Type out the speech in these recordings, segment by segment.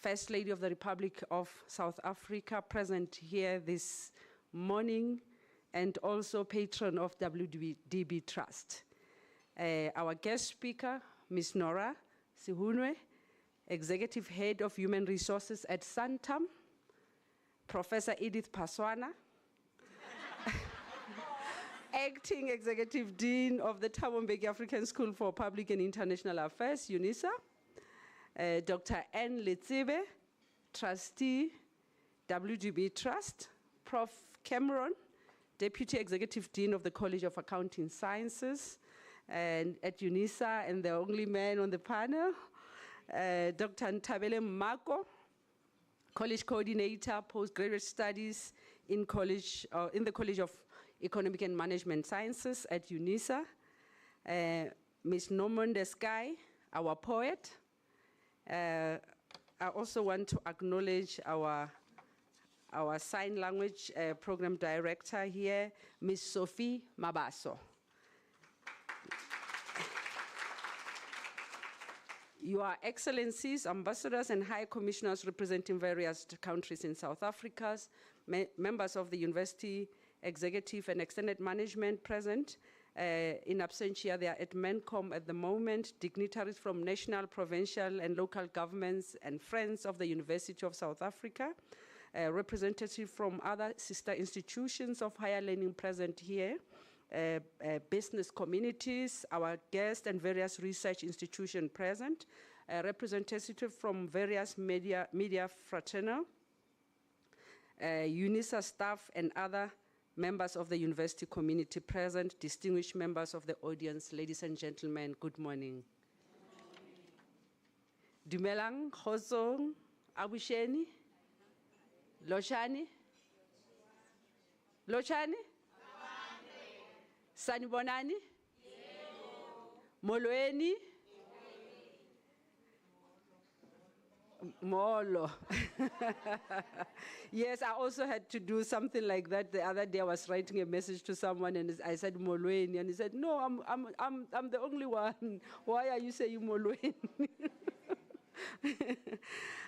First Lady of the Republic of South Africa present here this morning, and also patron of WDB Trust. Our guest speaker, Ms. Nora Sihunwe, Executive Head of Human Resources at Santam, Professor Edith Paswana, Acting Executive Dean of the Thabo Mbeki African School for Public and International Affairs, Unisa, Dr. N. Letsibe, Trustee, WDB Trust, Prof. Kgorong, Deputy Executive Dean of the College of Accounting Sciences, and at Unisa, and the only man on the panel, Dr. Ntabele Mako, College Coordinator, Postgraduate Studies in the College of Economic and Management Sciences at Unisa, Ms. Nomonde Sky, our poet. I also want to acknowledge our sign language program director here, Ms. Sophie Mabaso. Your Excellencies, ambassadors and high commissioners representing various countries in South Africa, members of the university executive and extended management present. In absentia, they are at MENCOM at the moment, dignitaries from national, provincial, and local governments, and friends of the University of South Africa, representatives from other sister institutions of higher learning present here, business communities, our guests, and various research institutions present, representatives from various media fraternal, Unisa staff, and other members of the university community present, distinguished members of the audience, ladies and gentlemen, good morning. Dumelang, Kgorong, Abusheni, Loshani, Sanibonani, Molweni, Molo. Yes, I also had to do something like that. The other day I was writing a message to someone and I said Molweni, and he said, no, I'm the only one. Why are you saying Molweni?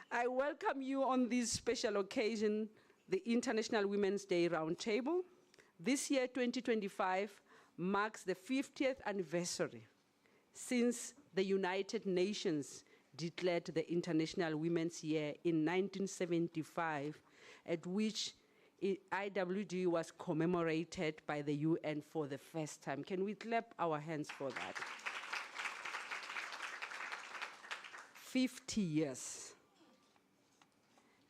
I welcome you on this special occasion, the International Women's Day Roundtable. This year, 2025, marks the 50th anniversary since the United Nations declared the International Women's Year in 1975, at which IWD was commemorated by the UN for the first time. Can we clap our hands for that? 50 years.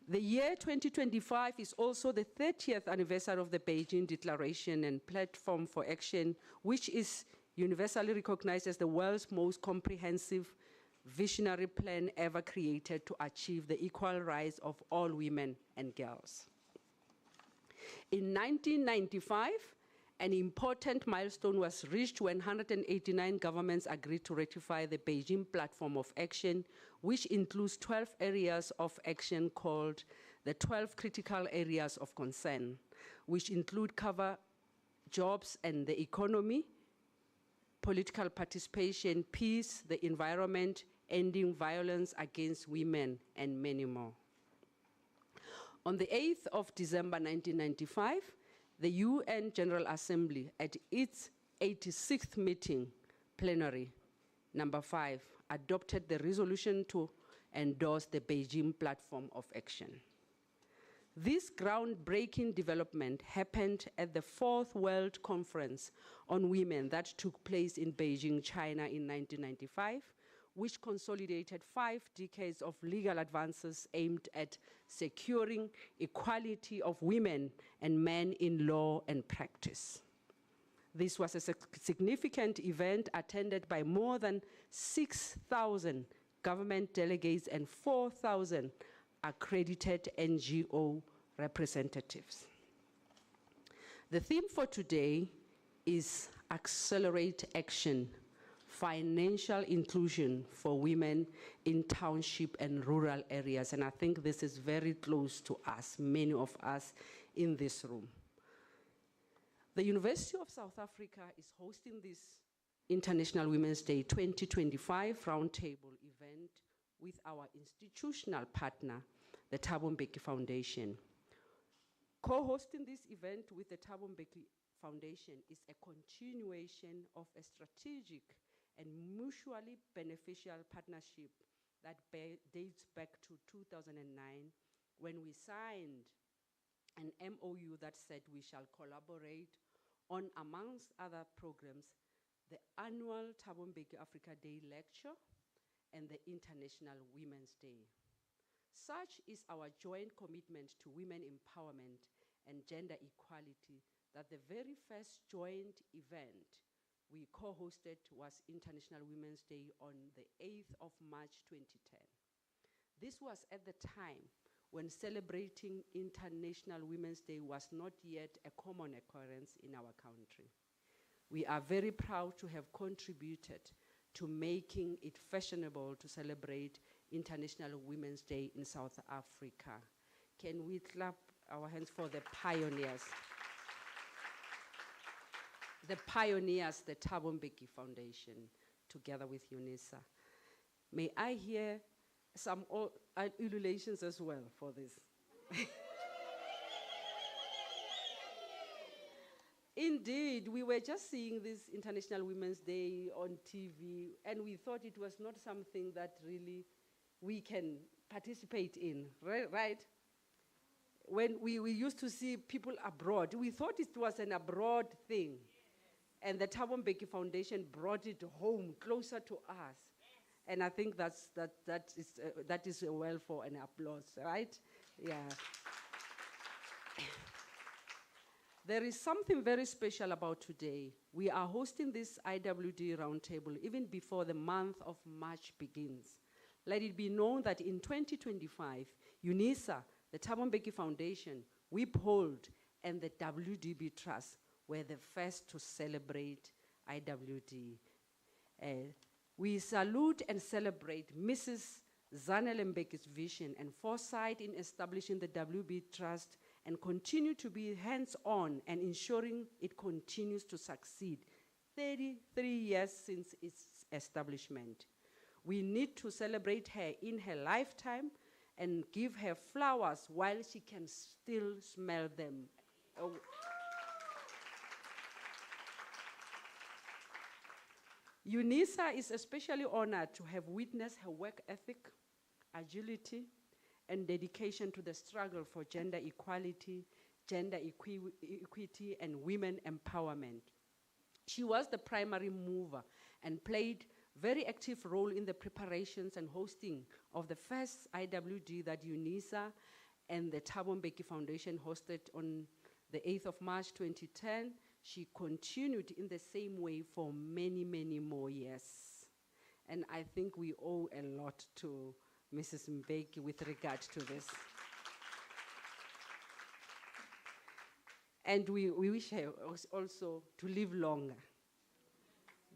The year 2025 is also the 30th anniversary of the Beijing Declaration and Platform for Action, which is universally recognized as the world's most comprehensive visionary plan ever created to achieve the equal rights of all women and girls. In 1995, an important milestone was reached when 189 governments agreed to ratify the Beijing Platform of Action, which includes 12 areas of action called the 12 Critical Areas of Concern, which cover jobs and the economy, political participation, peace, the environment, ending violence against women, and many more. On the 8th of December 1995, the UN General Assembly, at its 86th meeting, plenary, number 5, adopted the resolution to endorse the Beijing Platform of Action. This groundbreaking development happened at the 4th World Conference on Women that took place in Beijing, China in 1995, which consolidated 5 decades of legal advances aimed at securing equality of women and men in law and practice. This was a significant event attended by more than 6,000 government delegates and 4,000 accredited NGO representatives. The theme for today is Accelerate Action, Financial Inclusion for Women in Township and Rural Areas. And I think this is very close to us, many of us in this room. The University of South Africa is hosting this International Women's Day 2025 Roundtable event, with our institutional partner, the Thabo Mbeki Foundation. Co-hosting this event with the Thabo Mbeki Foundation is a continuation of a strategic and mutually beneficial partnership that dates back to 2009, when we signed an MOU that said we shall collaborate on, amongst other programs, the annual Thabo Mbeki Africa Day lecture and the International Women's Day. Such is our joint commitment to women empowerment and gender equality that the very first joint event we co-hosted was International Women's Day on the 8th of March 2010. This was at the time when celebrating International Women's Day was not yet a common occurrence in our country. We are very proud to have contributed to making it fashionable to celebrate International Women's Day in South Africa. Can we clap our hands for the pioneers? The pioneers, the Thabo Mbeki Foundation, together with Unisa. May I hear some ululations as well for this? Indeed, we were just seeing this International Women's Day on TV, and we thought it was not something that really we can participate in, right? When we used to see people abroad, we thought it was an abroad thing. And the Thabo Mbeki Foundation brought it home, closer to us. And I think that is well for an applause, right? Yeah. There is something very special about today. We are hosting this IWD roundtable even before the month of March begins. Let it be known that in 2025, Unisa, the Thabo Mbeki Foundation, WIPHOLD, and the WDB Trust were the first to celebrate IWD. We salute and celebrate Mrs. Zanele Mbeki's vision and foresight in establishing the WB Trust and continue to be hands-on and ensuring it continues to succeed 33 years since its establishment. We need to celebrate her in her lifetime and give her flowers while she can still smell them. Unisa is especially honored to have witnessed her work ethic, agility, and dedication to the struggle for gender equality, gender equity, and women empowerment. She was the primary mover and played very active role in the preparations and hosting of the first IWD that Unisa and the Thabo Mbeki Foundation hosted on the 8th of March 2010. She continued in the same way for many, many more years. And I think we owe a lot to Mrs. Mbeki with regard to this. And we wish her also to live longer.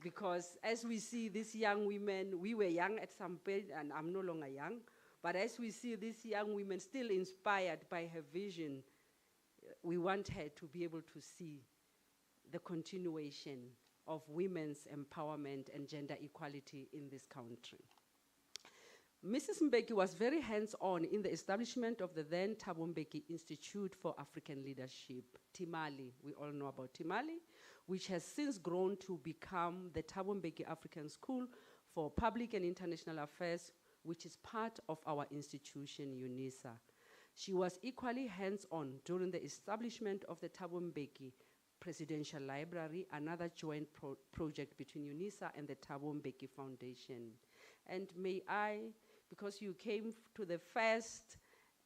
Because as we see these young women, we were young at some point, and I'm no longer young, but as we see these young women still inspired by her vision, we want her to be able to see the continuation of women's empowerment and gender equality in this country. Mrs. Mbeki was very hands-on in the establishment of the then Thabo Mbeki Institute for African Leadership, Timali. We all know about Timali, which has since grown to become the Thabo Mbeki African School for Public and International Affairs, which is part of our institution, Unisa. She was equally hands-on during the establishment of the Thabo Mbeki Presidential Library, another joint project between Unisa and the Thabo Mbeki Foundation. And may I, because you came to the first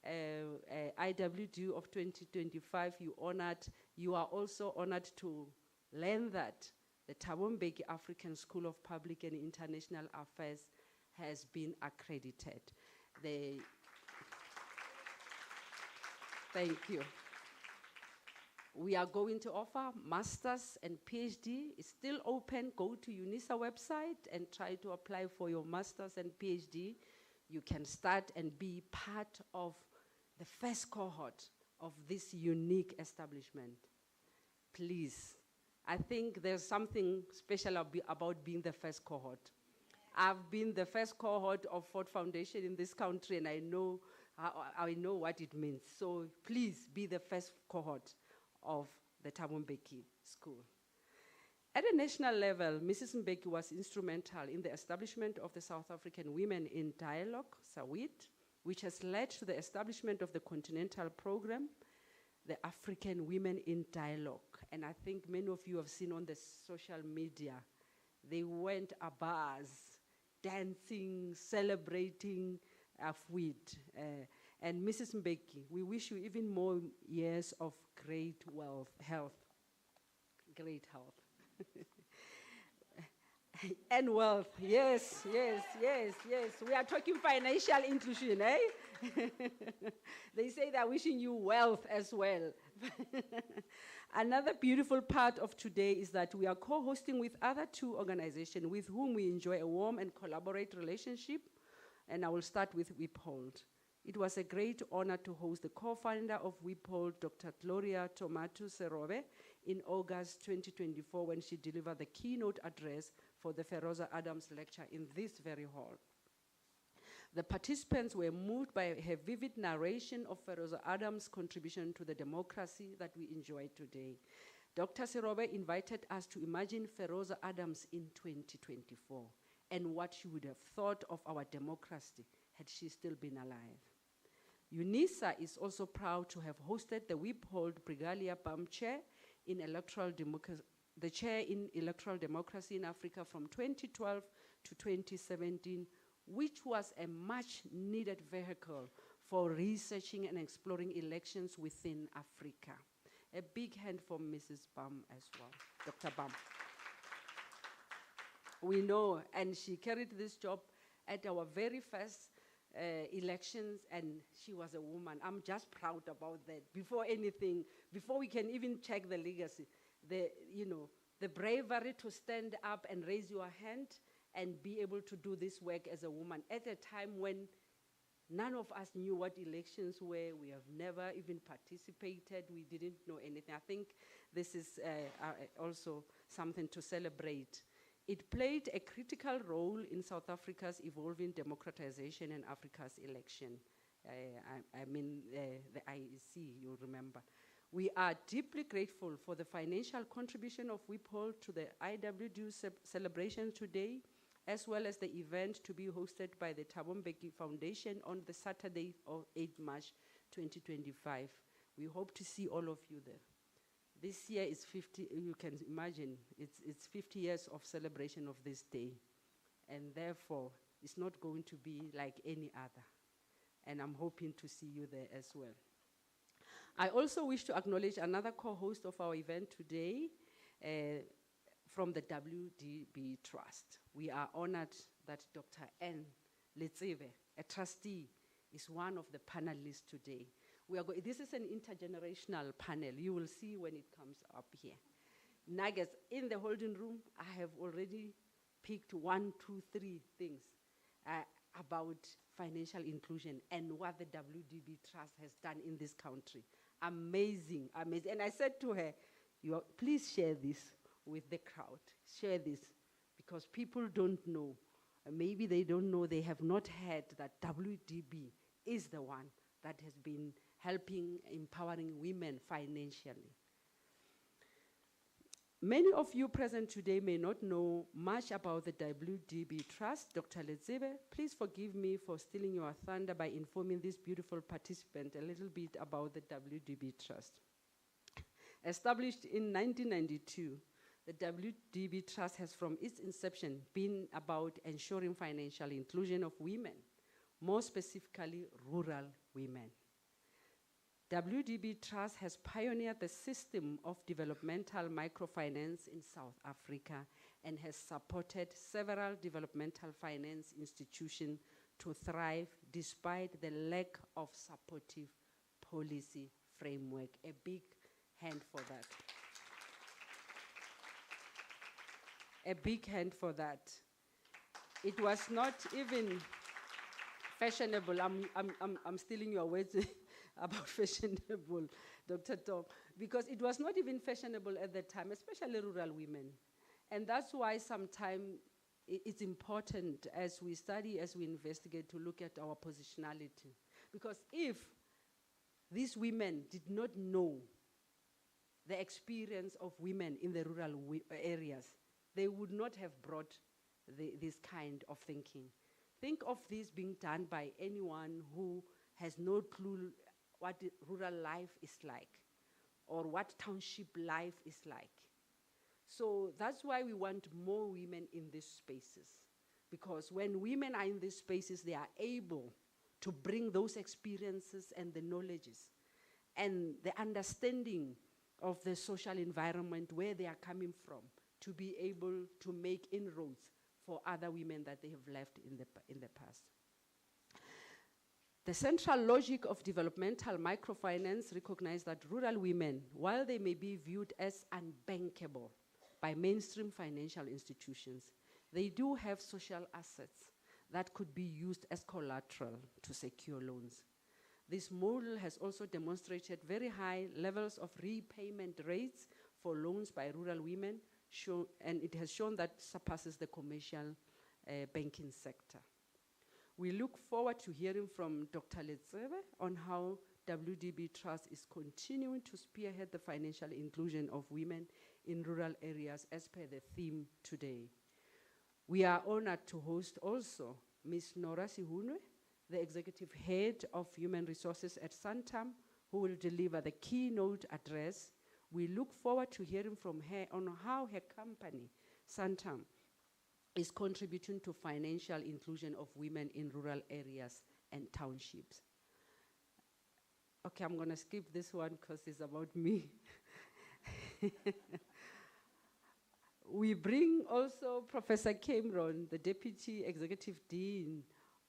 IWD of 2025, you are also honored to learn that the Thabo Mbeki African School of Public and International Affairs has been accredited. Thank you. We are going to offer master's and PhD. It's still open. Go to Unisa website and try to apply for your master's and PhD. You can start and be part of the first cohort of this unique establishment. Please, I think there's something special about being the first cohort. I've been the first cohort of Ford Foundation in this country, and I know what it means. So please be the first cohort of the Thabo Mbeki School. At a national level, Mrs. Mbeki was instrumental in the establishment of the South African Women in Dialogue, SAWIT, which has led to the establishment of the continental program, the African Women in Dialogue. And I think many of you have seen on the social media, they went abuzz, dancing, celebrating AFWIT. And Mrs. Mbeki, we wish you even more years of great health. And wealth, yes. We are talking financial inclusion, eh? They say they're wishing you wealth as well. Another beautiful part of today is that we are co-hosting with other two organizations with whom we enjoy a warm and collaborate relationship, and I will start with WIPHOLD. It was a great honor to host the co-founder of WIPHOLD, Dr. Gloria Tomatu Serobe, in August 2024 when she delivered the keynote address for the Feroza Adams lecture in this very hall. The participants were moved by her vivid narration of Feroza Adams' contribution to the democracy that we enjoy today. Dr. Serobe invited us to imagine Feroza Adams in 2024 and what she would have thought of our democracy had she still been alive. Unisa is also proud to have hosted the WIPHOLD Brigalia Bam Chair in electoral democracy, the chair in electoral democracy in Africa from 2012 to 2017, which was a much needed vehicle for researching and exploring elections within Africa. A big hand for Mrs. Bam as well, Dr. Bam. We know, and she carried this job at our very first elections, and she was a woman. I'm just proud about that. Before anything, before we can even check the legacy, the bravery to stand up and raise your hand and be able to do this work as a woman at a time when none of us knew what elections were. We have never even participated. We didn't know anything. I think this is also something to celebrate. It played a critical role in South Africa's evolving democratization and Africa's election. I mean, the IEC, you'll remember. We are deeply grateful for the financial contribution of WIPHOLD to the IWD celebration today, as well as the event to be hosted by the Thabo Mbeki Foundation on the Saturday of 8 March 2025. We hope to see all of you there. This year is 50, you can imagine, it's 50 years of celebration of this day. And therefore, it's not going to be like any other. And I'm hoping to see you there as well. I also wish to acknowledge another co-host of our event today from the WDB Trust. We are honored that Dr. N. Letsebe, a trustee, is one of the panelists today. This is an intergenerational panel. You will see when it comes up here. Nuggets, in the holding room, I have already picked 1, 2, 3 things about financial inclusion and what the WDB Trust has done in this country. Amazing, amazing. And I said to her, please share this with the crowd. Share this, because people don't know. Maybe they don't know, they have not heard that WDB is the one that has been helping, empowering women financially. Many of you present today may not know much about the WDB Trust. Dr. Letsebe, please forgive me for stealing your thunder by informing this beautiful participant a little bit about the WDB Trust. Established in 1992, the WDB Trust has from its inception been about ensuring financial inclusion of women, more specifically rural women. WDB Trust has pioneered the system of developmental microfinance in South Africa and has supported several developmental finance institutions to thrive despite the lack of supportive policy framework. A big hand for that. A big hand for that. It was not even fashionable. I'm stealing your words about fashionable, Dr. Tom, because it was not even fashionable at the time, especially rural women. And that's why sometimes it's important as we study, as we investigate, to look at our positionality. Because if these women did not know the experience of women in the rural areas, they would not have brought this kind of thinking. Think of this being done by anyone who has no clue what rural life is like or what township life is like. So that's why we want more women in these spaces. Because when women are in these spaces, they are able to bring those experiences and the knowledges and the understanding of the social environment where they are coming from to be able to make inroads for other women that they have left in the past. The central logic of developmental microfinance recognizes that rural women, while they may be viewed as unbankable by mainstream financial institutions, they do have social assets that could be used as collateral to secure loans. This model has also demonstrated very high levels of repayment rates for loans by rural women, and it has shown that surpasses the commercial banking sector. We look forward to hearing from Dr. Letsebe on how WDB Trust is continuing to spearhead the financial inclusion of women in rural areas as per the theme today. We are honored to host also Ms. Nora Sihunwe, the Executive Head of Human Resources at Santam, who will deliver the keynote address. We look forward to hearing from her on how her company, Santam, is contributing to financial inclusion of women in rural areas and townships. Okay, I'm gonna skip this one because it's about me. We bring also Professor Kgorong, the Deputy Executive Dean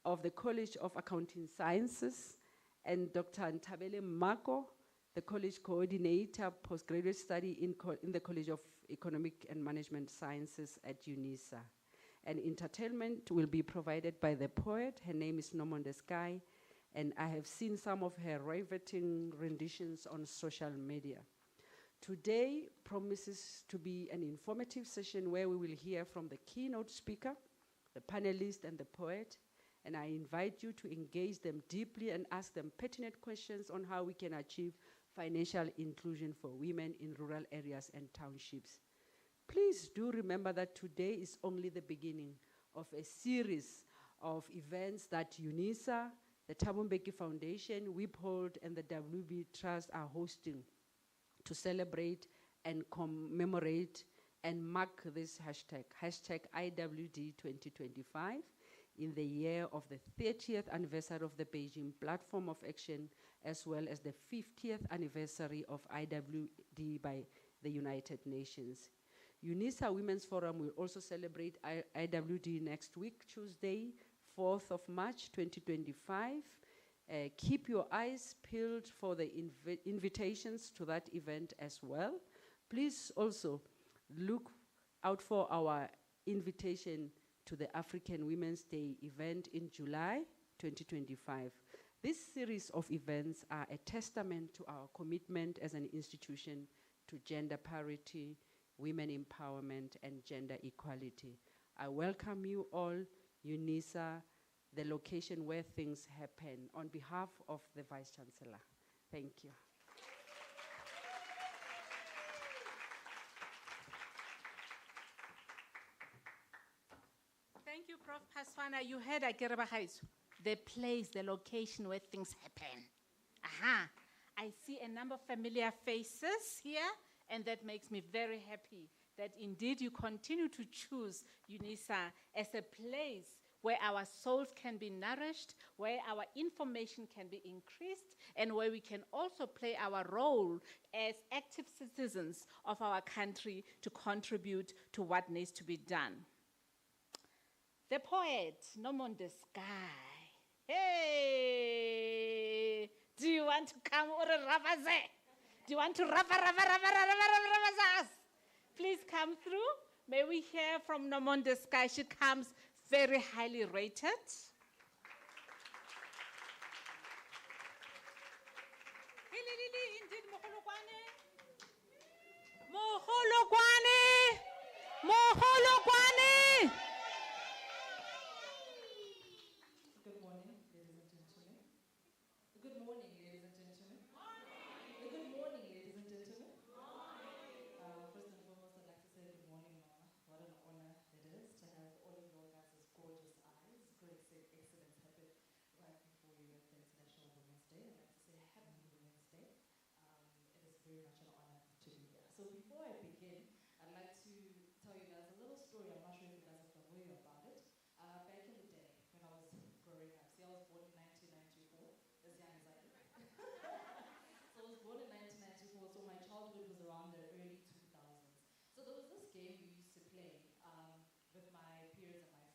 of the College of Accounting Sciences, and Dr. Ntabele Mako, the College Coordinator, Postgraduate Study in the College of Economic and Management Sciences at Unisa. And entertainment will be provided by the poet. Her name is Nomonde Sky, and I have seen some of her riveting renditions on social media. Today promises to be an informative session where we will hear from the keynote speaker, the panelist, and the poet, and I invite you to engage them deeply and ask them pertinent questions on how we can achieve financial inclusion for women in rural areas and townships. Please do remember that today is only the beginning of a series of events that Unisa, the Thabo Mbeki Foundation, WIPHOLD, and the WB Trust are hosting to celebrate and commemorate and mark this hashtag IWD 2025, in the year of the 30th anniversary of the Beijing Platform of Action, as well as the 50th anniversary of IWD by the United Nations. Unisa Women's Forum will also celebrate IWD next week, Tuesday, 4th of March, 2025. Keep your eyes peeled for the invitations to that event as well. Please also look out for our invitation to the African Women's Day event in July 2025. This series of events are a testament to our commitment as an institution to gender parity, women empowerment, and gender equality. I welcome you all, Unisa, the location where things happen, on behalf of the Vice Chancellor. Thank you. Thank you, Prof. Paswana. You heard Akerebahaiso, the place, the location where things happen. Aha. I see a number of familiar faces here, and that makes me very happy that indeed you continue to choose Unisa as a place where our souls can be nourished, where our information can be increased, and where we can also play our role as active citizens of our country to contribute to what needs to be done. The poet, Nomonde Sky. Hey! Do you want to come or ravaze? Do you want to ravaz? Please come through. May we hear from Nomonde Sky. She comes very highly rated. Indeed, Moholokwane.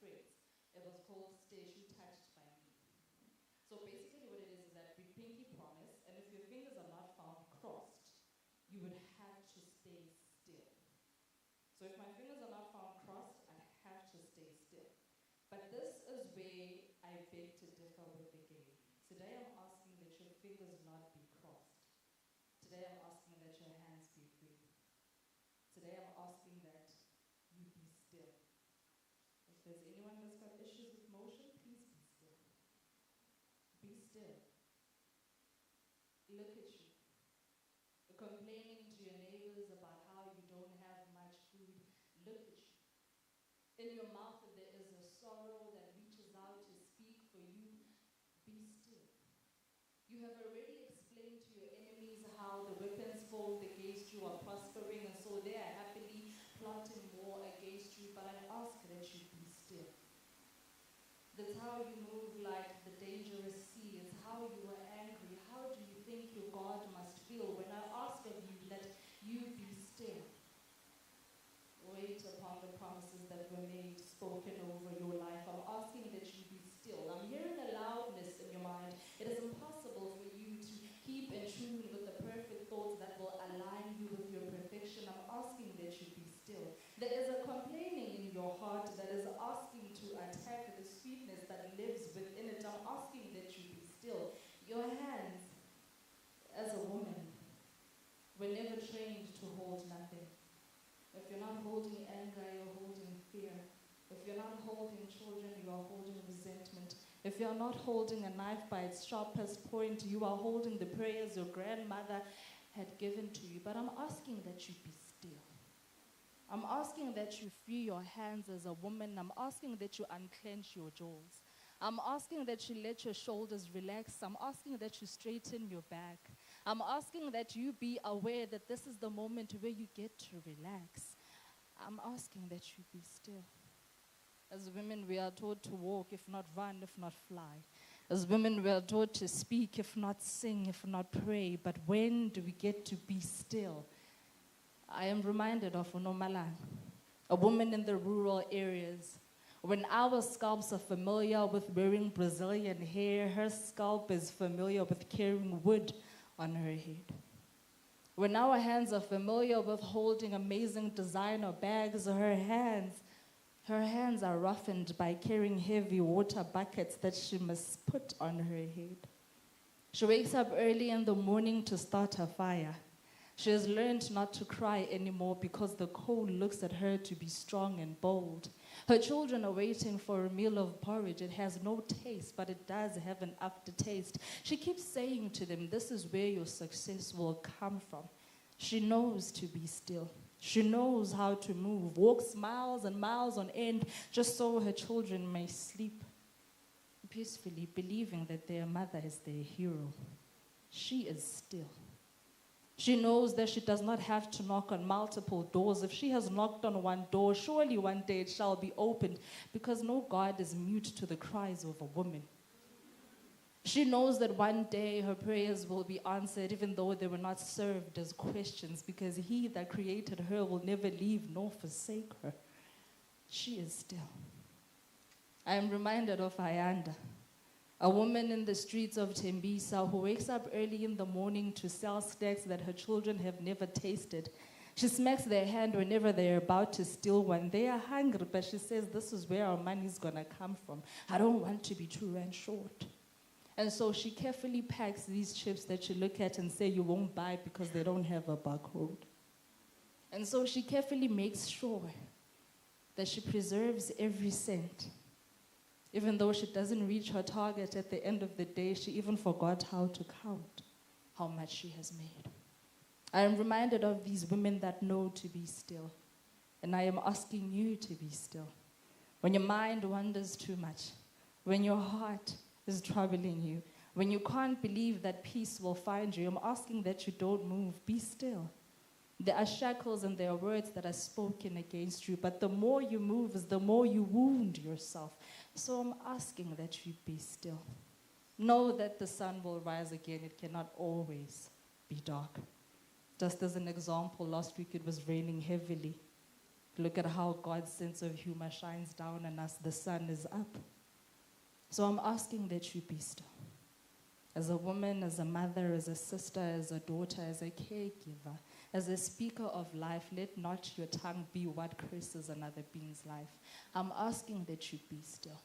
phrase. It was called Stay Shoe Touched by Me. So basically what it is that we pinky promise, and if your fingers are not found crossed, you would have to stay still. So if my fingers are not found crossed, I'd have to stay still. But this is where I beg to differ with the gay. Today I'm asking that your fingers not be crossed. Today I'm asking that your hands be free. Today I'm asking that you be still. If there's anyone that's got issues with motion, please be still. Be still. Look at you. You're complaining to your neighbors about how you don't have much food. Look at you. In your mouth there is a sorrow that reaches out to speak for you. Be still. You have already explained to your enemies how the weapons formed against you are prospering, and so they are happily plotting war against you, but I ask that you be still. That's how you move like the dangerous sea. It's how you are angry. How do you think your God must feel when I ask of you that you be still? Wait upon the promises that were made, spoken over your life. I'm asking that you be still. I'm hearing a loudness in your mind. It is impossible for you to keep in tune with the perfect thoughts that will align you with your perfection. I'm asking that you be still. There is a complaining in your heart that is asking to attack the sweetness that lives within it. I'm asking that you be still. Your hands, as a woman, were never trained to hold nothing. If you're not holding anger, you're holding fear. If you're not holding children, you are holding resentment. If you're not holding a knife by its sharpest point, you are holding the prayers your grandmother had given to you. But I'm asking that you be still. I'm asking that you free your hands as a woman. I'm asking that you unclench your jaws. I'm asking that you let your shoulders relax. I'm asking that you straighten your back. I'm asking that you be aware that this is the moment where you get to relax. I'm asking that you be still. As women, we are taught to walk, if not run, if not fly. As women, we are taught to speak, if not sing, if not pray. But when do we get to be still? I am reminded of Unomalang, a woman in the rural areas. When our scalps are familiar with wearing Brazilian hair, her scalp is familiar with carrying wood on her head. When our hands are familiar with holding amazing designer bags, her hands are roughened by carrying heavy water buckets that she must put on her head. She wakes up early in the morning to start a fire. She has learned not to cry anymore because the coal looks at her to be strong and bold. Her children are waiting for a meal of porridge. It has no taste, but it does have an aftertaste. She keeps saying to them, this is where your success will come from. She knows to be still. She knows how to move, walks miles and miles on end just so her children may sleep peacefully, believing that their mother is their hero. She is still. She knows that she does not have to knock on multiple doors. If she has knocked on one door, surely one day it shall be opened, because no God is mute to the cries of a woman. She knows that one day her prayers will be answered, even though they were not served as questions, because he that created her will never leave nor forsake her. She is still. I am reminded of Ayanda, a woman in the streets of Tembisa who wakes up early in the morning to sell snacks that her children have never tasted. She smacks their hand whenever they're about to steal one. They are hungry, but she says, this is where our money's gonna come from. I don't want to be too and short. And so she carefully packs these chips that you look at and say you won't buy because they don't have a barcode. And so she carefully makes sure that she preserves every cent. Even though she doesn't reach her target at the end of the day, she even forgot how to count how much she has made. I am reminded of these women that know to be still. And I am asking you to be still. When your mind wanders too much, when your heart is troubling you, when you can't believe that peace will find you, I'm asking that you don't move. Be still. There are shackles and there are words that are spoken against you, but the more you move is the more you wound yourself. So I'm asking that you be still. Know that the sun will rise again. It cannot always be dark. Just as an example, last week it was raining heavily. Look at how God's sense of humor shines down on us. The sun is up. So I'm asking that you be still. As a woman, as a mother, as a sister, as a daughter, as a caregiver, as a speaker of life, let not your tongue be what curses another being's life. I'm asking that you be still.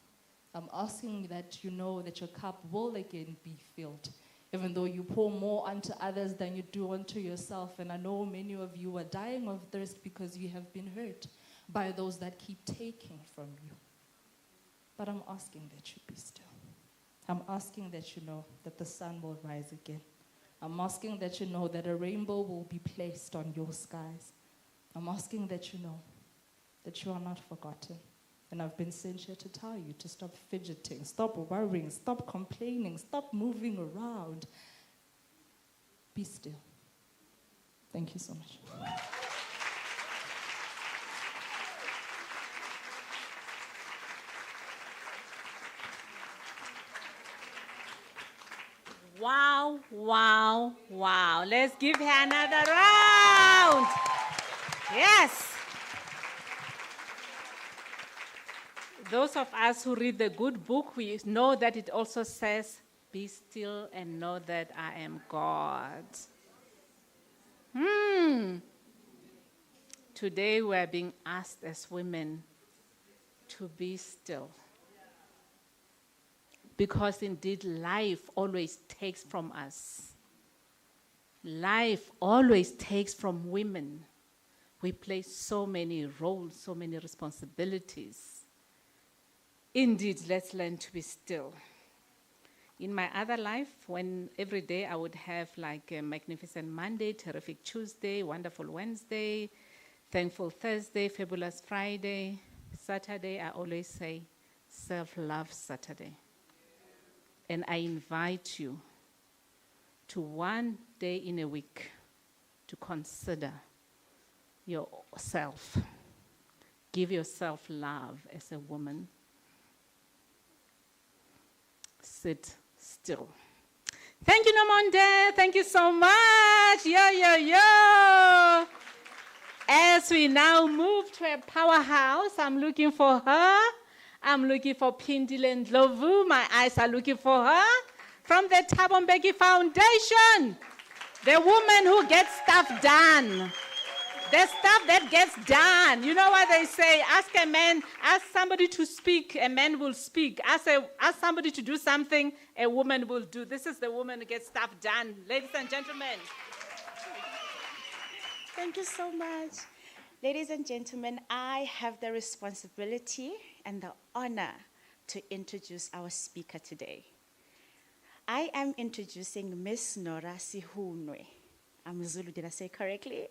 I'm asking that you know that your cup will again be filled, even though you pour more onto others than you do onto yourself. And I know many of you are dying of thirst because you have been hurt by those that keep taking from you. But I'm asking that you be still. I'm asking that you know that the sun will rise again. I'm asking that you know that a rainbow will be placed on your skies. I'm asking that you know that you are not forgotten. And I've been sent here to tell you to stop fidgeting, stop worrying, stop complaining, stop moving around. Be still. Thank you so much. Wow, wow, wow. Let's give her another round. Yes. Those of us who read the good book, we know that it also says, be still and know that I am God. Today we are being asked as women to be still. Because indeed life always takes from us. Life always takes from women. We play so many roles, so many responsibilities. Indeed, let's learn to be still. In my other life, when every day I would have like a magnificent Monday, terrific Tuesday, wonderful Wednesday, thankful Thursday, fabulous Friday, Saturday, I always say self-love Saturday. And I invite you to one day in a week to consider yourself. Give yourself love as a woman. Sit still. Thank you, Nomonde. Thank you so much. Yo. As we now move to a powerhouse, I'm looking for her. I'm looking for Pindile Ndlovu. My eyes are looking for her. From the Thabo Mbeki Foundation. The woman who gets stuff done. The stuff that gets done. You know what they say? Ask a man, ask somebody to speak, a man will speak. Ask somebody to do something, a woman will do. This is the woman who gets stuff done. Ladies and gentlemen. Thank you so much. Ladies and gentlemen, I have the responsibility and the honor to introduce our speaker today. I am introducing Miss Nora Sihunwe. I'm Zulu, did I say correctly?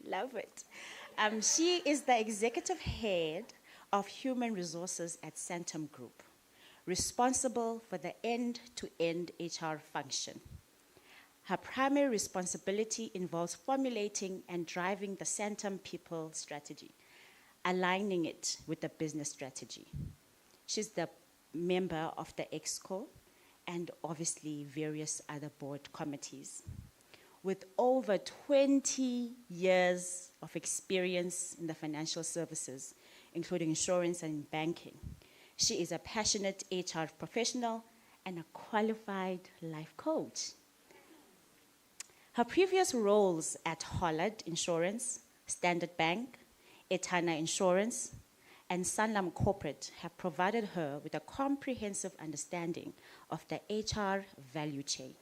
Love it. She is the executive head of human resources at Centum Group, responsible for the end-to-end HR function. Her primary responsibility involves formulating and driving the Centum People strategy, aligning it with the business strategy. She's the member of the EXCO and obviously various other board committees. With over 20 years of experience in the financial services, including insurance and banking, she is a passionate HR professional and a qualified life coach. Her previous roles at Hollard Insurance, Standard Bank, Etana Insurance, and Sanlam Corporate have provided her with a comprehensive understanding of the HR value chain.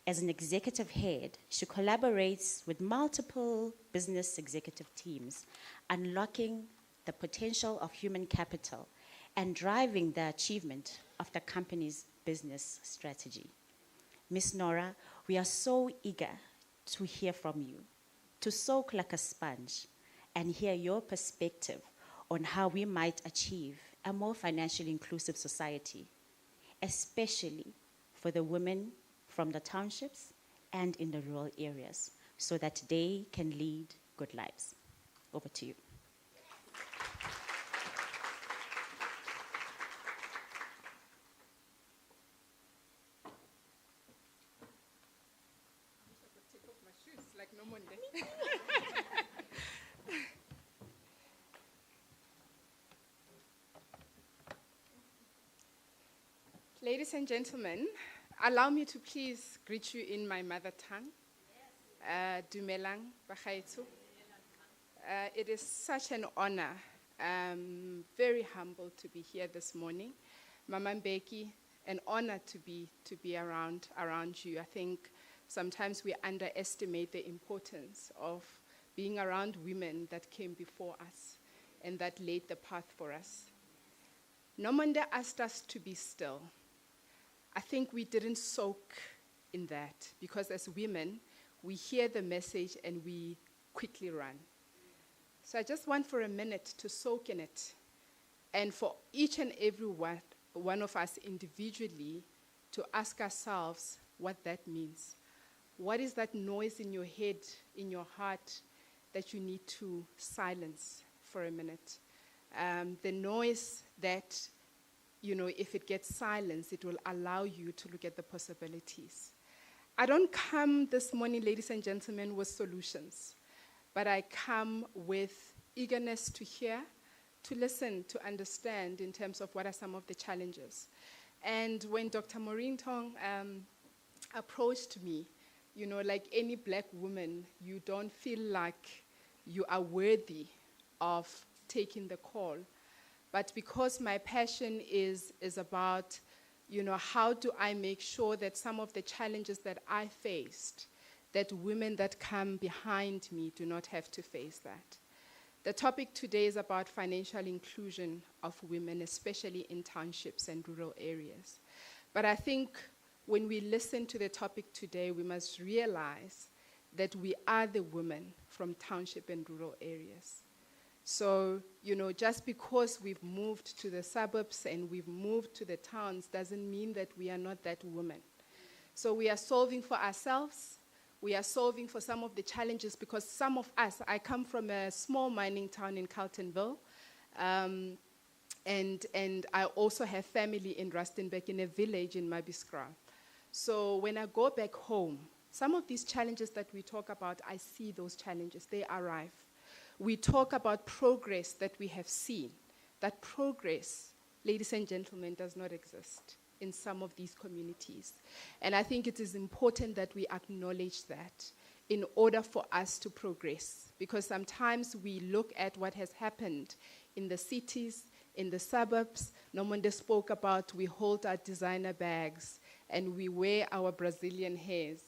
As an executive head, she collaborates with multiple business executive teams, unlocking the potential of human capital and driving the achievement of the company's business strategy. Ms. Nora, we are so eager to hear from you, to soak like a sponge, and hear your perspective on how we might achieve a more financially inclusive society, especially for the women from the townships and in the rural areas, so that they can lead good lives. Over to you. Ladies and gentlemen, allow me to please greet you in my mother tongue. Dumelang, bagaetsho. It is such an honor. Very humbled to be here this morning. Mama Mbeki, an honor to be around you. I think sometimes we underestimate the importance of being around women that came before us and that laid the path for us. Nomanda asked us to be still. I think we didn't soak in that because as women, we hear the message and we quickly run. So I just want for a minute to soak in it and for each and every one of us individually to ask ourselves what that means. What is that noise in your head, in your heart, that you need to silence for a minute? The noise that, if it gets silenced, it will allow you to look at the possibilities. I don't come this morning, ladies and gentlemen, with solutions, but I come with eagerness to hear, to listen, to understand in terms of what are some of the challenges. And when Dr. Maureen Tong approached me, like any black woman, you don't feel like you are worthy of taking the call. But because my passion is about, how do I make sure that some of the challenges that I faced, that women that come behind me do not have to face that. The topic today is about financial inclusion of women, especially in townships and rural areas. But I think when we listen to the topic today, we must realize that we are the women from township and rural areas. So, just because we've moved to the suburbs and we've moved to the towns doesn't mean that we are not that woman. So we are solving for ourselves. We are solving for some of the challenges because some of us, I come from a small mining town in Carltonville, and I also have family in Rustenburg in a village in Mabiskra. So when I go back home, some of these challenges that we talk about, I see those challenges, they arrive. We talk about progress that we have seen. That progress, ladies and gentlemen, does not exist in some of these communities. And I think it is important that we acknowledge that in order for us to progress. Because sometimes we look at what has happened in the cities, in the suburbs. Nomonde spoke about we hold our designer bags and we wear our Brazilian hairs.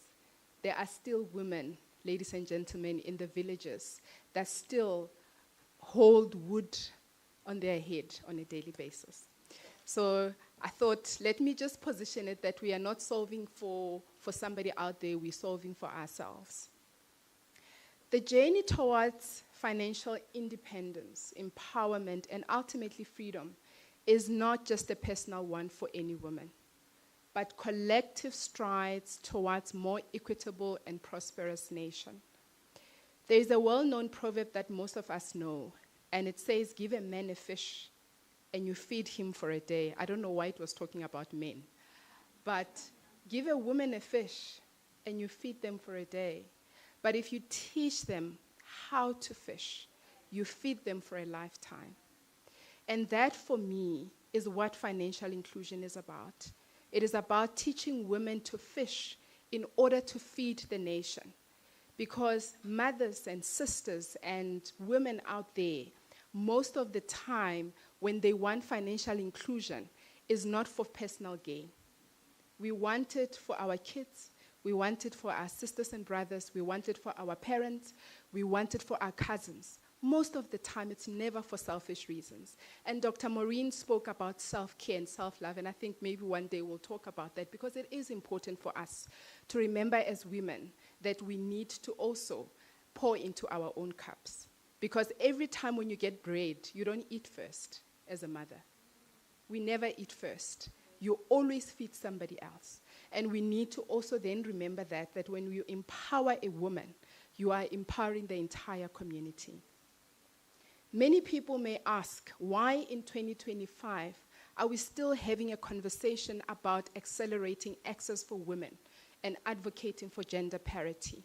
There are still women, ladies and gentlemen, in the villages that still hold wood on their head on a daily basis. So I thought, let me just position it that we are not solving for somebody out there, we're solving for ourselves. The journey towards financial independence, empowerment, and ultimately freedom is not just a personal one for any woman, but collective strides towards more equitable and prosperous nation. There is a well-known proverb that most of us know, and it says, give a man a fish and you feed him for a day. I don't know why it was talking about men, but give a woman a fish and you feed them for a day. But if you teach them how to fish, you feed them for a lifetime. And that, for me, is what financial inclusion is about. It is about teaching women to fish in order to feed the nation. Because mothers and sisters and women out there, most of the time, when they want financial inclusion, is not for personal gain. We want it for our kids. We want it for our sisters and brothers. We want it for our parents. We want it for our cousins. Most of the time, it's never for selfish reasons. And Dr. Maureen spoke about self-care and self-love, and I think maybe one day we'll talk about that because it is important for us to remember as women that we need to also pour into our own cups. Because every time when you get bread, you don't eat first as a mother. We never eat first. You always feed somebody else. And we need to also then remember that when you empower a woman, you are empowering the entire community. Many people may ask, why in 2025 are we still having a conversation about accelerating access for women and advocating for gender parity?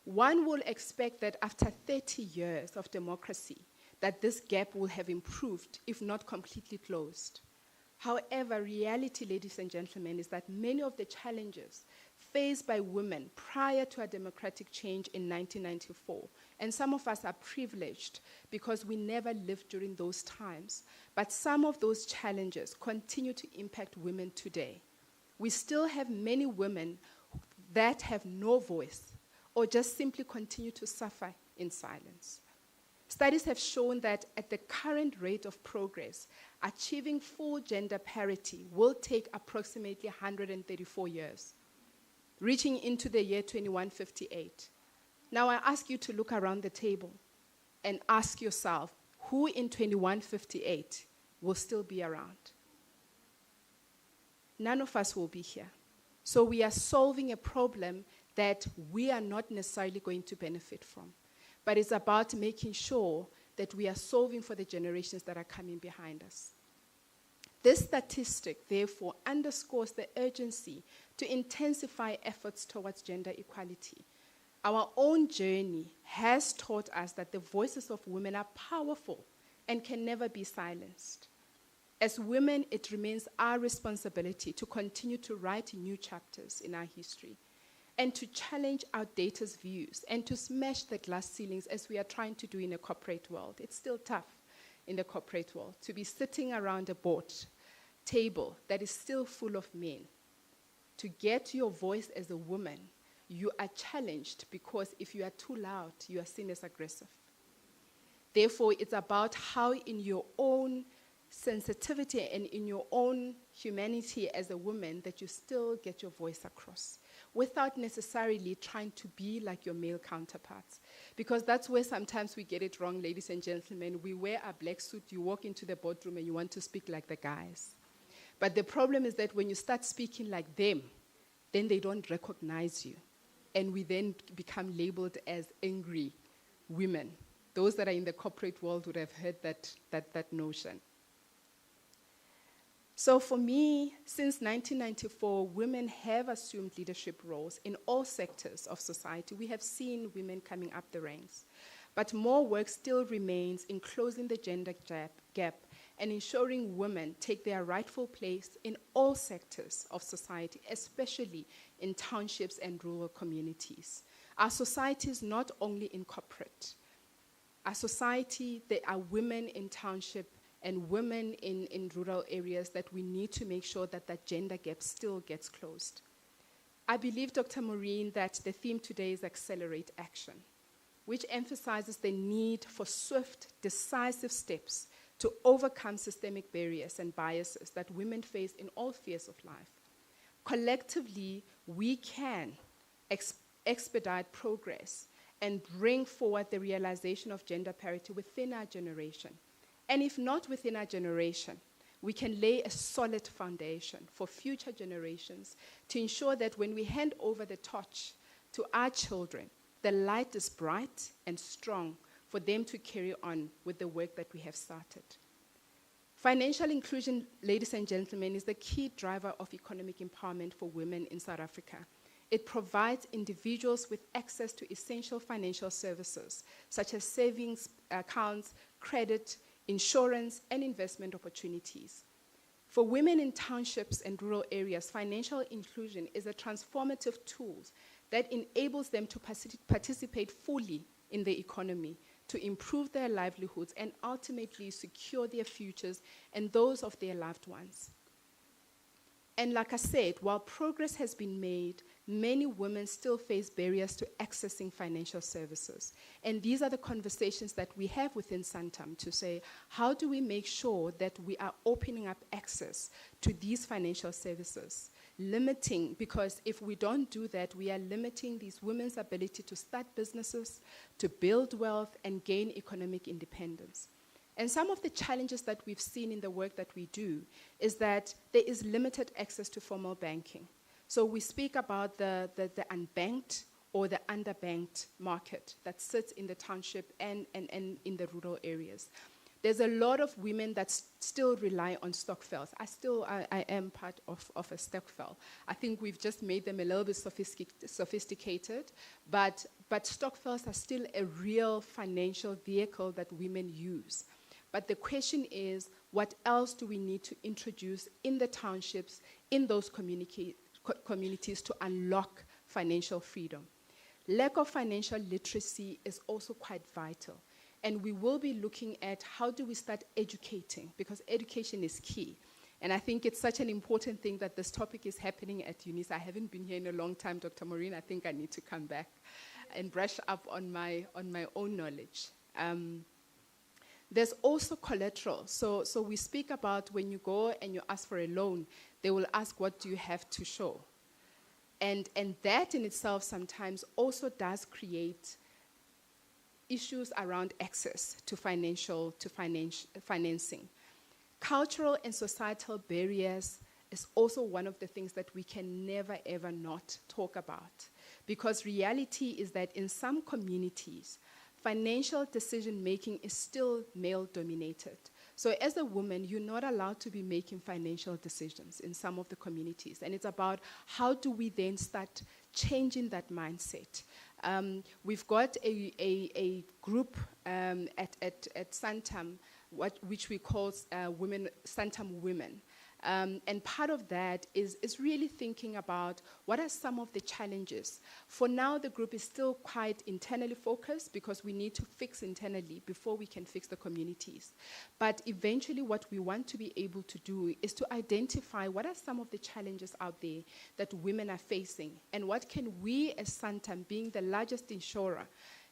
One will expect that after 30 years of democracy, that this gap will have improved, if not completely closed. However, reality, ladies and gentlemen, is that many of the challenges faced by women prior to a democratic change in 1994, and some of us are privileged because we never lived during those times, but some of those challenges continue to impact women today. We still have many women that have no voice or just simply continue to suffer in silence. Studies have shown that at the current rate of progress, achieving full gender parity will take approximately 134 years, reaching into the year 2158. Now I ask you to look around the table and ask yourself, who in 2158 will still be around? None of us will be here. So we are solving a problem that we are not necessarily going to benefit from. But it's about making sure that we are solving for the generations that are coming behind us. This statistic, therefore, underscores the urgency to intensify efforts towards gender equality. Our own journey has taught us that the voices of women are powerful and can never be silenced. As women, it remains our responsibility to continue to write new chapters in our history and to challenge outdated views and to smash the glass ceilings as we are trying to do in a corporate world. It's still tough in the corporate world to be sitting around a board table that is still full of men. To get your voice as a woman, you are challenged because if you are too loud, you are seen as aggressive. Therefore, it's about how in your own sensitivity and in your own humanity as a woman that you still get your voice across without necessarily trying to be like your male counterparts. Because that's where sometimes we get it wrong, ladies and gentlemen. We wear a black suit, you walk into the boardroom and you want to speak like the guys. But the problem is that when you start speaking like them, then they don't recognize you. And we then become labeled as angry women. Those that are in the corporate world would have heard that notion. So for me, since 1994, women have assumed leadership roles in all sectors of society. We have seen women coming up the ranks. But more work still remains in closing the gender gap and ensuring women take their rightful place in all sectors of society, especially in townships and rural communities. Our society is not only in corporate. Our society, there are women in township and women in rural areas that we need to make sure that that gender gap still gets closed. I believe, Dr. Maureen, that the theme today is Accelerate Action, which emphasizes the need for swift, decisive steps to overcome systemic barriers and biases that women face in all spheres of life. Collectively, we can expedite progress and bring forward the realization of gender parity within our generation. And if not within our generation, we can lay a solid foundation for future generations to ensure that when we hand over the torch to our children, the light is bright and strong for them to carry on with the work that we have started. Financial inclusion, ladies and gentlemen, is the key driver of economic empowerment for women in South Africa. It provides individuals with access to essential financial services, such as savings accounts, credit, insurance, and investment opportunities. For women in townships and rural areas, financial inclusion is a transformative tool that enables them to participate fully in the economy, to improve their livelihoods, and ultimately secure their futures and those of their loved ones. And like I said, while progress has been made, many women still face barriers to accessing financial services. And these are the conversations that we have within Santam to say, how do we make sure that we are opening up access to these financial services? Because if we don't do that, we are limiting these women's ability to start businesses, to build wealth, and gain economic independence. And some of the challenges that we've seen in the work that we do is that there is limited access to formal banking. So we speak about the unbanked or the underbanked market that sits in the township and in the rural areas. There's a lot of women that still rely on stokvels. I am part of a stokvel. I think we've just made them a little bit sophisticated, but stokvels are still a real financial vehicle that women use. But the question is, what else do we need to introduce in the townships, in those communities to unlock financial freedom? Lack of financial literacy is also quite vital. And we will be looking at how do we start educating, because education is key. And I think it's such an important thing that this topic is happening at Unisa. I haven't been here in a long time, Dr. Maureen. I think I need to come back and brush up on my own knowledge. There's also collateral. So we speak about when you go and you ask for a loan, they will ask, what do you have to show? And that in itself sometimes also does create issues around access to financing. Cultural and societal barriers is also one of the things that we can never, ever not talk about. Because reality is that in some communities, financial decision-making is still male-dominated. So as a woman, you're not allowed to be making financial decisions in some of the communities. And it's about how do we then start changing that mindset. We've got a group at Santam, which we call Santam Women. And part of that is really thinking about what are some of the challenges. For now, the group is still quite internally focused because we need to fix internally before we can fix the communities. But eventually what we want to be able to do is to identify what are some of the challenges out there that women are facing, and what can we as Santam, being the largest insurer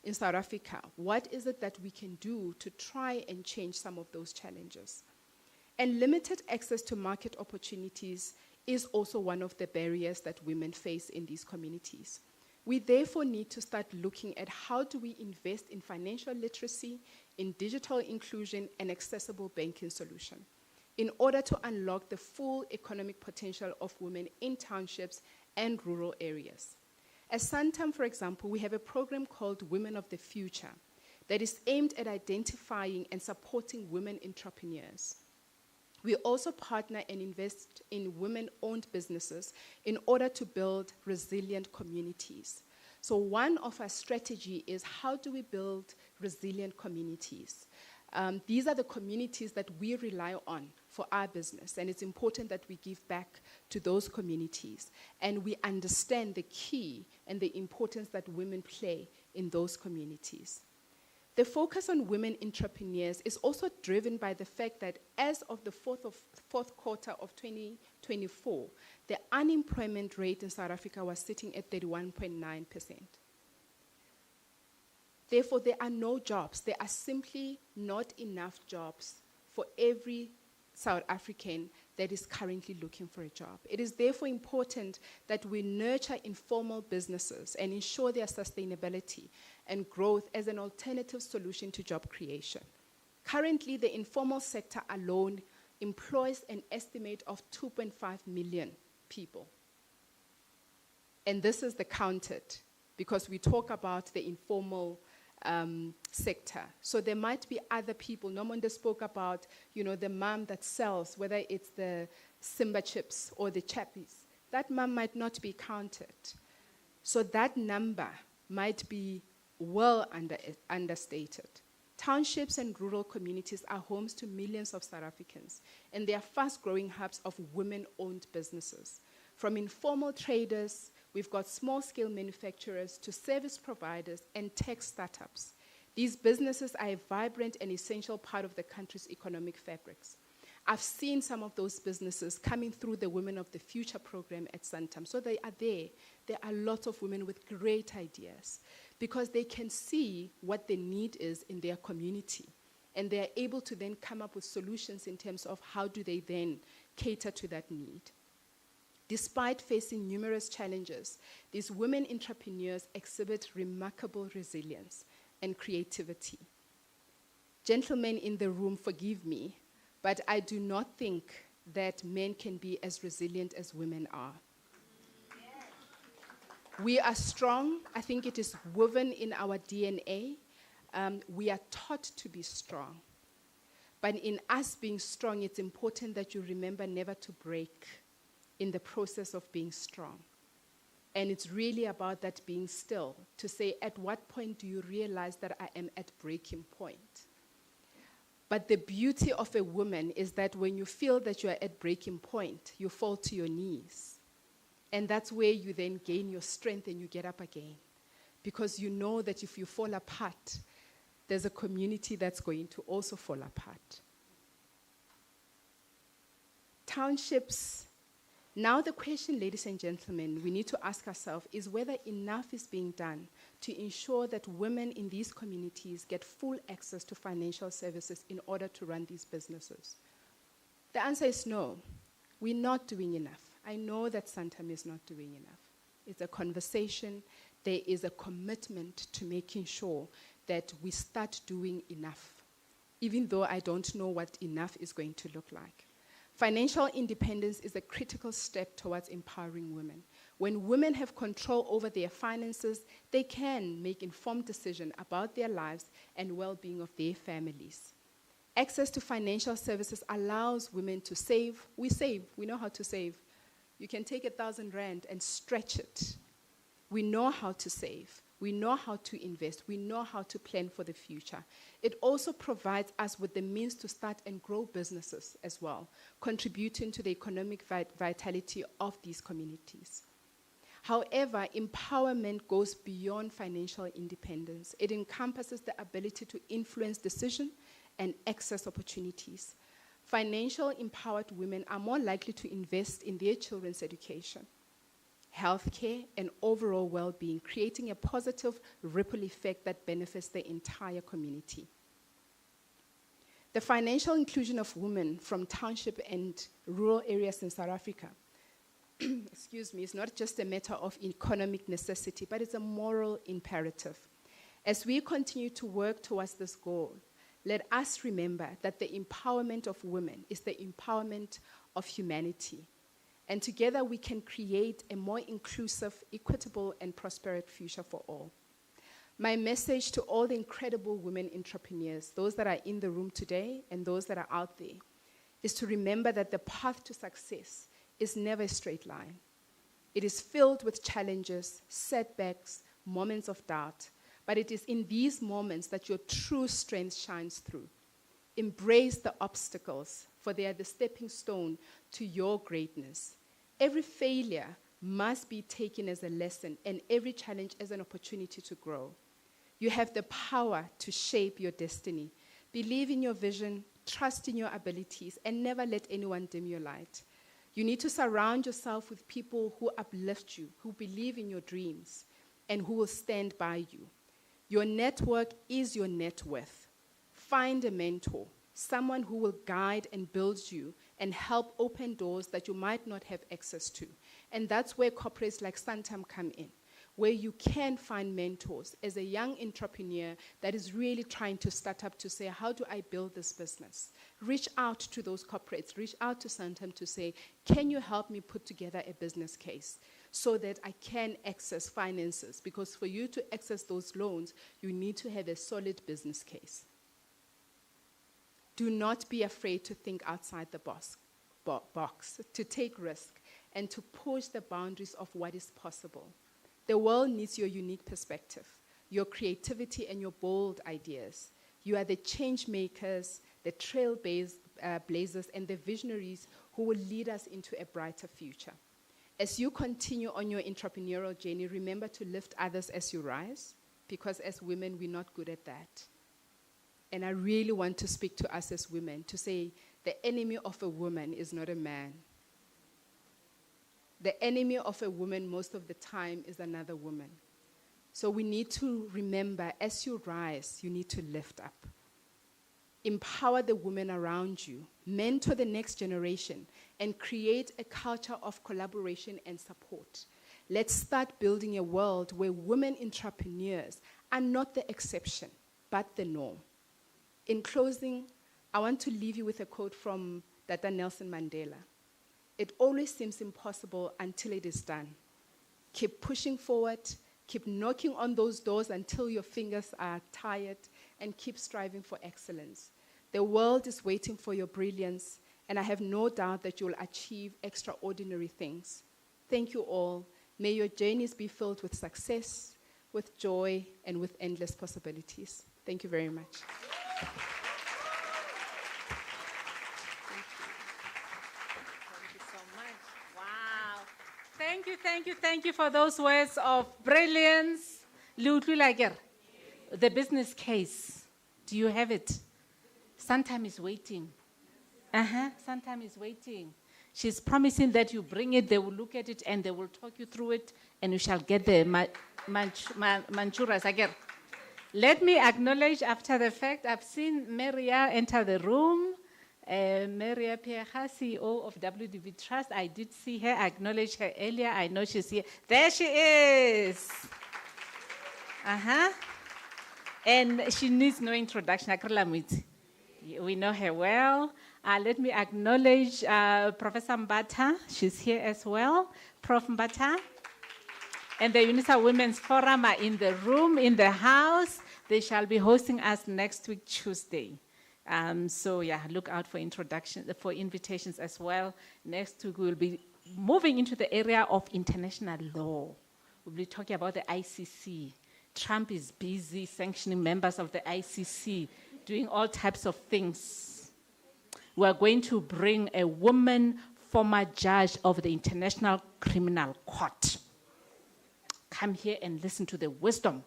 in South Africa, what is it that we can do to try and change some of those challenges? And limited access to market opportunities is also one of the barriers that women face in these communities. We therefore need to start looking at how do we invest in financial literacy, in digital inclusion, and accessible banking solution in order to unlock the full economic potential of women in townships and rural areas. At Santam, for example, we have a program called Women of the Future that is aimed at identifying and supporting women entrepreneurs. We also partner and invest in women-owned businesses in order to build resilient communities. So one of our strategy is how do we build resilient communities? These are the communities that we rely on for our business, and it's important that we give back to those communities, and we understand the key and the importance that women play in those communities. The focus on women entrepreneurs is also driven by the fact that as of the fourth quarter of 2024, the unemployment rate in South Africa was sitting at 31.9%. Therefore, there are no jobs. There are simply not enough jobs for every South African that is currently looking for a job. It is therefore important that we nurture informal businesses and ensure their sustainability and growth as an alternative solution to job creation. Currently, the informal sector alone employs an estimate of 2.5 million people. And this is the counted, because we talk about the informal sector. So there might be other people. Nomonde spoke about, the mom that sells, whether it's the Simba chips or the chappies. That mom might not be counted. So that number might be well understated. Townships and rural communities are homes to millions of South Africans, and they are fast-growing hubs of women-owned businesses. From informal traders, we've got small-scale manufacturers to service providers and tech startups. These businesses are a vibrant and essential part of the country's economic fabrics. I've seen some of those businesses coming through the Women of the Future program at Santam. So they are there. There are lots of women with great ideas because they can see what the need is in their community. And they are able to then come up with solutions in terms of how do they then cater to that need. Despite facing numerous challenges, these women entrepreneurs exhibit remarkable resilience and creativity. Gentlemen in the room, forgive me, but I do not think that men can be as resilient as women are. We are strong. I think it is woven in our DNA. We are taught to be strong. But in us being strong, it's important that you remember never to break in the process of being strong. And it's really about that being still, to say, at what point do you realize that I am at breaking point? But the beauty of a woman is that when you feel that you are at breaking point, you fall to your knees. And that's where you then gain your strength and you get up again. Because you know that if you fall apart, there's a community that's going to also fall apart. Townships. Now the question, ladies and gentlemen, we need to ask ourselves is whether enough is being done to ensure that women in these communities get full access to financial services in order to run these businesses. The answer is no. We're not doing enough. I know that Santam is not doing enough. It's a conversation. There is a commitment to making sure that we start doing enough, even though I don't know what enough is going to look like. Financial independence is a critical step towards empowering women. When women have control over their finances, they can make informed decisions about their lives and well-being of their families. Access to financial services allows women to save. We save. We know how to save. You can take 1,000 rand and stretch it. We know how to save. We know how to invest. We know how to plan for the future. It also provides us with the means to start and grow businesses as well, contributing to the economic vitality of these communities. However, empowerment goes beyond financial independence. It encompasses the ability to influence decision and access opportunities. Financially empowered women are more likely to invest in their children's education, healthcare, and overall well-being, creating a positive ripple effect that benefits the entire community. The financial inclusion of women from township and rural areas in South Africa, excuse me, is not just a matter of economic necessity, but it's a moral imperative. As we continue to work towards this goal, let us remember that the empowerment of women is the empowerment of humanity. And together we can create a more inclusive, equitable, and prosperous future for all. My message to all the incredible women entrepreneurs, those that are in the room today and those that are out there, is to remember that the path to success is never a straight line. It is filled with challenges, setbacks, moments of doubt, but it is in these moments that your true strength shines through. Embrace the obstacles, for they are the stepping stone to your greatness. Every failure must be taken as a lesson and every challenge as an opportunity to grow. You have the power to shape your destiny. Believe in your vision, trust in your abilities, and never let anyone dim your light. You need to surround yourself with people who uplift you, who believe in your dreams, and who will stand by you. Your network is your net worth. Find a mentor, someone who will guide and build you and help open doors that you might not have access to. And that's where corporates like Santam come in, where you can find mentors as a young entrepreneur that is really trying to start up to say, how do I build this business? Reach out to those corporates, reach out to Santam to say, can you help me put together a business case so that I can access finances? Because for you to access those loans, you need to have a solid business case. Do not be afraid to think outside the box, to take risk, and to push the boundaries of what is possible. The world needs your unique perspective, your creativity, and your bold ideas. You are the change makers, the trailblazers, and the visionaries who will lead us into a brighter future. As you continue on your entrepreneurial journey, remember to lift others as you rise, because as women, we're not good at that. And I really want to speak to us as women to say the enemy of a woman is not a man. The enemy of a woman most of the time is another woman. So we need to remember, as you rise, you need to lift up. Empower the women around you, mentor the next generation, and create a culture of collaboration and support. Let's start building a world where women entrepreneurs are not the exception, but the norm. In closing, I want to leave you with a quote from Tata Nelson Mandela. It always seems impossible until it is done. Keep pushing forward, keep knocking on those doors until your fingers are tired, and keep striving for excellence. The world is waiting for your brilliance, and I have no doubt that you will achieve extraordinary things. Thank you all. May your journeys be filled with success, with joy, and with endless possibilities. Thank you very much. thank you for those words of brilliance. Le like the business case. Do you have it? Sometime is waiting. Sometime is waiting. She's promising that you bring it, they will look at it, and they will talk you through it, and you shall get the manchuras again. Let me acknowledge after the fact, I've seen Maria enter the room. Maria Pierha, CEO of WDV Trust. I did see her, I acknowledged her earlier. I know she's here. There she is. And she needs no introduction. We know her well. Let me acknowledge Professor Mbata. She's here as well. Prof. Mbata. And the Unisa Women's Forum are in the room, in the house. They shall be hosting us next week, Tuesday. So yeah, look out for invitations as well. Next week we'll be moving into the area of international law. We'll be talking about the ICC. Trump is busy sanctioning members of the ICC, doing all types of things. We're going to bring a woman former judge of the International Criminal Court. Come here and listen to the wisdom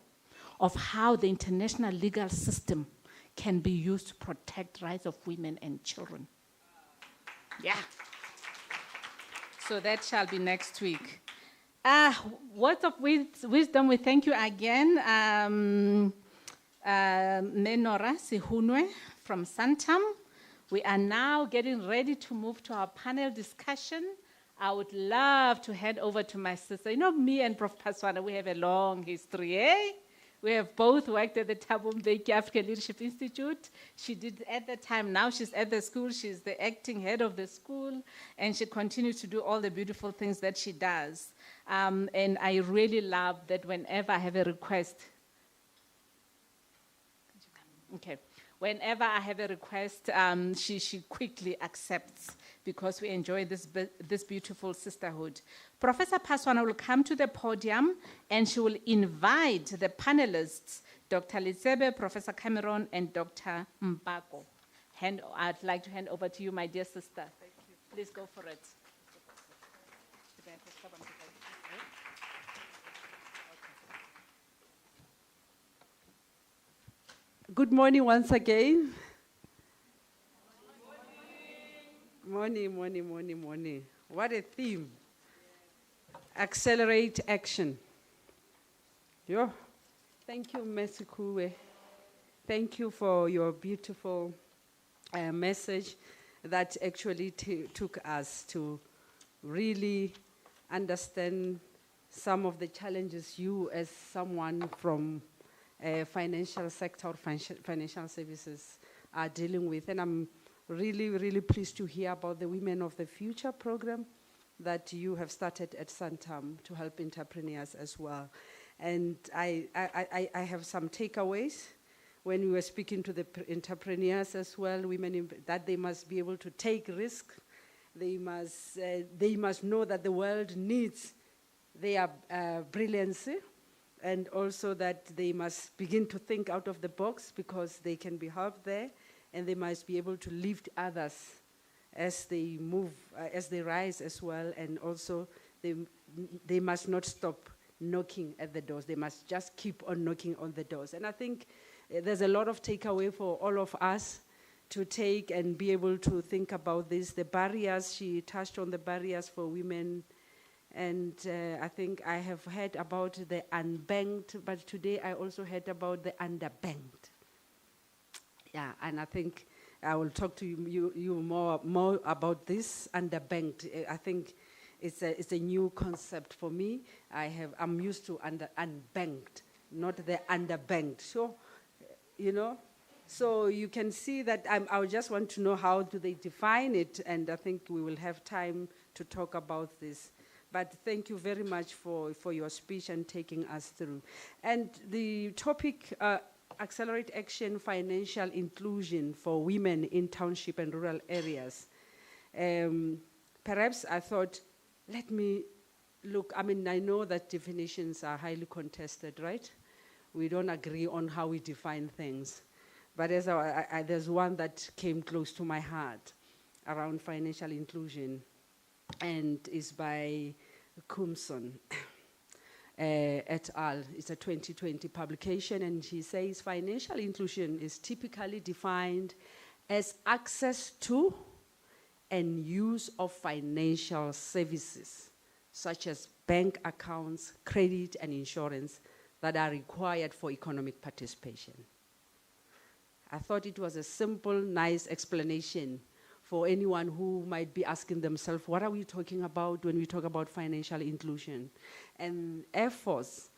of how the international legal system can be used to protect rights of women and children. Yeah. So that shall be next week. Words of wisdom, we thank you again. Menora Sihunwe from Santam. We are now getting ready to move to our panel discussion. I would love to hand over to my sister. You know, me and Prof. Paswana, we have a long history, eh? We have both worked at the Thabo Mbeki African Leadership Institute. She did at the time, now she's at the school, she's the acting head of the school, and she continues to do all the beautiful things that she does. And I really love that whenever I have a request, whenever I have a request, she quickly accepts because we enjoy this beautiful sisterhood. Professor Paswana will come to the podium and she will invite the panelists, Dr. Litsebe, Professor Cameron, and Dr. Mbako. I'd like to hand over to you, my dear sister. Thank you. Please go for it. Good morning once again. Morning, morning, morning, morning. What a theme. Accelerate action. Yo. Thank you, Mesikue. Thank you for your beautiful message that actually took us to really understand some of the challenges you as someone from financial sector or financial services are dealing with. And I'm really, really pleased to hear about the Women of the Future program that you have started at Santam to help entrepreneurs as well. And I have some takeaways when we were speaking to the entrepreneurs as well, women, that they must be able to take risk. They must know that the world needs their brilliancy, and also that they must begin to think out of the box because they can be helped there, and they must be able to lift others as they move, as they rise as well, and also they must not stop knocking at the doors. They must just keep on knocking on the doors. And I think there's a lot of takeaway for all of us to take and be able to think about this. The barriers, she touched on the barriers for women, and I think I have heard about the unbanked, but today I also heard about the underbanked. Yeah, and I think I will talk to you more about this underbanked. I think it's a new concept for me. I'm used to unbanked, not the underbanked. So, you know, so you can see that I just want to know how do they define it, and I think we will have time to talk about this. But thank you very much for your speech and taking us through. And the topic, Accelerate Action, Financial Inclusion for Women in Township and Rural Areas. Perhaps I thought, let me look, I mean, I know that definitions are highly contested, right? We don't agree on how we define things. But as there's one that came close to my heart around financial inclusion, and is by Kumson et al. It's a 2020 publication, and she says financial inclusion is typically defined as access to and use of financial services, such as bank accounts, credit, and insurance that are required for economic participation. I thought it was a simple, nice explanation for anyone who might be asking themselves, what are we talking about when we talk about financial inclusion? And efforts,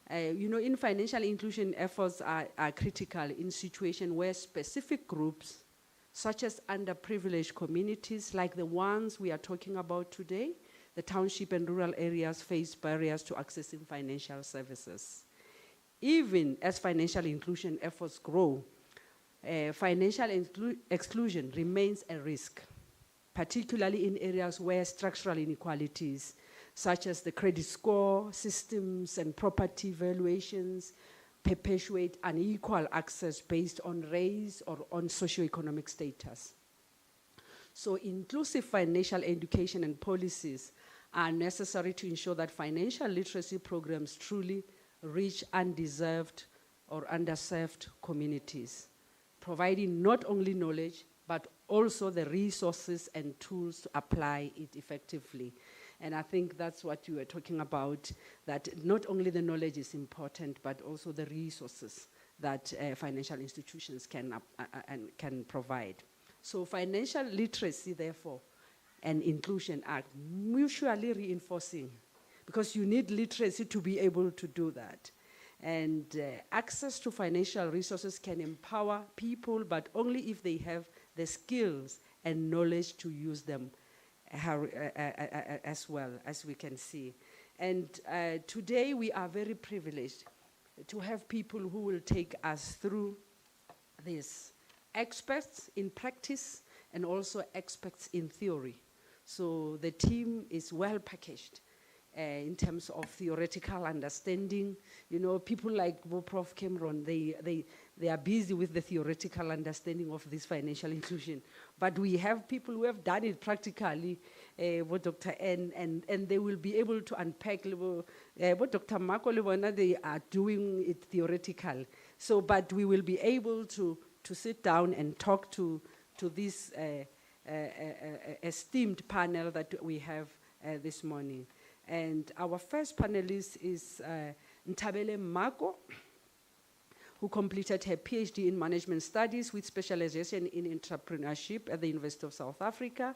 in financial inclusion, efforts are critical in situations where specific groups, such as underprivileged communities, like the ones we are talking about today, the township and rural areas face barriers to accessing financial services. Even as financial inclusion efforts grow, financial exclusion remains a risk, particularly in areas where structural inequalities, such as the credit score systems and property valuations, perpetuate unequal access based on race or on socioeconomic status. So inclusive financial education and policies are necessary to ensure that financial literacy programs truly reach undeserved or underserved communities, providing not only knowledge, but also the resources and tools to apply it effectively. And I think that's what you were talking about, that not only the knowledge is important, but also the resources that financial institutions can provide. So financial literacy, therefore, and inclusion are mutually reinforcing, because you need literacy to be able to do that. And access to financial resources can empower people, but only if they have the skills and knowledge to use them as well, as we can see. And today we are very privileged to have people who will take us through this. Experts in practice and also experts in theory. So the team is well packaged in terms of theoretical understanding. You know, people like Prof. Kgorong, they are busy with the theoretical understanding of this financial inclusion. But we have people who have done it practically, with Dr. N, and they will be able to unpack, what Dr. Mako, they are doing it theoretical. So, but we will be able to sit down and talk to this esteemed panel that we have this morning. And our first panelist is Ntabele Mako, who completed her PhD in Management Studies with specialization in entrepreneurship at the University of South Africa.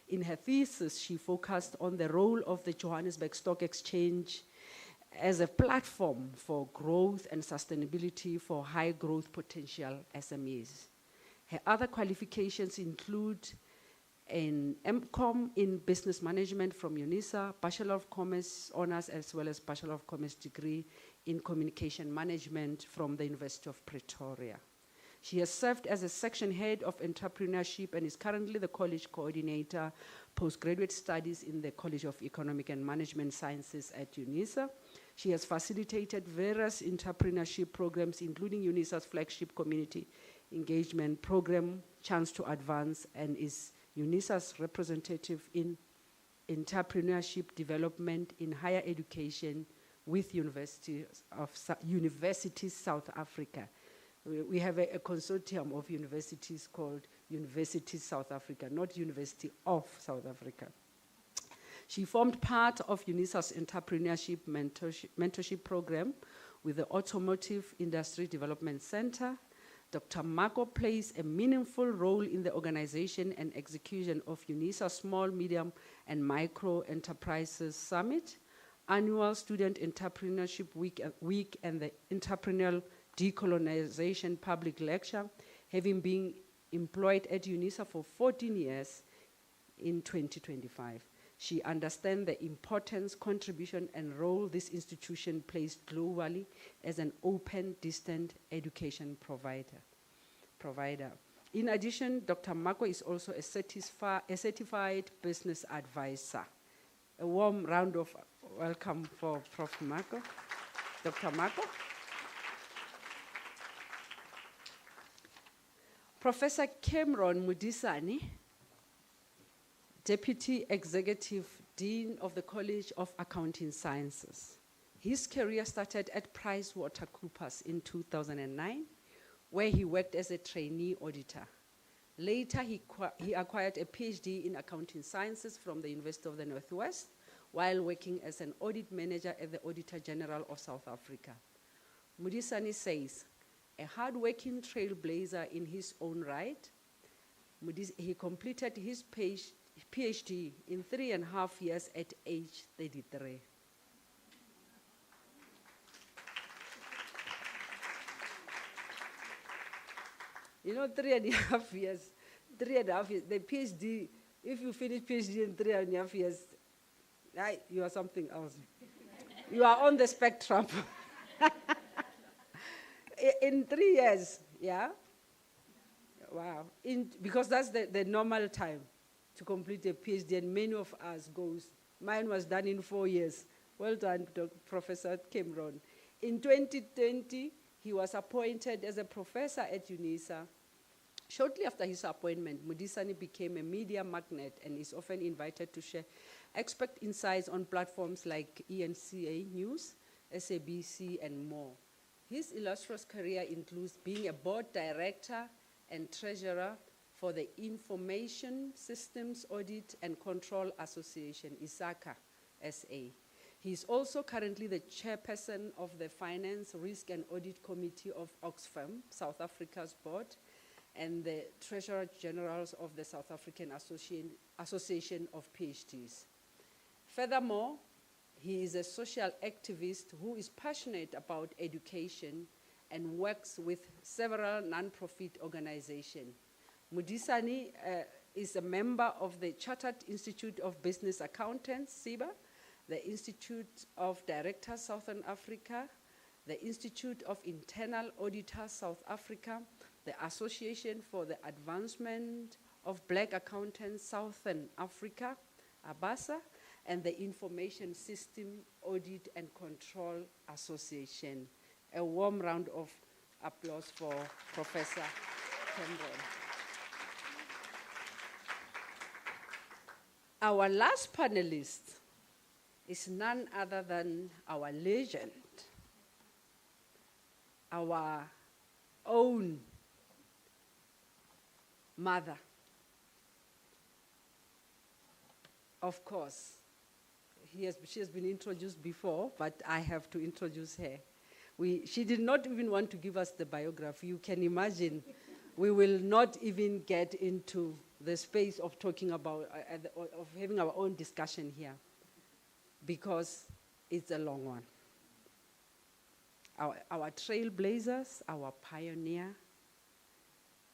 In her thesis, she focused on the role of the Johannesburg Stock Exchange as a platform for growth and sustainability for high growth potential SMEs. Her other qualifications include an MCom in Business Management from Unisa, Bachelor of Commerce Honors, as well as Bachelor of Commerce degree in Communication Management from the University of Pretoria. She has served as a section head of entrepreneurship and is currently the college coordinator, postgraduate studies in the College of Economic and Management Sciences at Unisa. She has facilitated various entrepreneurship programs, including Unisa's flagship community engagement program, Chance to Advance, and is Unisa's representative in entrepreneurship development in higher education with Universities South Africa. We have a consortium of universities called Universities South Africa, not University of South Africa. She formed part of Unisa's entrepreneurship mentorship program with the Automotive Industry Development Center. Dr. Mako plays a meaningful role in the organization and execution of Unisa Small, Medium, and Micro Enterprises Summit, Annual Student Entrepreneurship Week and the Entrepreneurial Decolonization Public Lecture, having been employed at Unisa for 14 years in 2025. She understands the importance, contribution, and role this institution plays globally as an open, distant education provider. In addition, Dr. Mako is also a certified business advisor. A warm round of welcome for Prof. Mako. Dr. Mako. Professor Kgorong Mudisani, Deputy Executive Dean of the College of Accounting Sciences. His career started at PricewaterhouseCoopers in 2009, where he worked as a trainee auditor. Later, he acquired a PhD in accounting sciences from the University of the Northwest, while working as an audit manager at the Auditor General of South Africa. Mudisani says, a hard-working trailblazer in his own right, he completed his PhD in 3.5 years at age 33. You know, 3.5 years, the PhD, if you finish PhD in 3.5 years, you are something else. You are on the spectrum. In 3 years, yeah? Wow. Because that's the normal time to complete a PhD, and many of us goes. Mine was done in 4 years. Well done, Professor Kgorong. In 2020, he was appointed as a professor at Unisa. Shortly after his appointment, Mudisani became a media magnate and is often invited to share expert insights on platforms like ENCA News, SABC, and more. His illustrious career includes being a board director and treasurer for the Information Systems Audit and Control Association, ISACA SA. He is also currently the chairperson of the Finance, Risk and Audit Committee of Oxfam, South Africa's board, and the Treasurer Generals of the South African Association of PhDs. Furthermore, he is a social activist who is passionate about education and works with several non-profit organizations. Mudisani is a member of the Chartered Institute of Business Accountants, SIBA, the Institute of Directors Southern Africa, the Institute of Internal Auditors South Africa, the Association for the Advancement of Black Accountants Southern Africa, ABASA, and the Information System Audit and Control Association. A warm round of applause for Professor Kgorong. Our last panelist is none other than our legend, our own mother. Of course, she has been introduced before, but I have to introduce her. She did not even want to give us the biography. You can imagine, we will not even get into the space of talking about, of having our own discussion here, because it's a long one. Our trailblazers, our pioneer,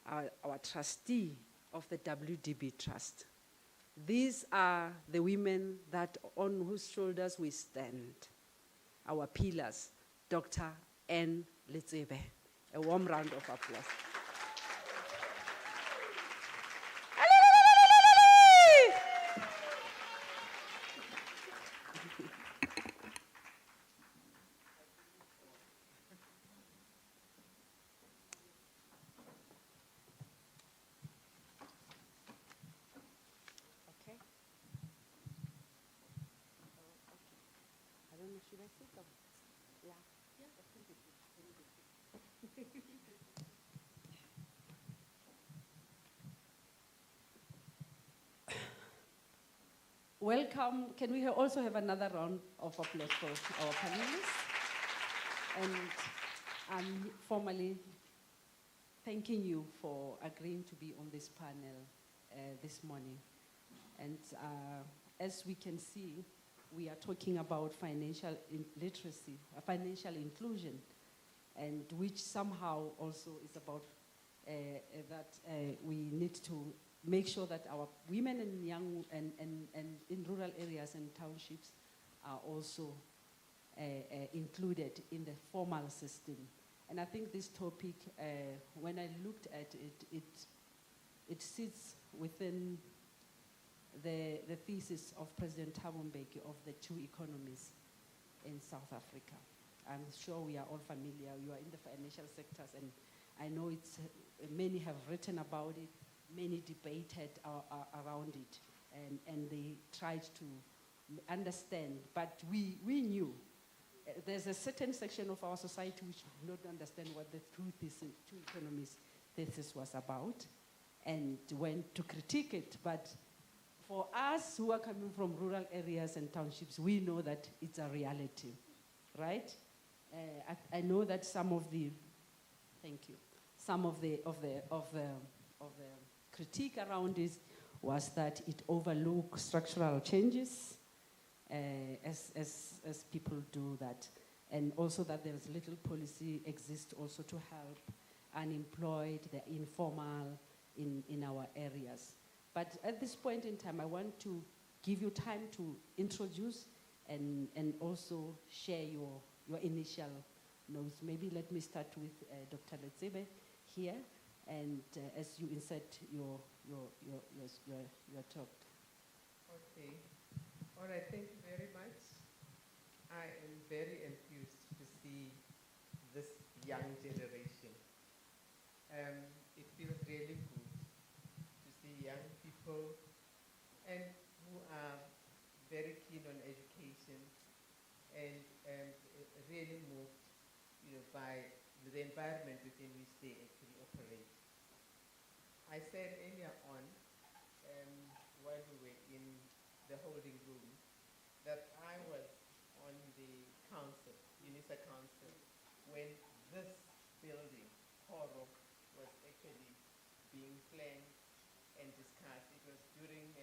our trustee of the WDB Trust. These are the women on whose shoulders we stand, our pillars. Dr. N. Letsebe. A warm round of applause. Okay. I don't know, should I sit down? Yeah. Welcome. Can we also have another round of applause for our panelists? And I'm formally thanking you for agreeing to be on this panel this morning. And as we can see, we are talking about financial literacy, financial inclusion, and which somehow also is about that we need to make sure that our women and young and in rural areas and townships are also included in the formal system. And I think this topic, when I looked at it, it sits within the thesis of President Thabo Mbeki of the two economies in South Africa. I'm sure we are all familiar. You are in the financial sectors, and I know many have written about it, many debated around it, and they tried to understand, but we knew. There's a certain section of our society which did not understand what the true economist thesis was about and went to critique it. But for us who are coming from rural areas and townships, we know that it's a reality, right? I know that some of the critique around it was that it overlooks structural changes, as people do that, and also that there's little policy exists also to help unemployed, the informal in our areas. But at this point in time, I want to give you time to introduce and also share your initial notes. Maybe let me start with Dr. Letsebe here, and as you insert your talk. Okay. All right, thank you very much. I am very enthused to see this young generation. It feels really good to see young people and who are very keen on education and really moved, by the environment within which they actually operate. I said earlier on, while we were in the holding room, that I was on the council, Unisa council, when this building, Kgorong, was actually being planned and discussed. It was during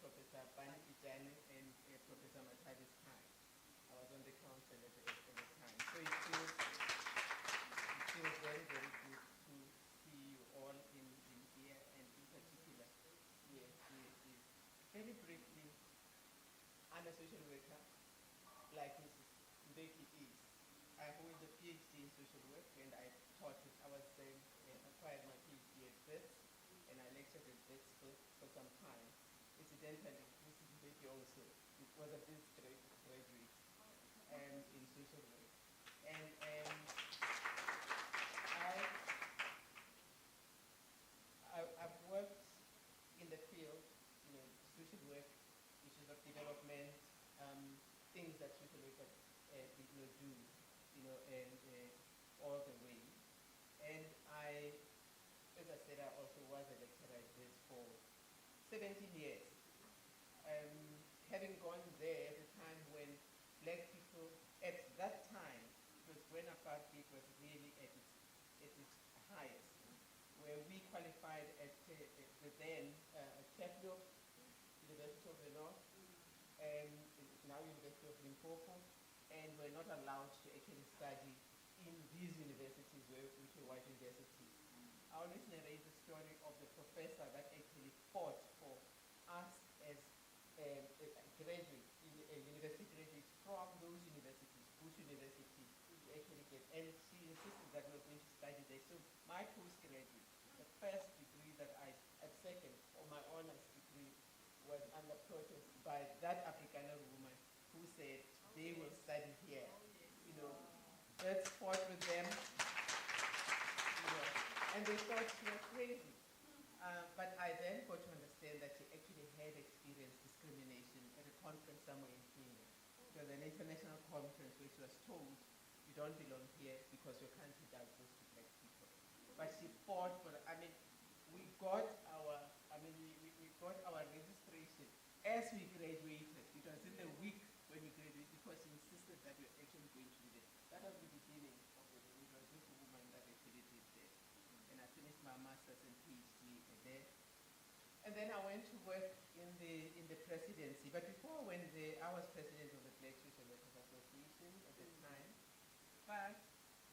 Professor Bani Kijani and Professor Matadi's time. I was on the council at the time. So it feels very, very good to see you all in here, and in particular, yes. Very briefly, I'm a social worker, like Mrs. Mbeki is. I hold a PhD in social work, and I taught it. I acquired my PhD at Wits, and I lectured at Wits for some time. Incidentally, Mrs. Mbeki also was a Wits graduate in social work. And I've worked in the field, social work, issues of development, things that social workers do, and all the way. And as I said, I also was a lecturer at this for 17 years. Having gone there at a time when black people, at that time, because when apartheid was really at its highest, where we qualified at the then Chapel, University of the North, and now University of Limpopo, and were not allowed to actually study in these universities, which were white universities. I always narrate the story of the professor that actually fought for us as graduates, university graduates from those universities, Bush University, to actually get, and she insisted that we were going to study there. So my postgraduate, the first degree that at second, or my honors degree, was under protest by that Afrikaner woman who said they will study here. Let's fought with them, and they thought she was crazy. But I then got to understand that she actually had experienced discrimination at a conference somewhere in Kenya. It was an international conference where she was told, you don't belong here because your country does this to black people. But she fought for, we got our registration as we graduated. It was in the week when we graduated because she insisted that we were actually going to do this. That was the beginning of it. It was this woman that actually did this. And I finished my master's and PhD there. And then I went to work in the presidency. But before I went there, I was president of the Black Social Workers Association at the time. But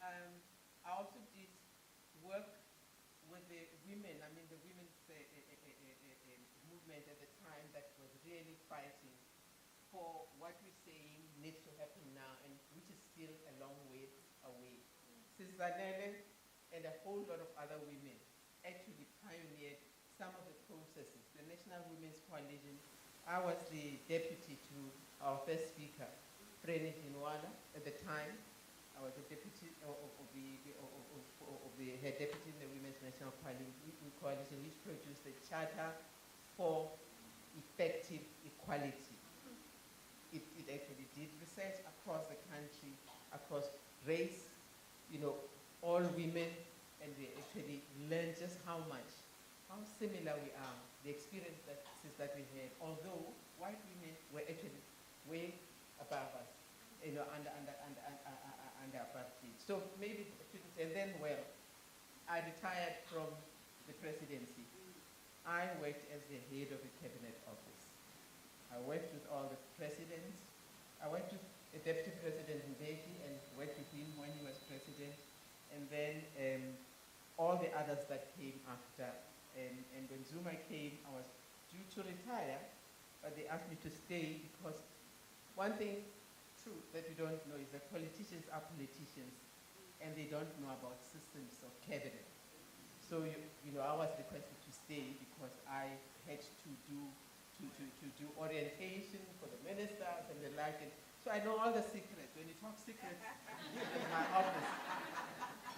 I also did work with the women. The women's movement at the time that was really fighting for what we're saying needs to happen now, and which is still a long way away. Sister Nele and a whole lot of other women actually pioneered some of the processes. The National Women's Coalition, I was the deputy to our first speaker, Frene Jinwala, at the time. I was the deputy her deputy in the Women's National Coalition, which produced the Charter for Effective Equality. actually did research across the country, across race, all women, and we actually learned just how similar we are, the experiences that we had, although white women were actually way above us, under apartheid. So maybe, and then, well, I retired from the presidency. I worked as the head of the cabinet office. I worked with all the presidents. I worked with the Deputy President Mbeki and worked with him when he was president. And then all the others that came after. And when Zuma came, I was due to retire, but they asked me to stay because one thing true that we don't know is that politicians are politicians and they don't know about systems of cabinet. So I was requested to stay because I had to do orientation for the ministers and the like. And so I know all the secrets. When you talk secrets, it was my office.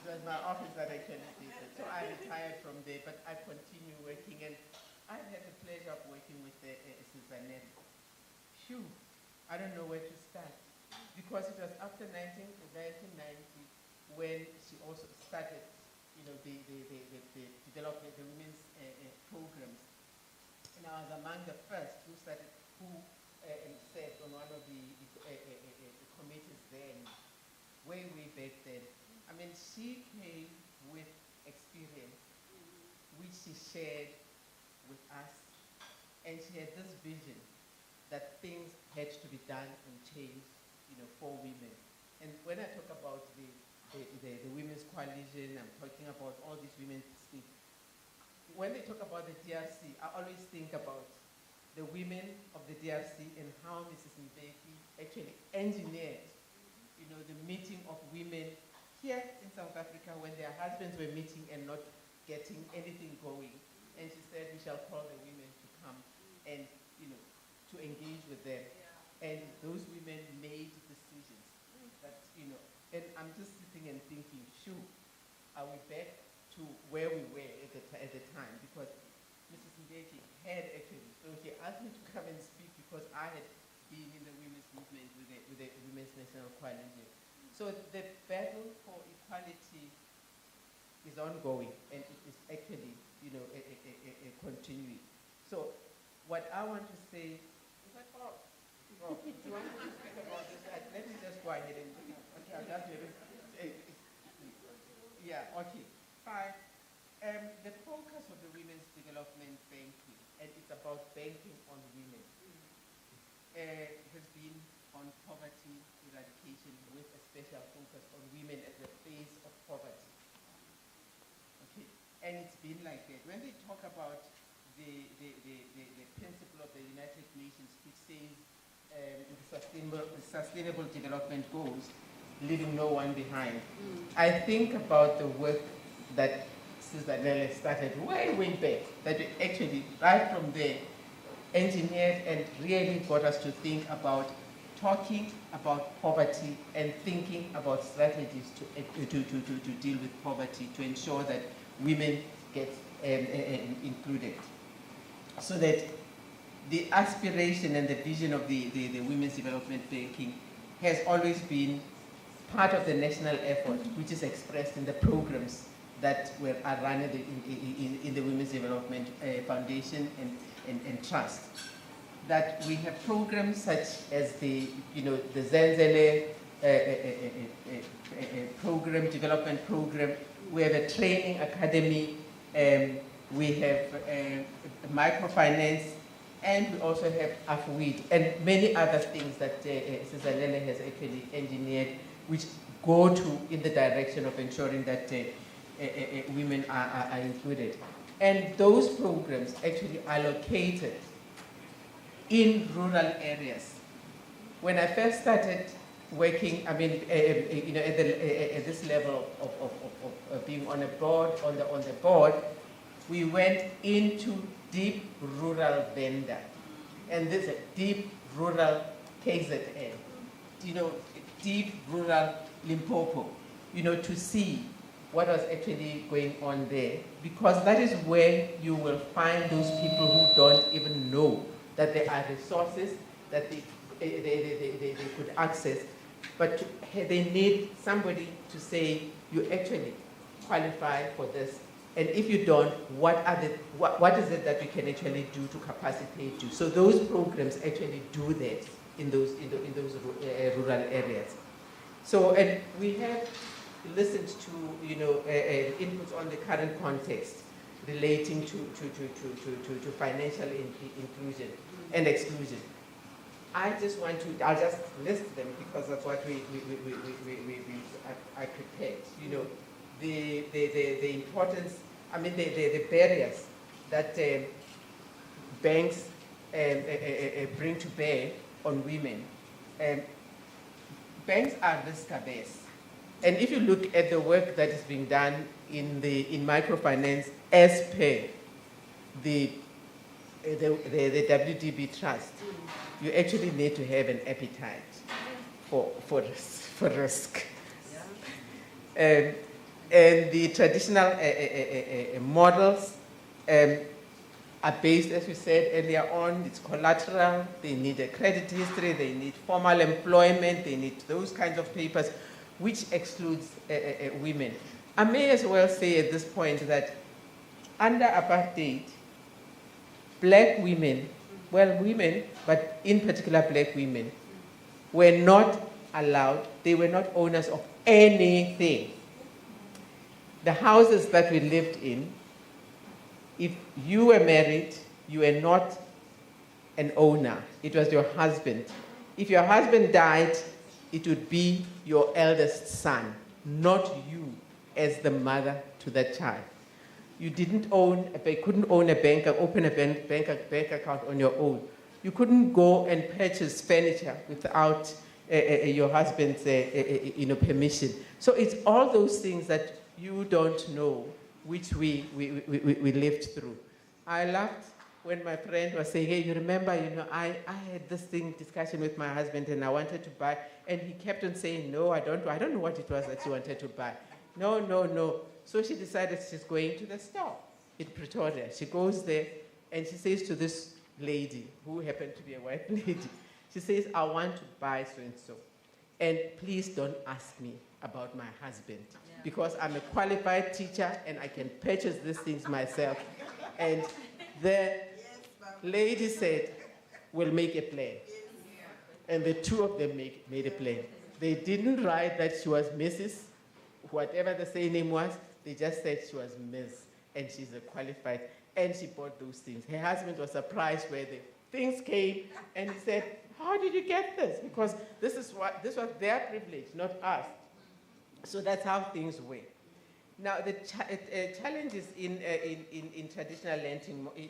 It was my office that actually did it. So I retired from there, but I continue working, and I've had the pleasure of working with Susanelle. Phew, I don't know where to start, because it was after 1990 when she also started, the development, the women's programs. And I was among the first who served on one of the committees then, way back then. I mean, she came with experience, which she shared with us, and she had this vision that things had to be done and changed, for women. And when I talk about the Women's Coalition, I'm talking about all these women's things. When they talk about the DRC, I always think about the women of the DRC and how Mrs. Mbeki actually engineered, the meeting of women here in South Africa when their husbands were meeting and not getting anything going. And she said, we shall call the women to come and, to engage with them. Yeah. And those women made decisions that, and I'm just sitting and thinking, shoot, are we back to where we were at the time? Because Mrs. Mbeki had actually, so she asked me to come and speak because I had been in the women's movement with the Women's National Coalition. So the battle for equality is ongoing, and it is actually, continuing. So what I want to say is that, do you want me to speak about this? Let me just go ahead and, okay, I'll just yeah, okay, fine. The focus of the Women's Development Banking, and it's about banking on women, has been on poverty eradication with a special focus on women at the face of poverty. Okay, and it's been like that. When they talk about the principle of the United Nations, which says the sustainable development goals, leaving no one behind, I think about the work that Susanelle started way back, that we actually, right from there, engineered and really got us to think about talking about poverty and thinking about strategies to deal with poverty, to ensure that women get included. So that the aspiration and the vision of the Women's Development Banking has always been part of the national effort, which is expressed in the programs that are run in the Women's Development Foundation and Trust. That we have programs such as the Zenzele program, development program. We have a training academy. We have microfinance, and we also have AFWID and many other things that Susanelle has actually engineered, which go in the direction of ensuring that women are included. And those programs actually are located in rural areas. When I first started working, I mean, at this level of being on a board, on the board, we went into deep rural Venda, and this is deep rural KZN, deep rural Limpopo, to see what was actually going on there, because that is where you will find those people who don't even know that there are resources, that they could access, but they need somebody to say, you actually qualify for this. And if you don't, what is it that we can actually do to capacitate you? So those programs actually do that in those rural areas. So, and we have listened to inputs on the current context relating to financial inclusion and exclusion. I just want to, I'll just list them because that's what I prepared. You know, the importance, I mean, the barriers that banks bring to bear on women. Banks are risk averse. And if you look at the work that is being done in microfinance as per the WDB Trust, you actually need to have an appetite for risk. And the traditional models are based, as we said earlier on, it's collateral, they need a credit history, they need formal employment, they need those kinds of papers, which excludes women. I may as well say at this point that under apartheid, black women, well, women, but in particular black women, were not allowed, they were not owners of anything. The houses that we lived in, if you were married, you were not an owner. It was your husband. If your husband died, it would be your eldest son, not you as the mother to that child. You couldn't own a bank or open a bank account on your own. You couldn't go and purchase furniture without your husband's permission. So it's all those things that you don't know, which we lived through. I laughed when my friend was saying, hey, you remember, I had this discussion with my husband and I wanted to buy, and he kept on saying, no, I don't know what it was that she wanted to buy. No. So she decided she's going to the store in Pretoria. She goes there and she says to this lady, who happened to be a white lady, she says, I want to buy so-and-so. And please don't ask me about my husband, because I'm a qualified teacher and I can purchase these things myself. And the lady said, we'll make a plan. And the two of them made a plan. They didn't write that she was Mrs., whatever the surname was, they just said she was Ms. and she's a qualified, and she bought those things. Her husband was surprised where the things came, and he said, how did you get this? Because this was their privilege, not us. So that's how things were. Now, the challenges in traditional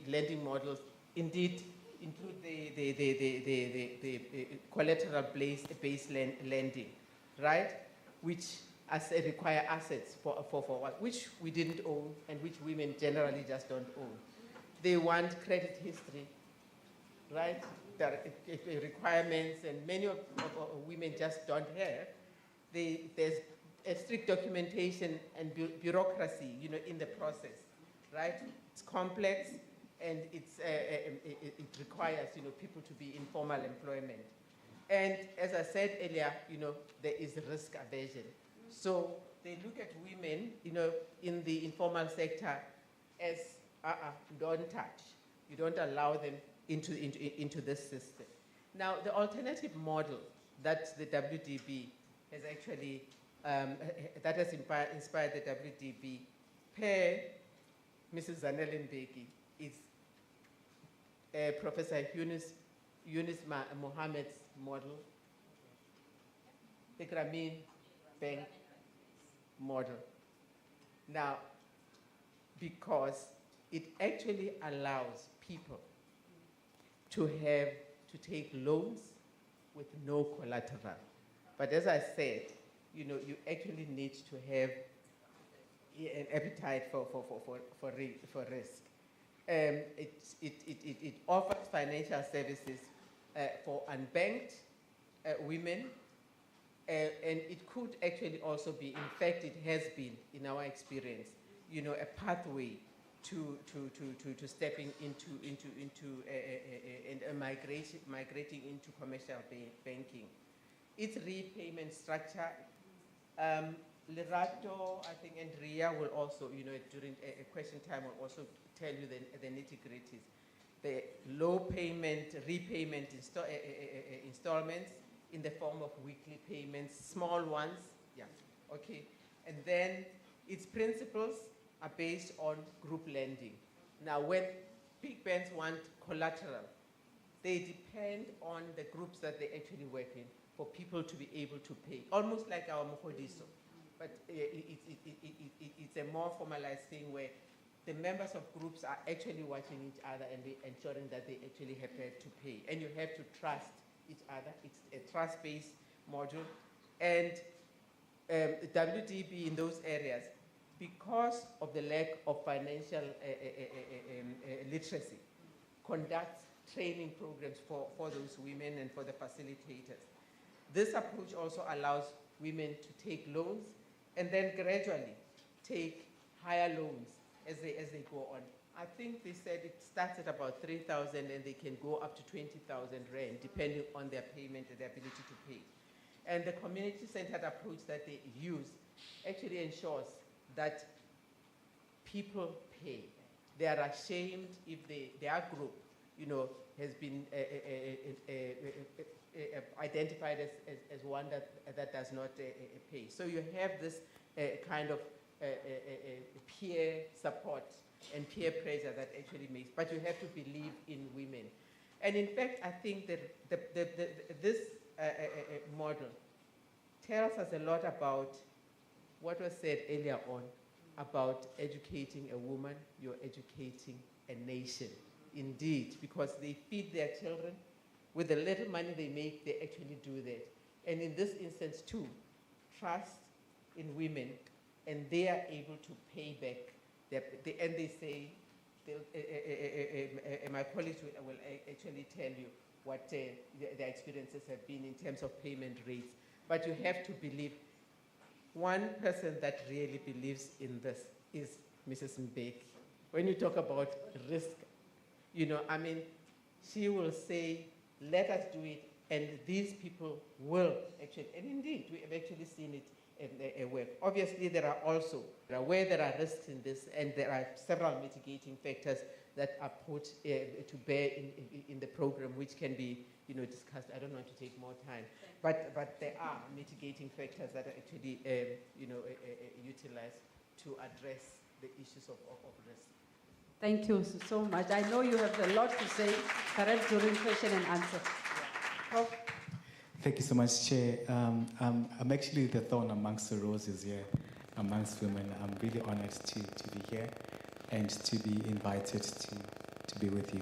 lending models indeed include the collateral-based lending, right? Which require assets for which we didn't own and which women generally just don't own. They want credit history, right? There are requirements, and many of women just don't have. There's a strict documentation and bureaucracy, in the process, right? It's complex, and it requires, people to be in formal employment. And as I said earlier, there is risk aversion. So they look at women, in the informal sector as, don't touch. You don't allow them into this system. Now, the alternative model that the WDB has actually, that has inspired the WDB, per Mrs. Zanele Mbeki, is Professor Yunus Mohammed's model, the Grameen Bank model. Now, because it actually allows people to take loans with no collateral. But as I said, you actually need to have an appetite for risk. It offers financial services for unbanked women, and it could actually also be, in fact, it has been, in our experience, a pathway to stepping into and migrating into commercial banking. Its repayment structure, Lerato, I think, and Ria will also, during a question time, will also tell you the nitty-gritties. The low repayment installments in the form of weekly payments, small ones, yeah, okay. And then its principles are based on group lending. Now, when big banks want collateral, they depend on the groups that they actually work in for people to be able to pay, almost like our Mokodiso. But it's a more formalized thing where the members of groups are actually watching each other and ensuring that they actually have to pay. And you have to trust each other. It's a trust-based module. And WDB in those areas, because of the lack of financial literacy, conducts training programs for those women and for the facilitators. This approach also allows women to take loans and then gradually take higher loans as they go on. I think they said it starts at about 3,000 and they can go up to 20,000 rand depending on their payment and their ability to pay. And the community-centered approach that they use actually ensures that people pay. They are ashamed if their group, has been identified as one that does not pay. So you have this kind of peer support and peer pressure that actually makes, but you have to believe in women. And in fact, I think that this model tells us a lot about what was said earlier on about educating a woman, you're educating a nation. Indeed, because they feed their children. With the little money they make, they actually do that. And in this instance too, trust in women, and they are able to pay back. And they say, my colleagues will actually tell you what their experiences have been in terms of payment rates. But you have to believe, one person that really believes in this is Mrs. Mbeki. When you talk about risk, she will say, let us do it, and these people will actually, and indeed, we have actually seen it work. Obviously, there are also, where there are risks in this, and there are several mitigating factors that are put to bear in the program, which can be, discussed. I don't want to take more time, but there are mitigating factors that are actually, utilized to address the issues of risk. Thank you so much. I know you have a lot to say, perhaps during question and answer. Yeah. Thank you so much, Chair. I'm actually the thorn amongst the roses here, amongst women. I'm really honored to be here and to be invited to be with you.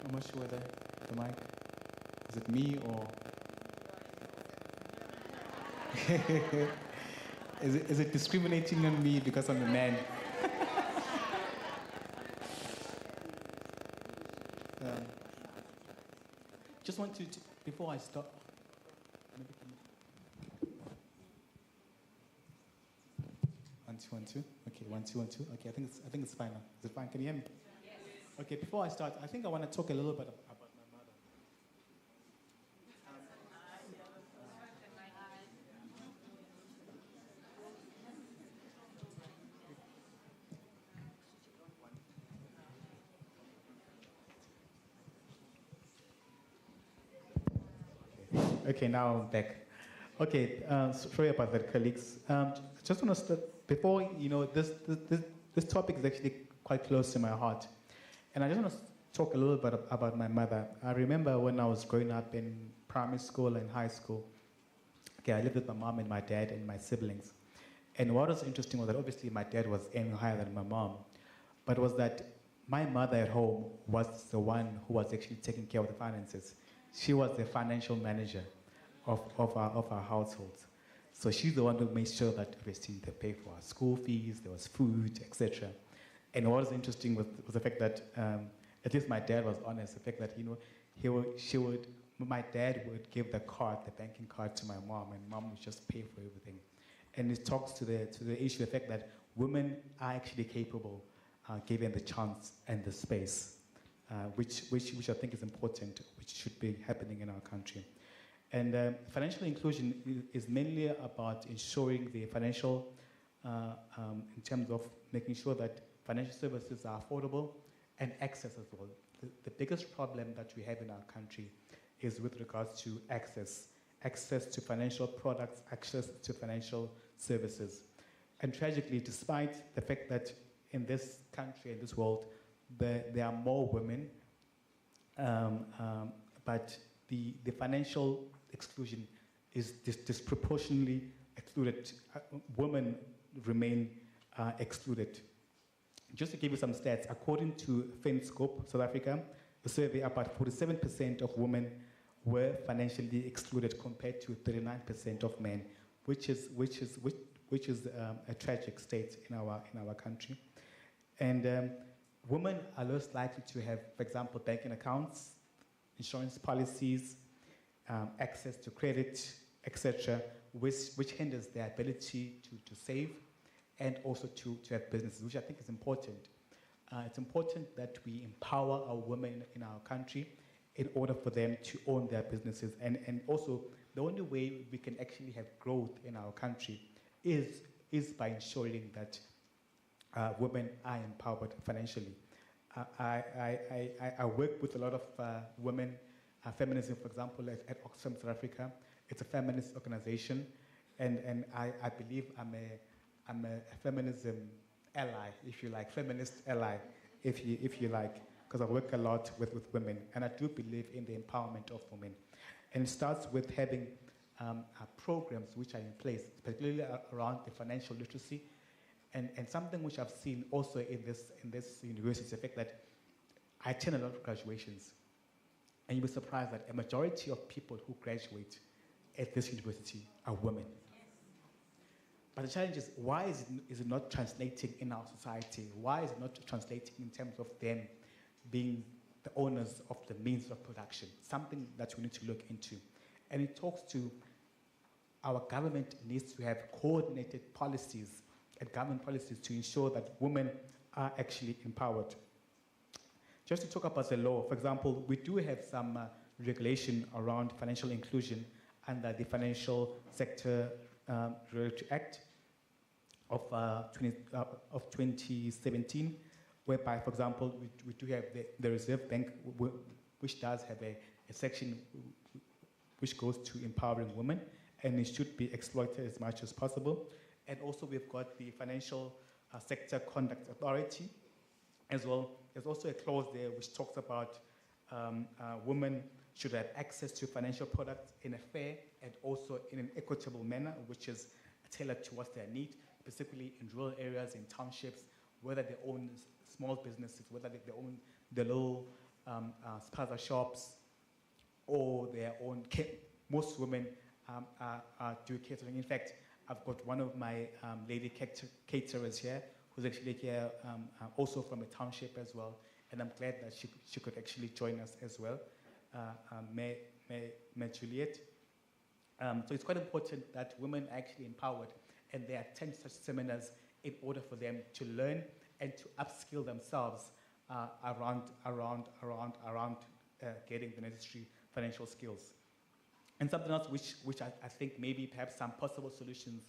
I'm not sure whether the mic, is it me or? Is it discriminating on me because I'm a man? Just want to, before I start, maybe one, two, one, two. Okay, 1, 2, 1, 2. Okay, I think it's fine now. Is it fine? Can you hear me? Yes. Okay, before I start, I think I want to talk a little bit about my mother. Okay, now I'm back. Okay, sorry about that, colleagues. Just want to start, before, this topic is actually quite close to my heart. And I just want to talk a little bit about my mother. I remember when I was growing up in primary school and high school, okay, I lived with my mom and my dad and my siblings. And what was interesting was that obviously my dad was aiming higher than my mom, but it was that my mother at home was the one who was actually taking care of the finances. She was the financial manager of our households. So she's the one who made sure that obviously they pay for our school fees, there was food, etc. And what was interesting was the fact that, at least my dad was honest, the fact that, my dad would give the banking card to my mom, and mom would just pay for everything. And it talks to the issue, the fact that women are actually capable. given the chance and the space, which I think is important, which should be happening in our country. And financial inclusion is mainly about ensuring the financial, in terms of making sure that financial services are affordable and access as well. The biggest problem that we have in our country is with regards to access to financial products, access to financial services. And tragically, despite the fact that in this country, in this world, there are more women, but the financial exclusion is disproportionately excluded. Women remain excluded. Just to give you some stats, according to FinScope South Africa, a survey, about 47% of women were financially excluded compared to 39% of men, which is a tragic state in our country. And women are less likely to have, for example, banking accounts, insurance policies, access to credit, etc., which hinders their ability to save and also to have businesses, which I think is important. It's important that we empower our women in our country in order for them to own their businesses. And also, the only way we can actually have growth in our country is by ensuring that women are empowered financially. I work with a lot of women, feminism, for example, at Oxfam, South Africa. It's a feminist organization, and I believe I'm a feminism ally, if you like, feminist ally, if you like, because I work a lot with women, and I do believe in the empowerment of women. And it starts with having programs which are in place, particularly around the financial literacy, and something which I've seen also in this university is the fact that I attend a lot of graduations, and you'll be surprised that a majority of people who graduate at this university are women. But the challenge is, why is it not translating in our society? Why is it not translating in terms of them being the owners of the means of production? Something that we need to look into. And it talks to our government needs to have coordinated policies and government policies to ensure that women are actually empowered. Just to talk about the law, for example, we do have some regulation around financial inclusion under the Financial Sector Regulatory Act of 2017, whereby, for example, we do have the Reserve Bank, which does have a section which goes to empowering women, and it should be exploited as much as possible. And also we've got the Financial Sector Conduct Authority as well. There's also a clause there which talks about women should have access to financial products in a fair and also in an equitable manner, which is tailored towards their need, specifically in rural areas, in townships, whether they own small businesses, whether they own the little spaza shops, or their own. Most women do catering. In fact, I've got one of my lady caterers here, who's actually here, also from a township as well, and I'm glad that she could actually join us as well. May Juliet. So it's quite important that women are actually empowered and they attend such seminars in order for them to learn and to upskill themselves around getting the necessary financial skills. And something else which I think maybe perhaps some possible solutions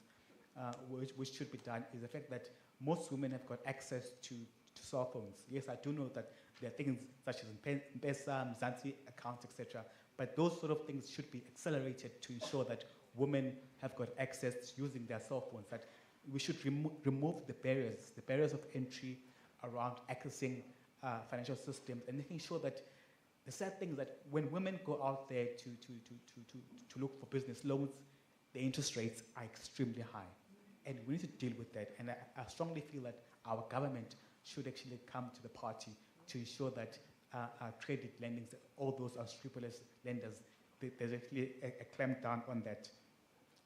which should be done is the fact that most women have got access to cell phones. Yes, I do know that there are things such as M-Pesa, Mzansi accounts, etc. But those sort of things should be accelerated to ensure that women have got access to using their cell phones. That we should remove the barriers of entry around accessing financial systems, and making sure that the sad thing is that when women go out there to look for business loans, the interest rates are extremely high. And we need to deal with that. And I strongly feel that our government should actually come to the party to ensure that credit lendings, all those unscrupulous lenders, there's actually a clampdown on that.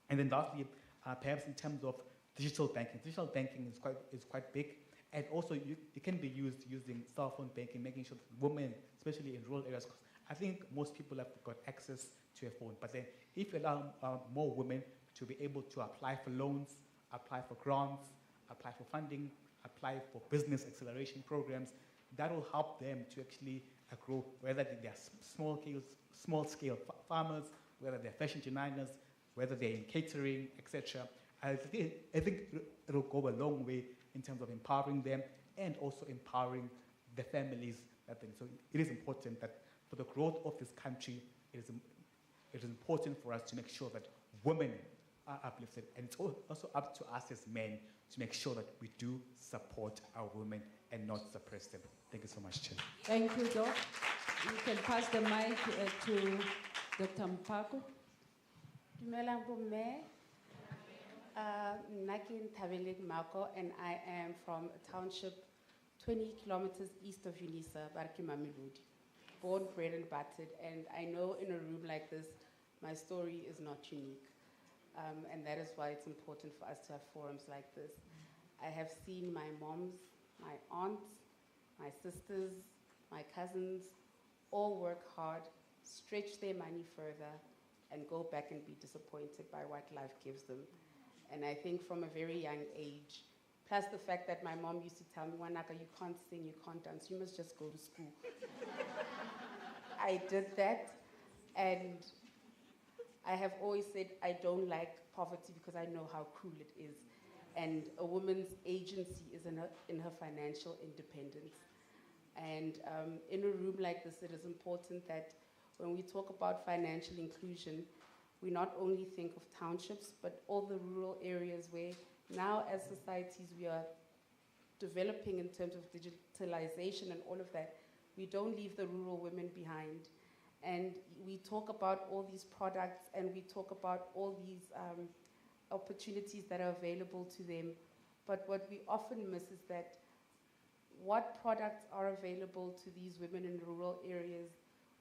And then lastly, perhaps in terms of digital banking. Digital banking is quite big, and also it can be used using cell phone banking, making sure that women, especially in rural areas, 'cause I think most people have got access to a phone. But then if you allow more women to be able to apply for loans, apply for grants, apply for funding, apply for business acceleration programs. That will help them to actually grow, whether they're small-scale farmers, whether they're fashion designers, whether they're in catering, etc. I think it'll go a long way in terms of empowering them and also empowering the families. So it is important that for the growth of this country, it is important for us to make sure that women are uplifted. And it's also up to us as men to make sure that we do support our women and not suppress them. Thank you so much, Chair. Thank you, Doc. You can pass the mic to Dr. Mpako. Dumelang bomme. Nna ke Nthabeleng Mako, and I am from a township 20 kilometers east of Unisa, Barki Mamelodi. Born, bred, and battered, and I know in a room like this, my story is not unique. And that is why it's important for us to have forums like this. I have seen my moms, my aunts, my sisters, my cousins, all work hard, stretch their money further, and go back and be disappointed by what life gives them. And I think from a very young age, plus the fact that my mom used to tell me, Wanaka, you can't sing, you can't dance, you must just go to school. I did that, and I have always said I don't like poverty because I know how cruel it is. And a woman's agency is in her financial independence. And in a room like this, it is important that when we talk about financial inclusion, we not only think of townships, but all the rural areas where now as societies we are developing in terms of digitalization and all of that, we don't leave the rural women behind. And we talk about all these products and we talk about all these opportunities that are available to them. But what we often miss is that what products are available to these women in rural areas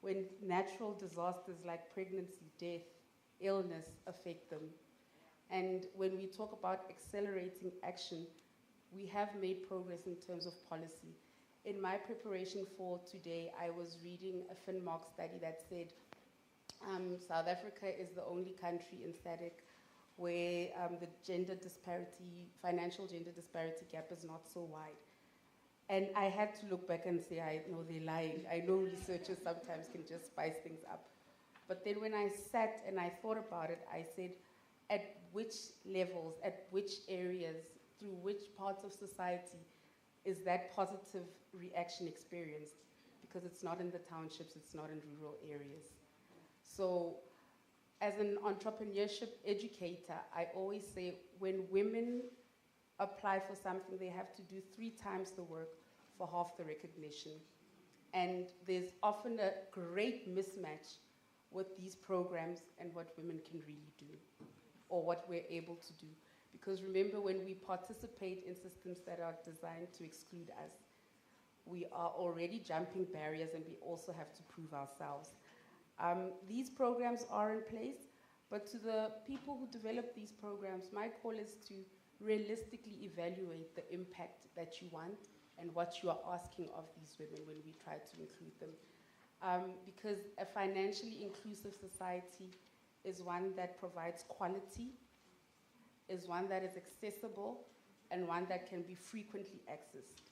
when natural disasters like pregnancy, death, illness affect them. And when we talk about accelerating action, we have made progress in terms of policy. In my preparation for today, I was reading a FinMark study that said South Africa is the only country in SADC where the gender disparity, financial gender disparity gap is not so wide. And I had to look back and say, I know they're lying. I know researchers sometimes can just spice things up. But then when I sat and I thought about it, I said, at which levels, at which areas, through which parts of society is that positive reaction experienced? Because it's not in the townships, it's not in rural areas. So as an entrepreneurship educator, I always say when women apply for something, they have to do 3 times the work for half the recognition. And there's often a great mismatch with these programs and what women can really do, or what we're able to do. Because remember, when we participate in systems that are designed to exclude us, we are already jumping barriers and we also have to prove ourselves. These programs are in place, but to the people who develop these programs, my call is to realistically evaluate the impact that you want and what you are asking of these women when we try to include them. Because a financially inclusive society is one that provides quality, is one that is accessible, and one that can be frequently accessed.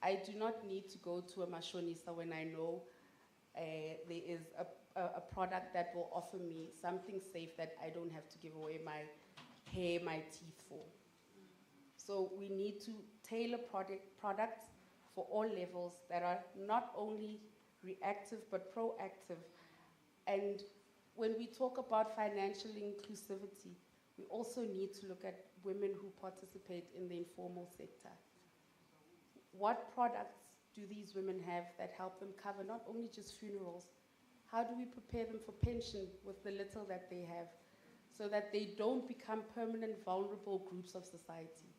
I do not need to go to a mashonisa when I know there is a product that will offer me something safe that I don't have to give away my hair, my teeth for. So we need to tailor products for all levels that are not only reactive but proactive. And when we talk about financial inclusivity, we also need to look at women who participate in the informal sector. What products do these women have that help them cover not only just funerals? How do we prepare them for pension with the little that they have so that they don't become permanent vulnerable groups of society?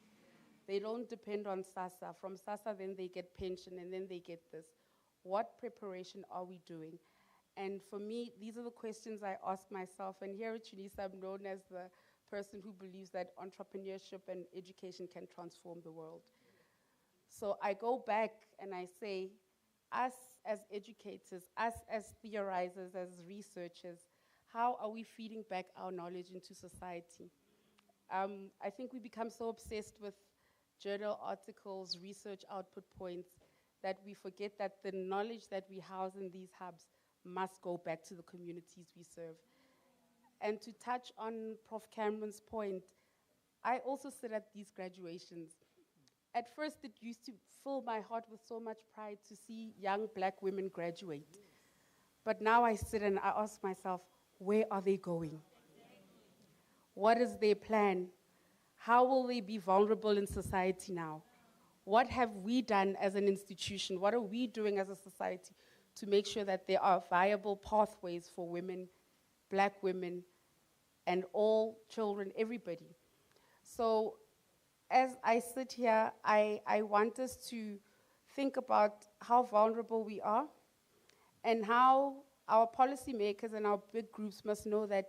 They don't depend on SASSA. From SASSA, then they get pension, and then they get this. What preparation are we doing? And for me, these are the questions I ask myself. And here at Unisa, I'm known as the person who believes that entrepreneurship and education can transform the world. So I go back and I say, us as educators, us as theorizers, as researchers, how are we feeding back our knowledge into society? I think we become so obsessed with journal articles, research output points, that we forget that the knowledge that we house in these hubs must go back to the communities we serve. And to touch on Prof. Cameron's point, I also sit at these graduations. At first, it used to fill my heart with so much pride to see young black women graduate. But now I sit and I ask myself, where are they going? What is their plan? How will they be vulnerable in society now? What have we done as an institution? What are we doing as a society to make sure that there are viable pathways for women, black women, and all children, everybody? So as I sit here, I want us to think about how vulnerable we are and how our policymakers and our big groups must know that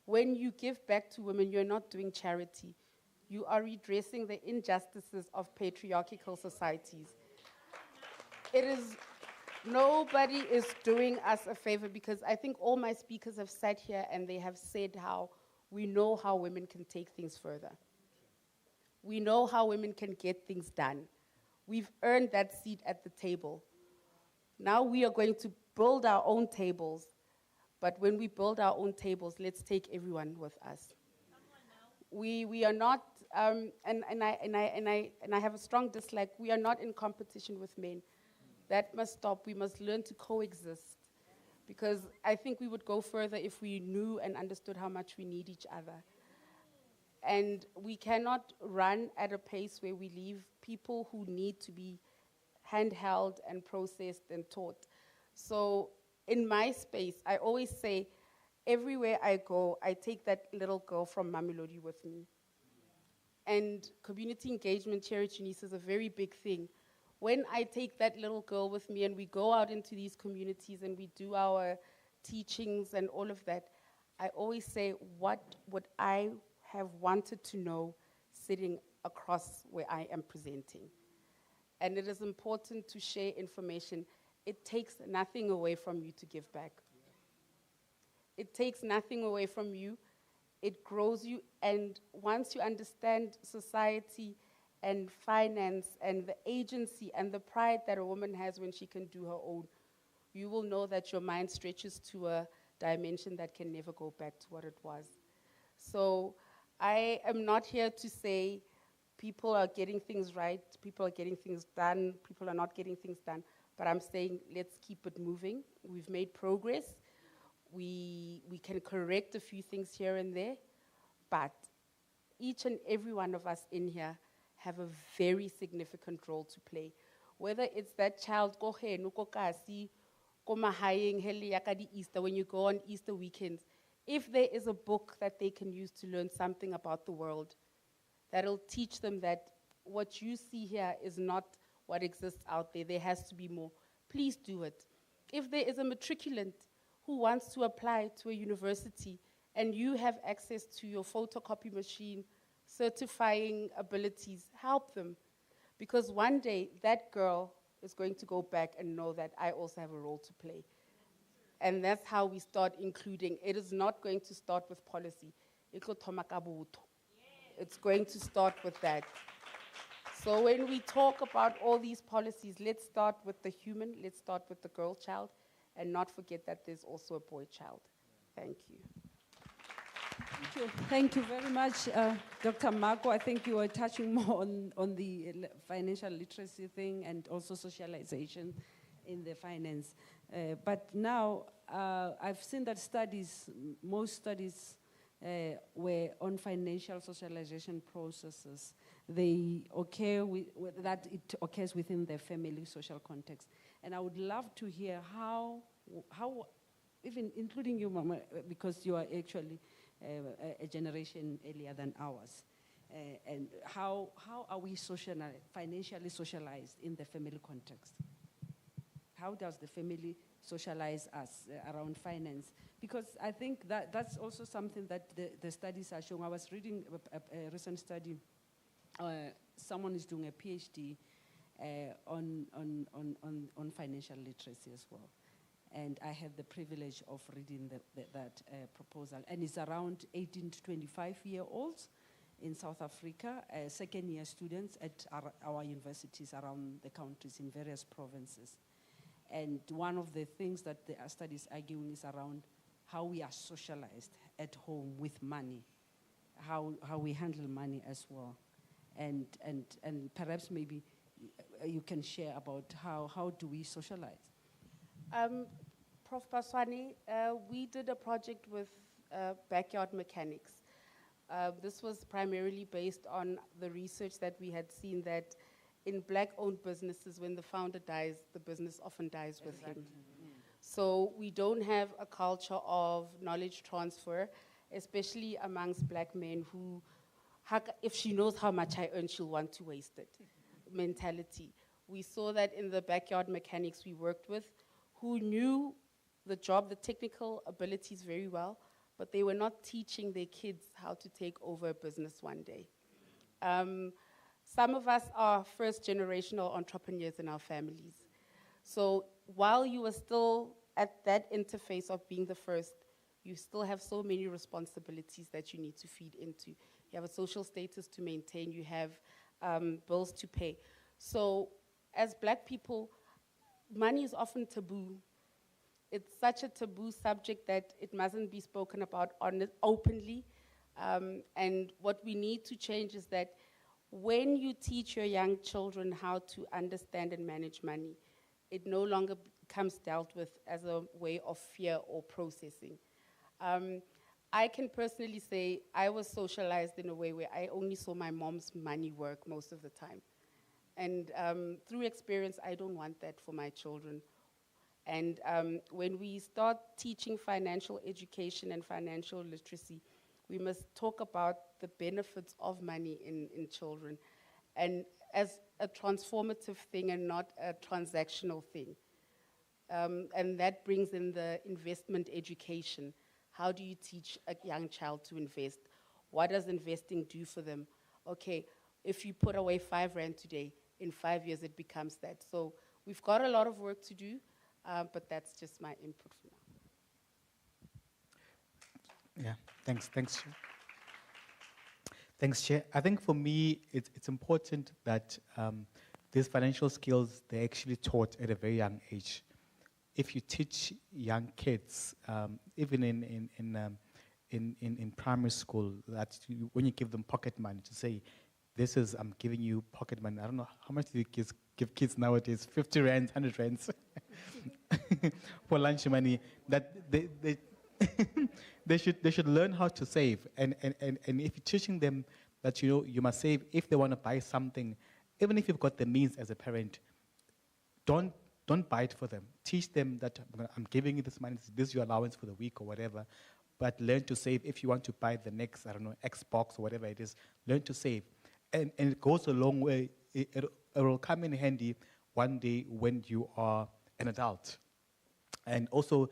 when you give back to women, you're not doing charity. You are redressing the injustices of patriarchal societies. It is, nobody is doing us a favor, because I think all my speakers have sat here and they have said how we know how women can take things further. We know how women can get things done. We've earned that seat at the table. Now we are going to build our own tables, but when we build our own tables, let's take everyone with us. We are not, and I have a strong dislike, we are not in competition with men. That must stop. We must learn to coexist, because I think we would go further if we knew and understood how much we need each other. And we cannot run at a pace where we leave people who need to be handheld and processed and taught. So in my space, I always say, everywhere I go, I take that little girl from Mamelodi with me. And community engagement here at Unisa is a very big thing. When I take that little girl with me and we go out into these communities and we do our teachings and all of that, I always say, what would I have wanted to know sitting across where I am presenting? And it is important to share information. It takes nothing away from you to give back. It takes nothing away from you. It grows you, and once you understand society and finance and the agency and the pride that a woman has when she can do her own, you will know that your mind stretches to a dimension that can never go back to what it was. So I am not here to say people are getting things right, people are getting things done, people are not getting things done, but I'm saying let's keep it moving. We've made progress. We can correct a few things here and there, but each and every one of us in here have a very significant role to play. Whether it's that child, Easter, when you go on Easter weekends, if there is a book that they can use to learn something about the world, that'll teach them that what you see here is not what exists out there. There has to be more. Please do it. If there is a matriculant who wants to apply to a university and you have access to your photocopy machine, certifying abilities, help them. Because one day that girl is going to go back and know that I also have a role to play. And that's how we start including. It is not going to start with policy. It's going to start with that. So when we talk about all these policies, let's start with the human, let's start with the girl child, and not forget that there's also a boy child. Thank you. Thank you. Thank you very much, Dr. Marco. I think you were touching more on the financial literacy thing and also socialization in the finance. But now I've seen that most studies were on financial socialization processes. They occur that it occurs within the family social context. And I would love to hear how even including you, Mama, because you are actually a generation earlier than ours, and how are we financially socialized in the family context? How does the family socialize us around finance? Because I think that's also something that the studies are showing. I was reading a recent study. Someone is doing a PhD on financial literacy as well. And I had the privilege of reading that proposal. And it's around 18 to 25-year-olds in South Africa, second-year students at our universities around the countries in various provinces. And one of the things that the study is arguing is around how we are socialized at home with money, how we handle money as well. And perhaps maybe you can share about how do we socialize? Prof. Baswani, we did a project with backyard mechanics. This was primarily based on the research that we had seen that in black-owned businesses, when the founder dies, the business often dies with him. So we don't have a culture of knowledge transfer, especially amongst black men who, if she knows how much I earn, she'll want to waste it mentality. We saw that in the backyard mechanics we worked with, who knew the job, the technical abilities very well, but they were not teaching their kids how to take over a business one day. Some of us are first-generational entrepreneurs in our families. So while you are still at that interface of being the first, you still have so many responsibilities that you need to feed into. You have a social status to maintain, you have bills to pay. So as black people, money is often taboo. It's such a taboo subject that it mustn't be spoken about openly. And what we need to change is that when you teach your young children how to understand and manage money, it no longer becomes dealt with as a way of fear or processing. I can personally say I was socialized in a way where I only saw my mom's money work most of the time. And through experience, I don't want that for my children. And when we start teaching financial education and financial literacy, we must talk about the benefits of money in children, and as a transformative thing and not a transactional thing. And that brings in the investment education. How do you teach a young child to invest? What does investing do for them? Okay, if you put away 5 rand today, in 5 years it becomes that. So we've got a lot of work to do, but that's just my input for now. Yeah, thanks, Chair. Thanks, Chair. I think for me, it's important that these financial skills, they're actually taught at a very young age. If you teach young kids, even in primary school, that when you give them pocket money, to say, this is, I'm giving you pocket money. I don't know, how much do you give kids nowadays? 50 rands, 100 rands for lunch money. That they should learn how to save. And if you're teaching them that, you must save if they want to buy something, even if you've got the means as a parent, don't buy it for them. Teach them that I'm giving you this money, this is your allowance for the week or whatever, but learn to save. If you want to buy the next, Xbox or whatever it is, learn to save. And it goes a long way. It will come in handy one day when you are an adult. And also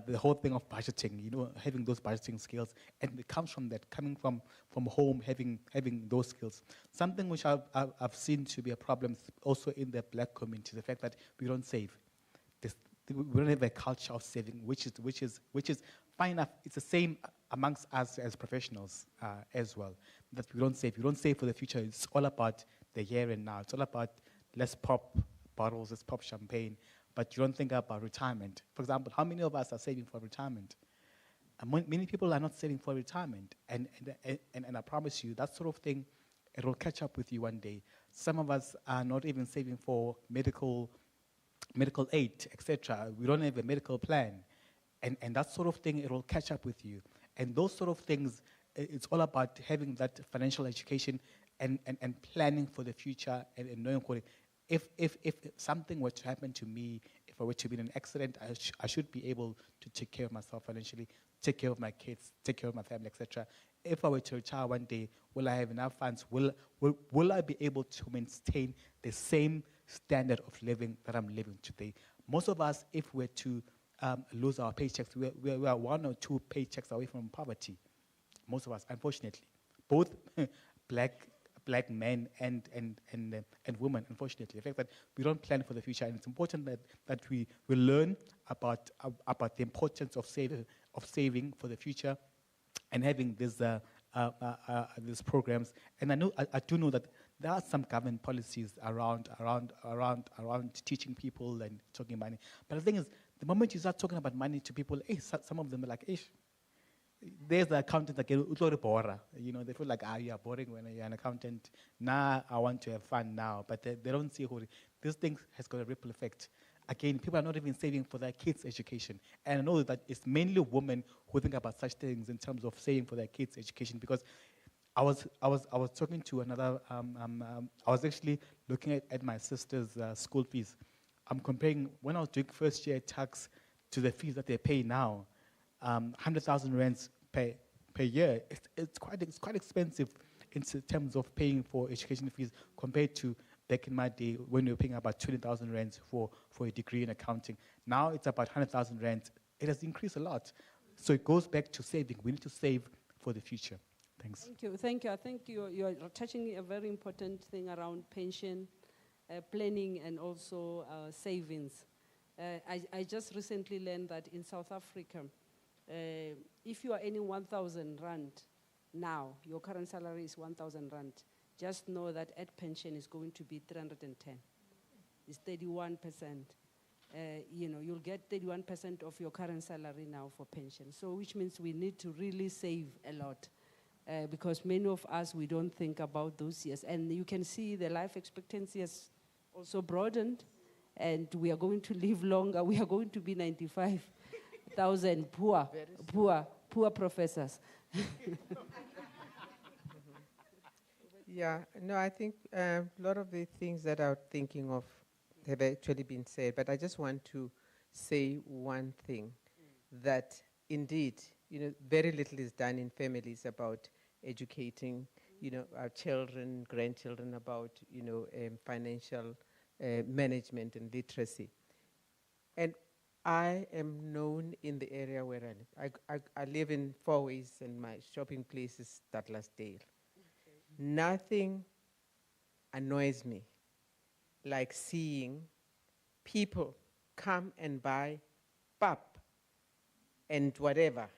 the whole thing of budgeting, having those budgeting skills, and it comes from that, coming from home, having those skills. Something which I've seen to be a problem also in the black community, the fact that we don't save. We don't have a culture of saving, which is fine enough. It's the same amongst us as professionals as well, that we don't save. We don't save for the future. It's all about the here and now. It's all about let's pop bottles, let's pop champagne, but you don't think about retirement. For example, how many of us are saving for retirement? Many people are not saving for retirement, and I promise you, that sort of thing, it will catch up with you one day. Some of us are not even saving for medical aid, etc. We don't have a medical plan, and that sort of thing, it will catch up with you. And those sort of things, it's all about having that financial education and planning for the future and knowing what if something were to happen to me, if I were to be in an accident, I should be able to take care of myself financially, take care of my kids, take care of my family, etc. If I were to retire one day, will I have enough funds? Will I be able to maintain the same standard of living that I'm living today? Most of us, if we're to lose our paychecks, we are 1 or 2 paychecks away from poverty. Most of us, unfortunately, both black men and women, unfortunately. The fact that we don't plan for the future, and it's important that we learn about the importance of saving for the future, and having this these programs. And I do know that there are some government policies around teaching people and talking money. But the thing is, the moment you start talking about money to people, some of them are like, there's the accountant that get bora. You know, they feel like, you are boring when you're an accountant. Nah, I want to have fun now. But they don't see how this thing has got a ripple effect. Again, people are not even saving for their kids' education. And I know that it's mainly women who think about such things in terms of saving for their kids' education, because I was talking to another, I was actually looking at my sister's school fees. I'm comparing when I was doing first year tax to the fees that they pay now. 100,000 rands per year. It's quite expensive in terms of paying for education fees compared to back in my day when we were paying about 20,000 rands for a degree in accounting. Now it's about 100,000 rands. It has increased a lot. So it goes back to saving. We need to save for the future. Thanks. Thank you. I think you're touching a very important thing around pension, planning, and also savings. I just recently learned that in South Africa, if you are earning 1,000 rand now, your current salary is 1,000 rand, just know that at pension is going to be 310. It's 31%. You'll get 31% of your current salary now for pension. So which means we need to really save a lot. Because many of us, we don't think about those years. And you can see the life expectancy has also broadened, and we are going to live longer. We are going to be 95,000 poor professors. Yeah, no, I think a lot of the things that I'm thinking of have actually been said, but I just want to say one thing, that indeed, very little is done in families about educating, our children, grandchildren about, financial management and literacy. And I am known in the area where I live. I live in Fourways, and my shopping place is Douglasdale. Okay. Nothing annoys me like seeing people come and buy pap and whatever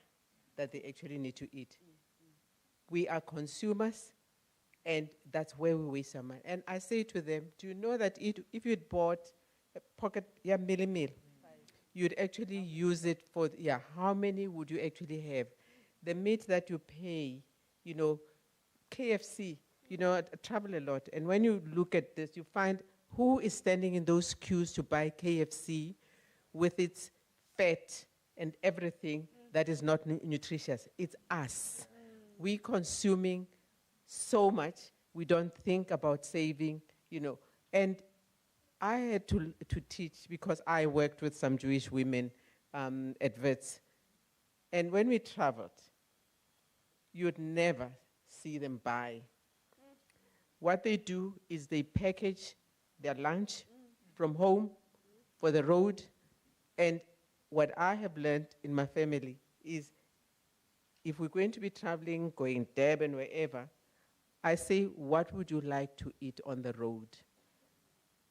that they actually need to eat. We are consumers, and that's where we waste our money. And I say to them, do you know that if you'd bought a pocket meal, you'd actually use it for, how many would you actually have? The meat that you pay, KFC, I travel a lot. And when you look at this, you find who is standing in those queues to buy KFC with its fat and everything that is not nutritious. It's us. We consuming so much, we don't think about saving, And I had to teach, because I worked with some Jewish women at Wits. And when we traveled, you'd never see them buy. What they do is they package their lunch from home for the road. And what I have learned in my family is, if we're going to be traveling, going Durban, wherever, I say, what would you like to eat on the road?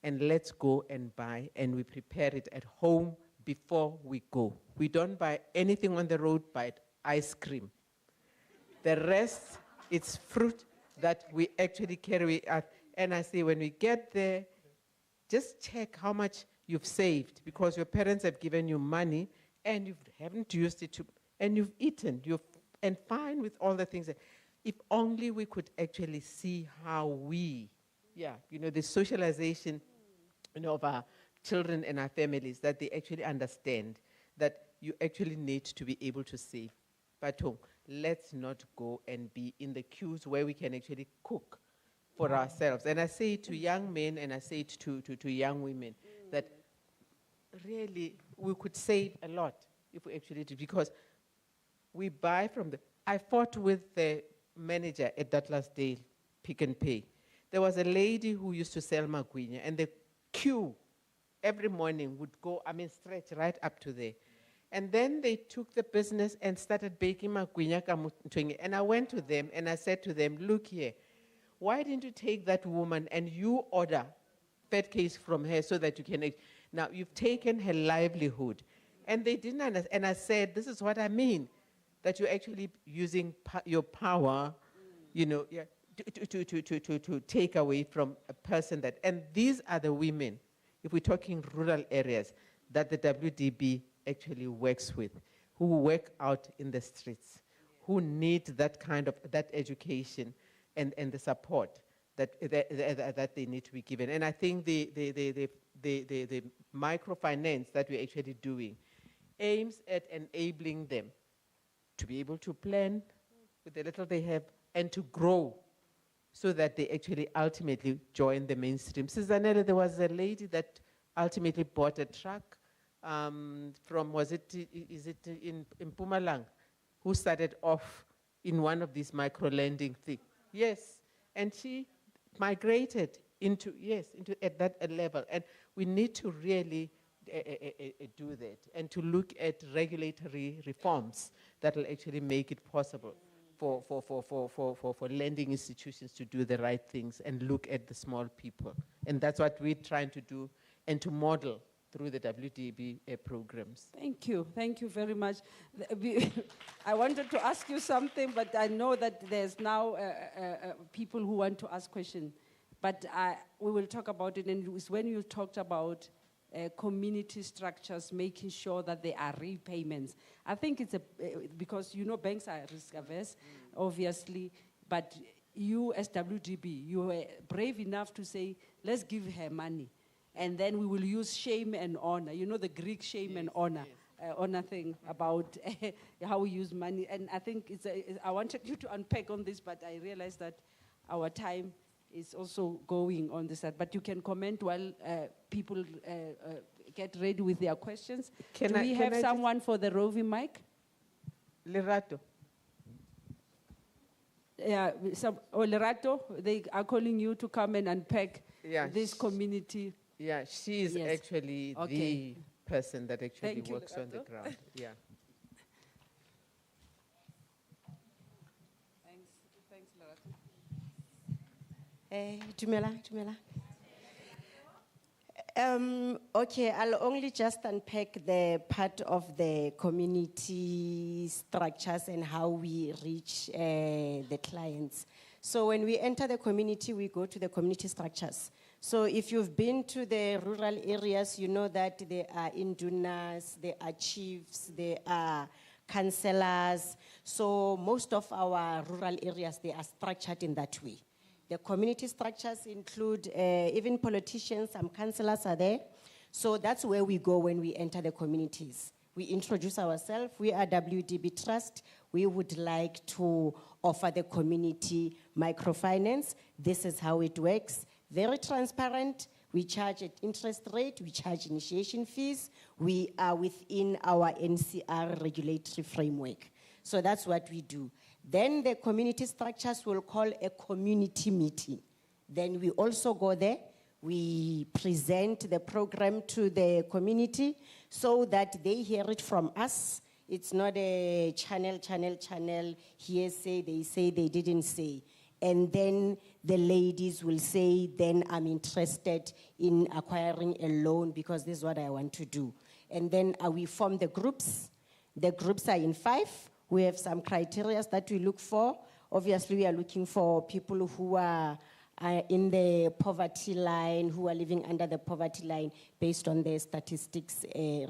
And let's go and buy, and we prepare it at home before we go. We don't buy anything on the road but ice cream. The rest, it's fruit that we actually carry out. And I say, when we get there, just check how much you've saved, because your parents have given you money and you haven't used it and you've eaten, and fine with all the things. If only we could actually see how we, the socialization, of our children and our families, that they actually understand that you actually need to be able to save. But let's not go and be in the queues where we can actually cook for ourselves. And I say to young men, and I say to young women, that really we could save a lot if we actually did, because we buy from I fought with the manager at Douglasdale Pick and Pay. There was a lady who used to sell magwinya, and the queue every morning would go, stretch right up to there. And then they took the business and started baking magwinya kamuthwenye. And I went to them and I said to them, look here, why didn't you take that woman and you order fat cakes from her so that you can, now you've taken her livelihood. And they didn't understand. And I said, this is what I mean. that you're actually using your power, you know, yeah, to take away from a person that, and these are the women, if we're talking rural areas, that the WDB actually works with, who work out in the streets, who need that kind of, that education and the support that they need to be given. And I think the microfinance that we're actually doing aims at enabling them to be able to plan with the little they have and to grow so that they actually ultimately join the mainstream. Sizanele, there was a lady that ultimately bought a truck from, is it in Mpumalanga, who started off in one of these micro-lending things. Yes, and she migrated into, at that level. And we need to really do that and to look at regulatory reforms that will actually make it possible for lending institutions to do the right things and look at the small people. And that's what we're trying to do and to model through the WDB programs. Thank you very much. I wanted to ask you something, but I know that there's now people who want to ask questions. But we will talk about it, and it was when you talked about community structures, making sure that there are repayments. I think it's because you know banks are risk averse, obviously, but you as WDB, you were brave enough to say, let's give her money. And then we will use shame and honor. You know the Greek shame and honor, honor thing about how we use money. And I think I wanted you to unpack on this, but I realized that our time is also going on this side. But you can comment while people get ready with their questions. Do we have someone for the roving mic? Lerato. Yeah, Lerato, they are calling you to come and unpack this community. Yeah, she is actually the person that actually works on the ground. Yeah. Thanks, Lerato. Dumela. Okay, I'll only just unpack the part of the community structures and how we reach the clients. So when we enter the community, we go to the community structures. So if you've been to the rural areas, you know that there are indunas, there are chiefs, there are councillors. So most of our rural areas, they are structured in that way. The community structures include even politicians, some councillors are there. So that's where we go when we enter the communities. We introduce ourselves, we are WDB Trust. We would like to offer the community microfinance. This is how it works. Very transparent. We charge an interest rate, we charge initiation fees. We are within our NCR regulatory framework. So that's what we do. Then the community structures will call a community meeting. Then we also go there. We present the program to the community so that they hear it from us. It's not a channel, hearsay, they say, they didn't say. And then the ladies will say, then I'm interested in acquiring a loan because this is what I want to do. And then we form the groups. The groups are in 5. We have some criteria that we look for. Obviously, we are looking for people who are in the poverty line, who are living under the poverty line based on their statistics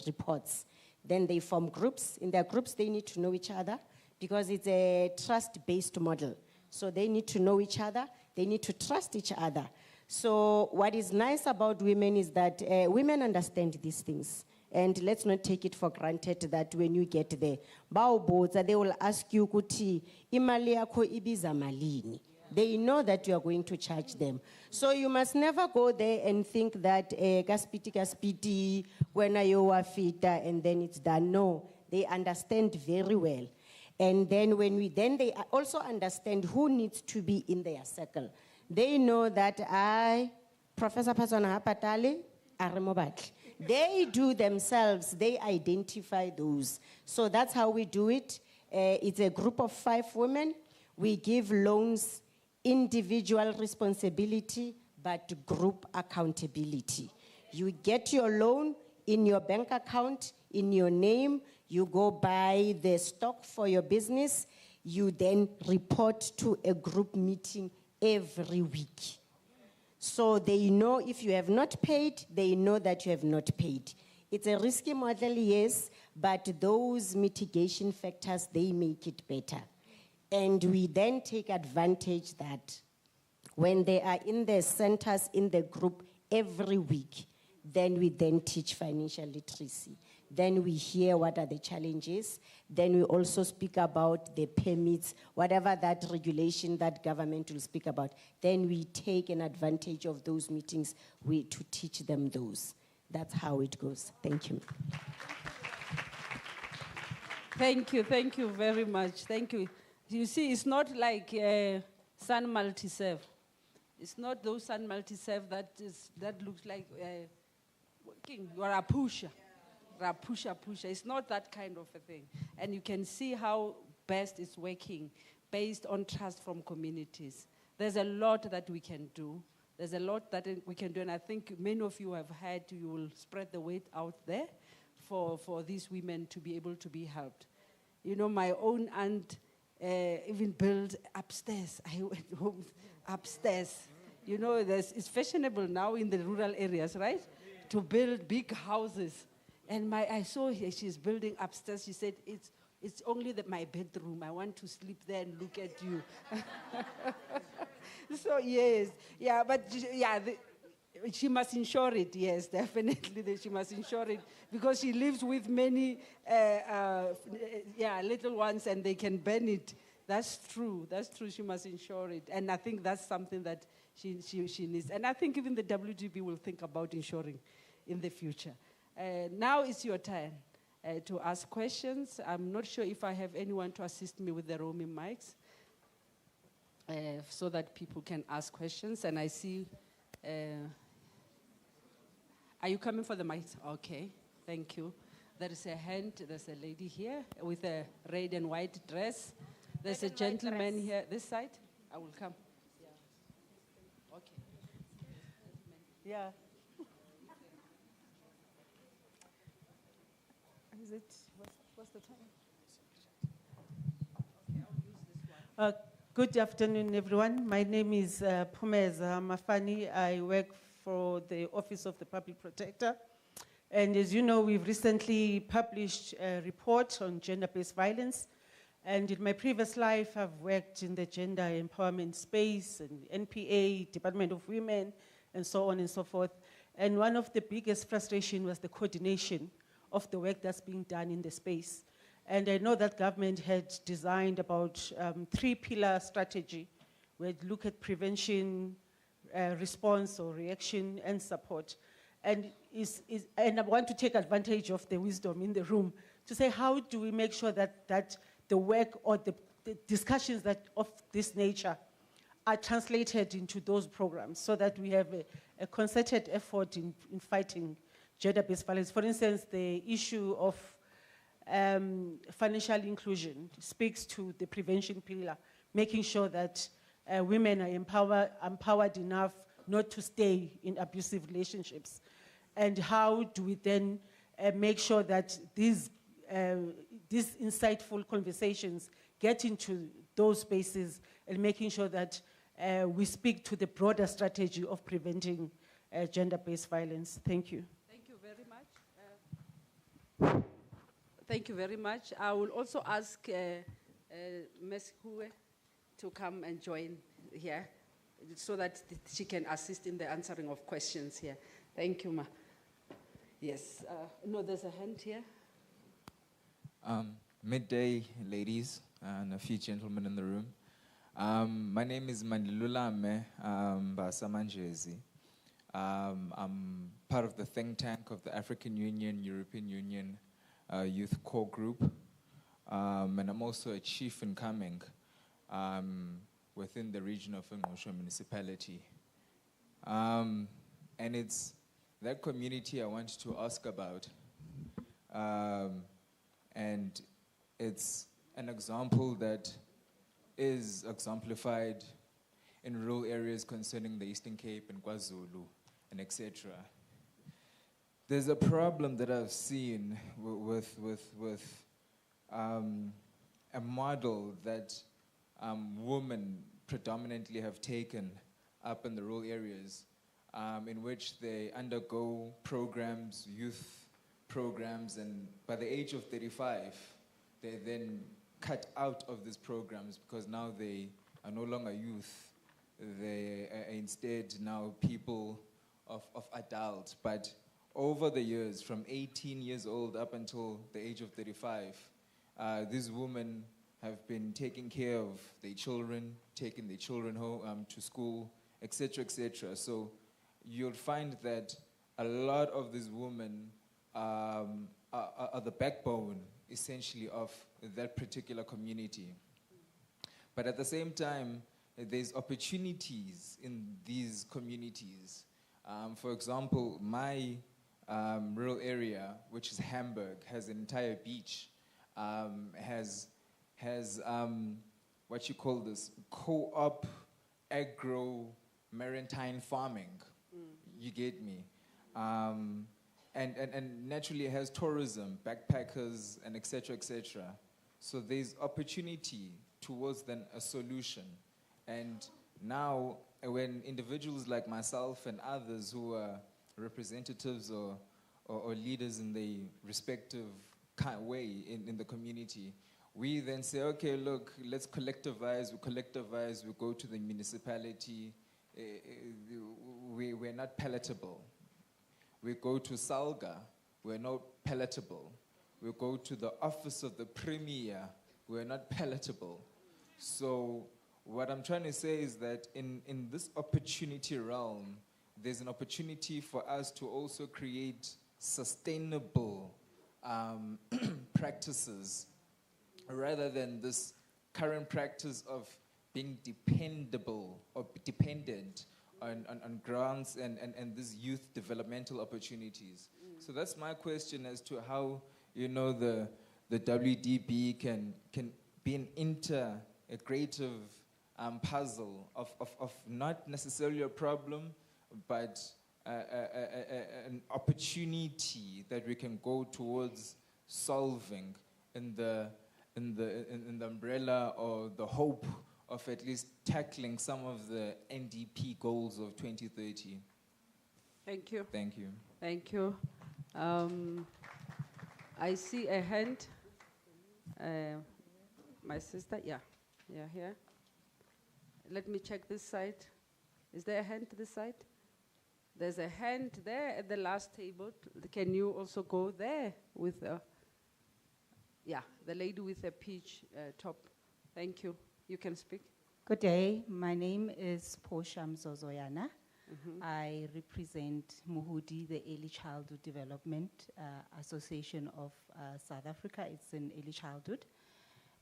reports. Then they form groups. In their groups, they need to know each other because it's a trust-based model. So they need to know each other. They need to trust each other. So what is nice about women is that women understand these things. And let's not take it for granted that when you get there, they will ask you, Kuti, imali yako ibiza malini. They know that you are going to charge them. So you must never go there and think that gaspiti, when you are fit, and then it's done. No, they understand very well. And then they also understand who needs to be in their circle. They know that Professor Pasona Hapatali, Aremobak. They do themselves, they identify those. So that's how we do it. It's a group of 5 women. We give loans, individual responsibility, but group accountability. You get your loan in your bank account, in your name. You go buy the stock for your business. You then report to a group meeting every week. So they know if you have not paid, they know that you have not paid. It's a risky model, yes, but those mitigation factors, they make it better. And we then take advantage that when they are in the centers, in the group every week, then we then teach financial literacy. Then we hear what are the challenges. Then we also speak about the permits, whatever that regulation that government will speak about. Then we take an advantage of those meetings to teach them those. That's how it goes. Thank you. Thank you very much. Thank you. You see, it's not like Sun Multi-Serve. It's not those Sun Multi-Serve that looks like you are a pusher. A pusher. It's not that kind of a thing. And you can see how best it's working based on trust from communities. There's a lot that we can do. There's a lot that we can do, and I think many of you have heard you will spread the word out there for these women to be able to be helped. You know, my own aunt even built upstairs. I went home upstairs. You know, it's fashionable now in the rural areas, right? To build big houses. And I saw her, she's building upstairs. She said, it's only my bedroom. I want to sleep there and look at you. So, yes. Yeah, but, she must insure it, yes, definitely. She must insure it because she lives with many little ones and they can burn it. That's true. She must insure it. And I think that's something that she needs. And I think even the WGB will think about insuring in the future. Now it's your turn to ask questions. I'm not sure if I have anyone to assist me with the roaming mics so that people can ask questions. And I see, are you coming for the mics? Okay, thank you. There is a hand, there's a lady here with a red and white dress. There's a gentleman here, this side. I will come. Yeah. Okay. Yeah. Is it, what's the time? Okay, I'll use this one. Good afternoon, everyone. My name is Pumeza Mafani. I work for the Office of the Public Protector. And as you know, we've recently published a report on gender-based violence. And in my previous life, I've worked in the gender empowerment space, and NPA, Department of Women, and so on and so forth. And one of the biggest frustration was the coordination of the work that's being done in the space. And I know that government had designed about 3-pillar strategy where it look at prevention, response or reaction, and support. And I want to take advantage of the wisdom in the room to say, how do we make sure that the work or the discussions of this nature are translated into those programs so that we have a concerted effort in fighting gender-based violence. For instance, the issue of financial inclusion speaks to the prevention pillar, making sure that women are empowered enough not to stay in abusive relationships. And how do we then make sure that these insightful conversations get into those spaces and making sure that we speak to the broader strategy of preventing gender-based violence. Thank you. Thank you very much. Thank you very much. I will also ask Ms. Hue to come and join here so that she can assist in the answering of questions here. Thank you, Ma. Yes. No, there's a hand here. Midday, ladies, and a few gentlemen in the room. My name is Mandilulame Basamanjezi. I'm part of the think tank of the African Union, European Union Youth Core Group, and I'm also a chief incoming within the region of Kgorong municipality. And it's that community I want to ask about. And it's an example that is exemplified in rural areas concerning the Eastern Cape and KwaZulu and etc. there's a problem that I've seen with a model that women predominantly have taken up in the rural areas, in which they undergo programs, youth programs, and by the age of 35, they're then cut out of these programs because now they are no longer youth. They are instead now people of adults. But over the years, from 18 years old up until the age of 35, these women have been taking care of their children, taking their children home to school, etc., etc. So you'll find that a lot of these women are the backbone, essentially, of that particular community. But at the same time, there's opportunities in these communities. For example, my rural area, which is Hamburg, has an entire beach, has what you call this, co-op agro-maritime farming. You get me? And naturally it has tourism, backpackers, and et cetera, et cetera. So there's opportunity towards then a solution. And now when individuals like myself and others who are representatives or leaders in the respective way in the community, we then say, okay, look, let's collectivize, we go to the municipality, we're not palatable. We go to Salga, we're not palatable. We go to the office of the premier, we're not palatable. So what I'm trying to say is that in this opportunity realm, there's an opportunity for us to also create sustainable practices rather than this current practice of being dependable or dependent on grants and these youth developmental opportunities. So that's my question as to how, the WDB can be an integrative puzzle of not necessarily a problem, but an opportunity that we can go towards solving in the umbrella or the hope of at least tackling some of the NDP goals of 2030. Thank you. Thank you. Thank you. I see a hand. My sister, yeah, here. Let me check this side. Is there a hand to this side? There's a hand there at the last table. Can you also go there with the lady with the peach top? Thank you. You can speak. Good day. My name is Portia Mzozoyana. I represent Muhudi, the Early Childhood Development Association of South Africa. It's in early childhood,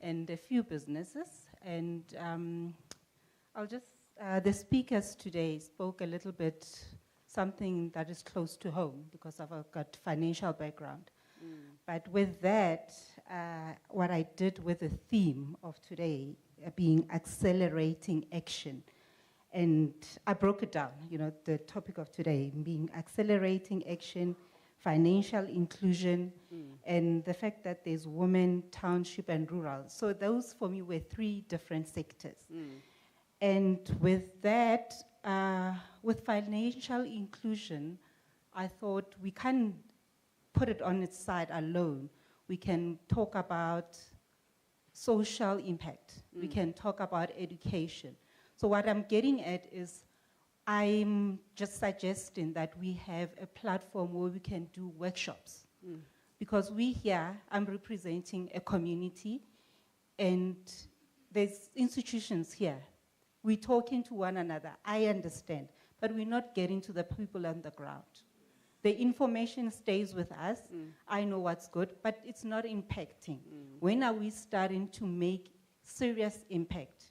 and a few businesses. And I'll just, the speakers today spoke a little bit something that is close to home because I've got financial background. But with that, what I did with the theme of today being accelerating action, and I broke it down, the topic of today being accelerating action, financial inclusion, and the fact that there's women, township, and rural. So those for me were three different sectors. And with that, with financial inclusion, I thought we can't put it on its side alone. We can talk about social impact. We can talk about education. So what I'm getting at is I'm just suggesting that we have a platform where we can do workshops. Because we here, I'm representing a community, and there's institutions here. We're talking to one another, I understand, but we're not getting to the people on the ground. The information stays with us. I know what's good, but it's not impacting. When are we starting to make serious impact?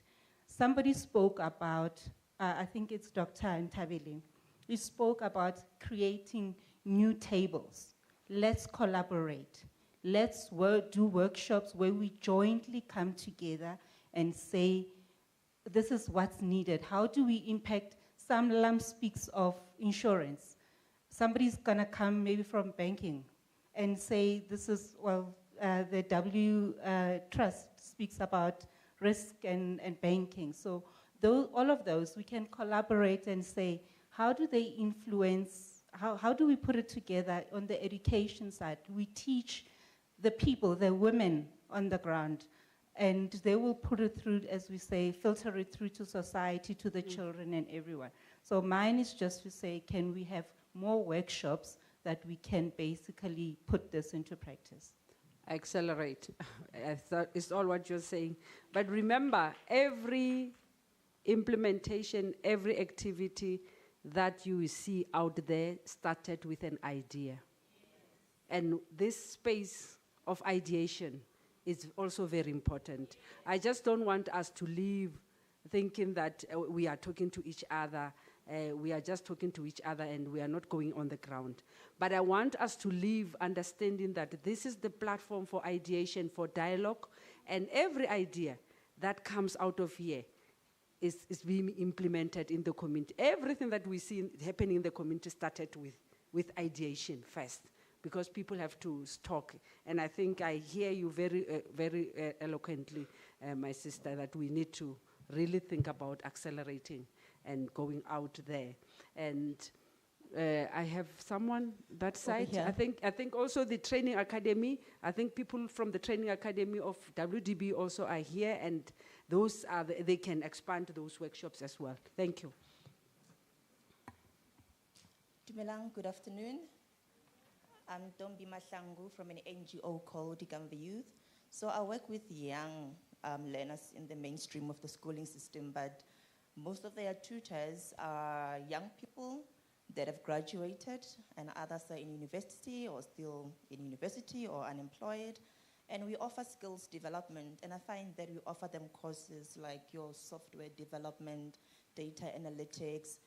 Somebody spoke about, I think it's Dr. Ntabile, he spoke about creating new tables. Let's collaborate. Let's do workshops where we jointly come together and say, this is what's needed. How do we impact? Some lump speaks of insurance. somebody's gonna come maybe from banking and say, this is, well, the W Trust speaks about risk and banking. So all of those, we can collaborate and say, how do they influence, how do we put it together on the education side? We teach the people, the women on the ground, and they will put it through, as we say, filter it through to society, to the children and everyone. So mine is just to say, can we have more workshops that we can basically put this into practice? Accelerate. I thought it's all what you're saying. But remember, every implementation, every activity that you see out there started with an idea. And this space of ideation is also very important. I just don't want us to leave thinking that we are talking to each other, we are just talking to each other and we are not going on the ground. But I want us to leave understanding that this is the platform for ideation, for dialogue, and every idea that comes out of here is being implemented in the community. Everything that we see happening in the community started with ideation first, because people have to talk. And I think I hear you very eloquently, my sister, that we need to really think about accelerating and going out there. And I have someone that side. here. I think also the training academy. I think people from the training academy of WDB also are here, and those are they can expand those workshops as well. Thank you. Dumelang, good afternoon. I'm Dombi Mahlangu from an NGO called Ikamva Youth. So I work with young learners in the mainstream of the schooling system, but most of their tutors are young people that have graduated, and others are in university or still in university or unemployed. And we offer skills development, and I find that we offer them courses like your software development, data analytics,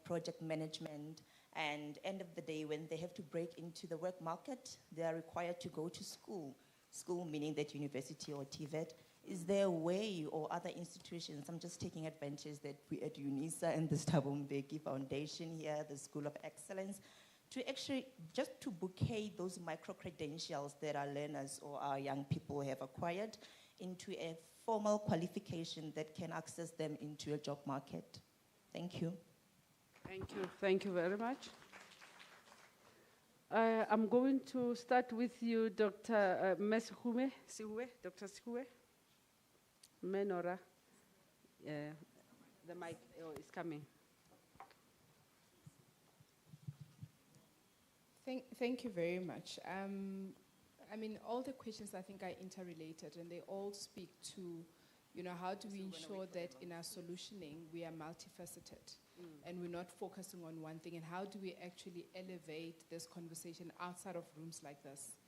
project management. And end of the day, when they have to break into the work market, they are required to go to school. School meaning that university or TVET. Is there a way, or other institutions, I'm just taking advantage that we at Unisa and the Thabo Mbeki Foundation here, the School of Excellence, to actually just to bouquet those micro-credentials that our learners or our young people have acquired into a formal qualification that can access them into a job market. Thank you. Thank you very much. I'm going to start with you, Dr. Sihuwe, Dr. Sihuwe. Menora. The mic is coming. Thank you very much. I mean, all the questions I think are interrelated, and they all speak to, how do we ensure that in our solutioning we are multifaceted and we're not focusing on one thing, and how do we actually elevate this conversation outside of rooms like this?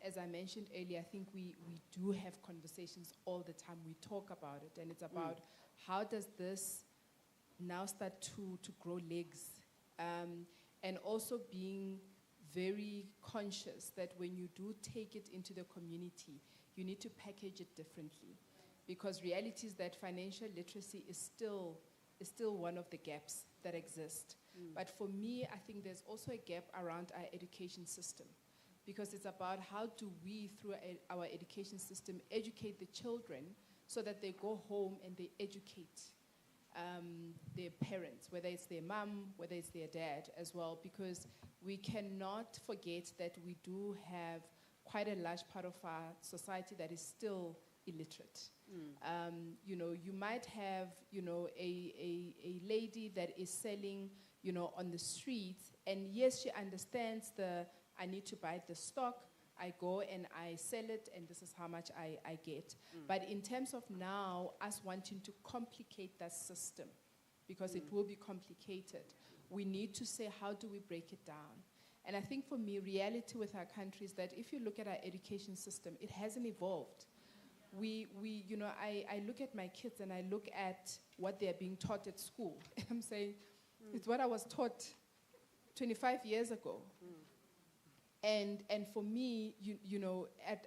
As I mentioned earlier, I think we do have conversations all the time. We talk about it, and it's about how does this now start to grow legs, and also being very conscious that when you do take it into the community, you need to package it differently, because reality is that financial literacy is still one of the gaps that exist. But for me, I think there's also a gap around our education system, because it's about how do we, through our education system, educate the children so that they go home and they educate their parents, whether it's their mom, whether it's their dad as well, because we cannot forget that we do have quite a large part of our society that is still illiterate. You might have, a lady that is selling, on the streets, and yes, she understands I need to buy the stock, I go and I sell it, and this is how much I get. But in terms of now, us wanting to complicate that system, because it will be complicated, we need to say, how do we break it down? And I think for me, reality with our country is that if you look at our education system, it hasn't evolved. I look at my kids and I look at what they're being taught at school. I'm saying, it's what I was taught 25 years ago. And for me,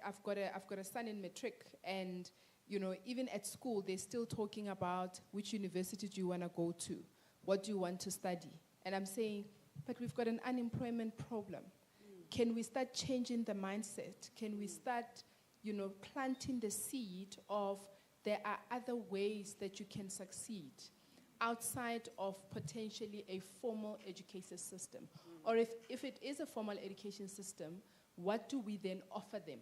I've got a son in matric, and even at school, they're still talking about which university do you want to go to, what do you want to study, and I'm saying but we've got an unemployment problem. Can we start changing the mindset? Can we start, planting the seed of there are other ways that you can succeed outside of potentially a formal education system? Or if it is a formal education system, what do we then offer them?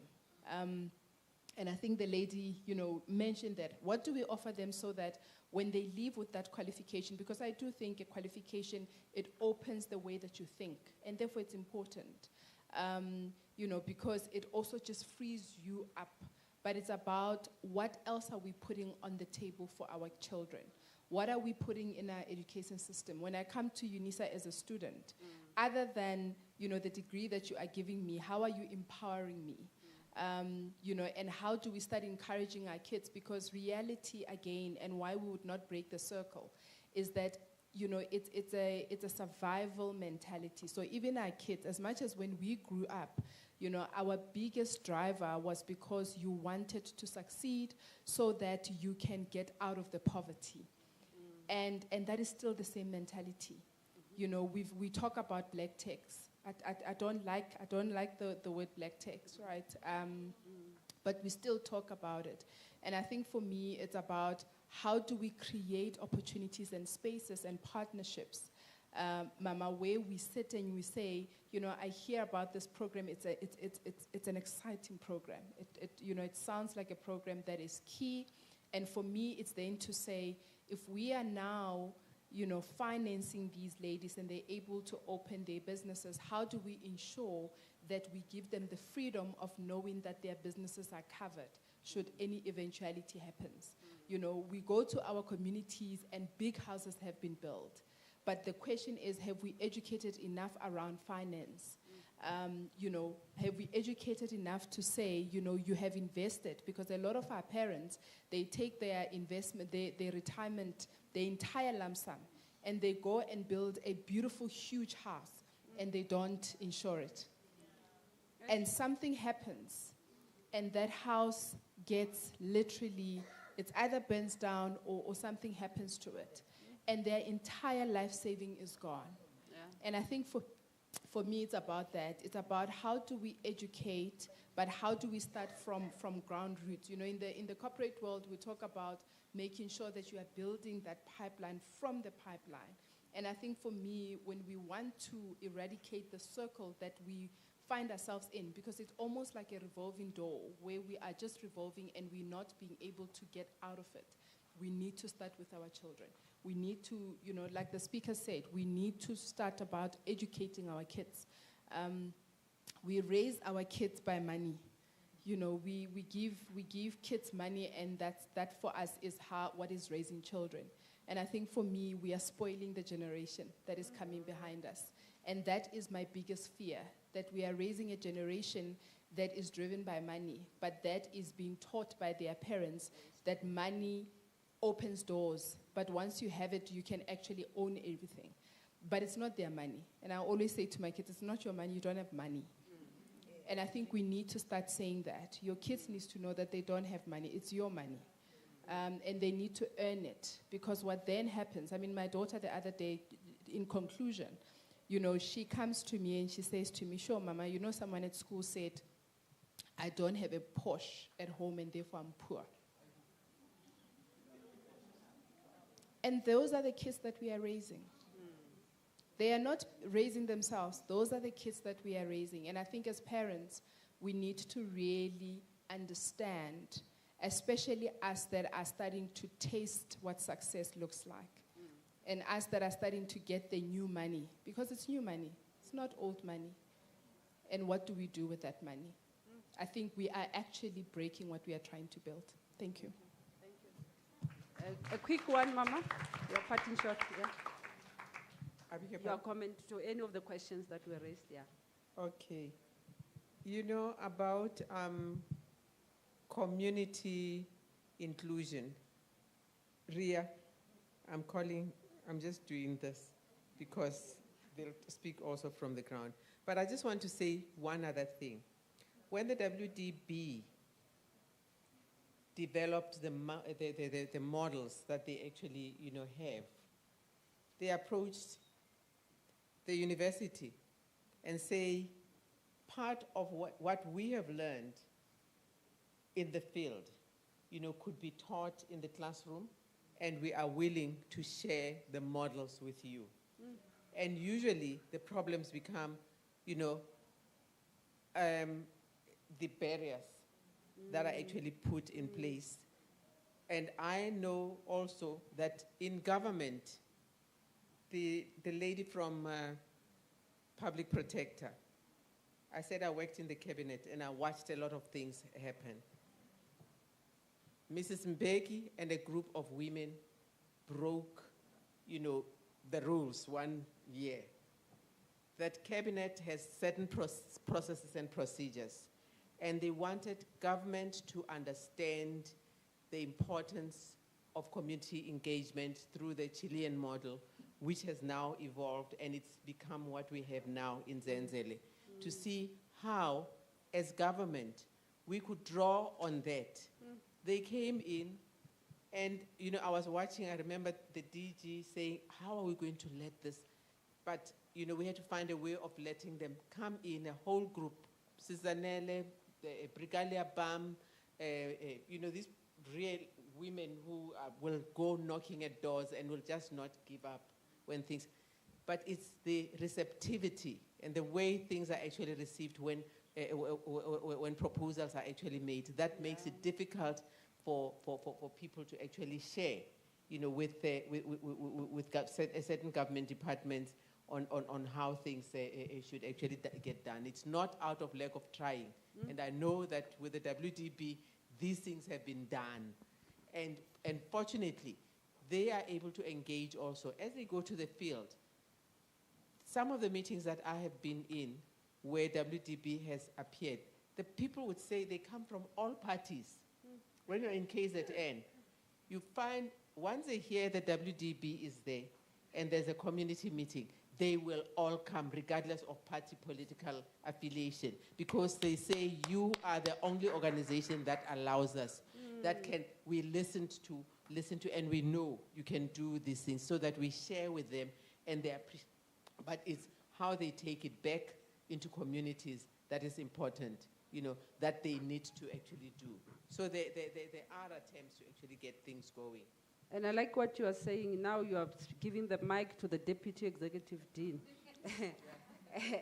And I think the lady, mentioned that. What do we offer them so that when they leave with that qualification, because I do think a qualification, it opens the way that you think, and therefore it's important, because it also just frees you up. But it's about what else are we putting on the table for our children? What are we putting in our education system? When I come to Unisa as a student, other than, the degree that you are giving me, how are you empowering me? And how do we start encouraging our kids? Because reality, again, and why we would not break the circle, is that, it's a survival mentality. So even our kids, as much as when we grew up, our biggest driver was because you wanted to succeed so that you can get out of the poverty. And that is still the same mentality. We talk about black tax. I don't like the word black tax, right? But we still talk about it. And I think for me, it's about how do we create opportunities and spaces and partnerships, Mama, where we sit and we say, I hear about this program. It's an exciting program. It sounds like a program that is key. And for me, it's then to say, if we are now, financing these ladies and they're able to open their businesses, how do we ensure that we give them the freedom of knowing that their businesses are covered should any eventuality happens? We go to our communities and big houses have been built. But the question is, have we educated enough around finance? Have we educated enough to say, you have invested? Because a lot of our parents, they take their investment, their retirement, their entire lump sum, and they go and build a beautiful, huge house, and they don't insure it. And something happens, and that house gets literally, it's either burns down or something happens to it. And their entire life saving is gone. Yeah. And I think for me, it's about that. It's about how do we educate, but how do we start from ground roots? In the corporate world, we talk about making sure that you are building that pipeline from the pipeline. And I think for me, when we want to eradicate the circle that we find ourselves in, because it's almost like a revolving door where we are just revolving and we're not being able to get out of it. We need to start with our children. We need to, like the speaker said, we need to start about educating our kids. We raise our kids by money. We give kids money, and that for us is what is raising children. And I think for me, we are spoiling the generation that is coming behind us. And that is my biggest fear, that we are raising a generation that is driven by money, but that is being taught by their parents that money opens doors, but once you have it, you can actually own everything. But it's not their money. And I always say to my kids, it's not your money, you don't have money. And I think we need to start saying that. Your kids need to know that they don't have money, it's your money. And they need to earn it. Because what then happens, my daughter the other day, in conclusion, she comes to me and she says to me, sure, Mama, someone at school said, I don't have a Porsche at home and therefore I'm poor. And those are the kids that we are raising. They are not raising themselves. Those are the kids that we are raising. And I think as parents, we need to really understand, especially us that are starting to taste what success looks like. And us that are starting to get the new money. Because it's new money. It's not old money. And what do we do with that money? I think we are actually breaking what we are trying to build. Thank you. A quick one, Mama. Your parting shot, yeah. Your comment to any of the questions that were raised, yeah. Okay. About community inclusion. Ria, I'm just doing this because they'll speak also from the ground. But I just want to say one other thing. When the WDB developed the models that they actually, have, they approached the university and say, part of what we have learned in the field, could be taught in the classroom, and we are willing to share the models with you. And usually the problems become, the barriers that are actually put in place. And I know also that in government, the lady from Public Protector, I said I worked in the cabinet and I watched a lot of things happen. Mrs. Mbeki and a group of women broke, the rules one year. That cabinet has certain processes and procedures, and they wanted government to understand the importance of community engagement through the Chilean model, which has now evolved, and it's become what we have now in Zenzele, to see how, as government, we could draw on that. They came in, and I was watching, I remember the DG saying, how are we going to let this? But we had to find a way of letting them come in, a whole group, Sizanele, Brigalia Bam, these real women who will go knocking at doors and will just not give up when things, but it's the receptivity and the way things are actually received when proposals are actually made that makes it difficult for people to actually share, with certain government departments on how things should actually get done. It's not out of lack of trying, and I know that with the WDB, these things have been done, and fortunately, they are able to engage also as they go to the field. Some of the meetings that I have been in, where WDB has appeared, the people would say they come from all parties. When you're in KZN, you find once they hear the WDB is there and there's a community meeting, they will all come regardless of party political affiliation, because they say you are the only organization that allows us, that we listen to, and we know you can do these things, so that we share with them, and they appreciate. But it's how they take it back into communities that is important, that they need to actually do. So there are attempts to actually get things going. And I like what you are saying now. You are giving the mic to the Deputy Executive Dean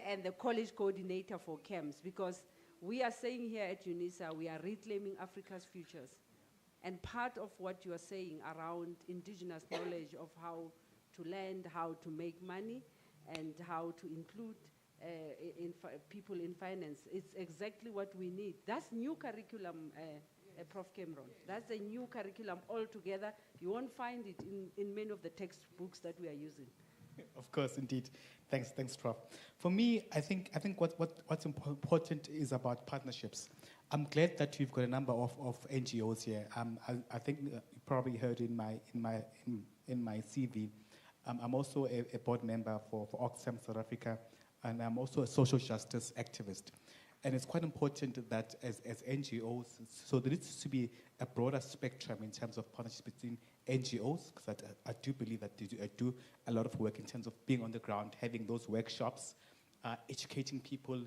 and the college coordinator for camps, because we are saying here at Unisa, we are reclaiming Africa's futures. And part of what you are saying around indigenous knowledge of how to lend, how to make money, and how to include people in finance, it's exactly what we need. That's new curriculum, Prof. Kgorong. That's a new curriculum altogether. You won't find it in many of the textbooks that we are using. Of course, indeed. Thanks, Prof. For me, I think what's important is about partnerships. I'm glad that we've got a number of NGOs here. I think you probably heard in my CV. I'm also a board member for Oxfam South Africa, and I'm also a social justice activist. And it's quite important that as NGOs, so there needs to be a broader spectrum in terms of partnerships between NGOs, because I do believe that they do a lot of work in terms of being on the ground, having those workshops, educating people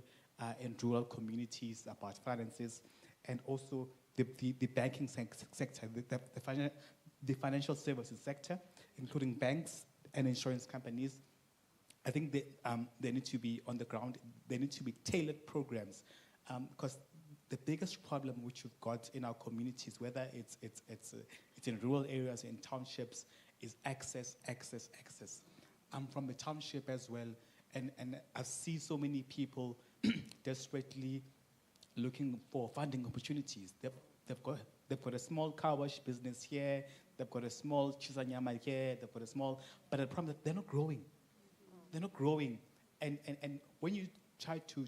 in rural communities about finances, and also the banking sector, the financial services sector, including banks and insurance companies. I think they need to be on the ground. There need to be tailored programs, because the biggest problem which we've got in our communities, whether it's in rural areas, in townships, is access. I'm from a township as well, and I see so many people desperately looking for funding opportunities. They've got a small car wash business here. They've got a small chisanyama here. They've got a small, but the problem is they're not growing. They're not growing, and when you try to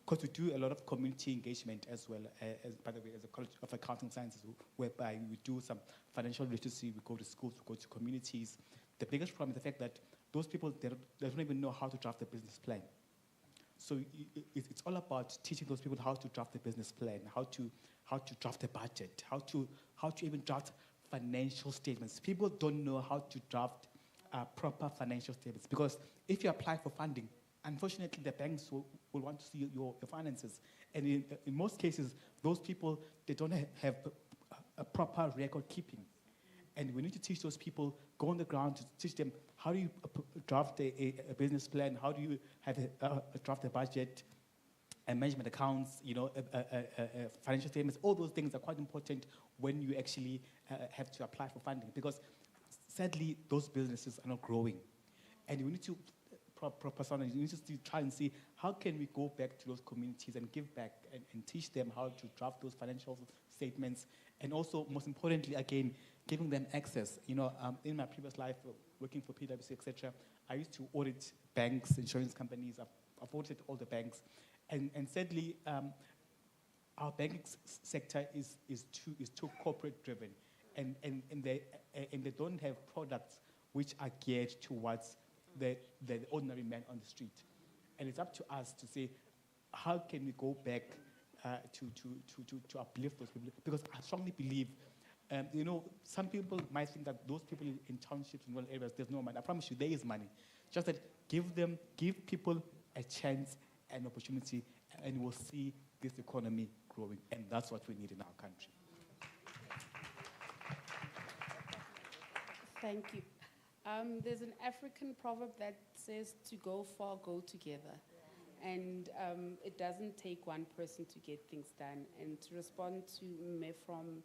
because we do a lot of community engagement as well, as by the way, as a College of Accounting Sciences, whereby we do some financial literacy, we go to schools, we go to communities. The biggest problem is the fact that those people, they don't even know how to draft a business plan. So it's all about teaching those people how to draft a business plan, how to draft a budget, how to even draft financial statements. People don't know how to draft proper financial statements. Because if you apply for funding, unfortunately, the banks will want to see your finances. And in most cases, those people, they don't have a proper record keeping. And we need to teach those people, go on the ground to teach them how do you draft a business plan, how do you have draft a budget, and management accounts, financial statements. All those things are quite important when you actually have to apply for funding, because sadly, those businesses are not growing. And we need to, you need to try and see how can we go back to those communities and give back and teach them how to draft those financial statements. And also, most importantly, again, giving them access. In my previous life, working for PwC, etc., I used to audit banks, insurance companies. I've audited all the banks. And sadly, our banking sector is too corporate driven, and they don't have products which are geared towards the ordinary man on the street. And it's up to us to say, how can we go back to uplift those people? Because I strongly believe, some people might think that those people in townships and rural areas, there's no money. I promise you, there is money. Just that give people a chance and opportunity, and we'll see this economy growing. And that's what we need in our country. Thank you. There's an African proverb that says, to go far, go together. And it doesn't take one person to get things done. And to respond to me from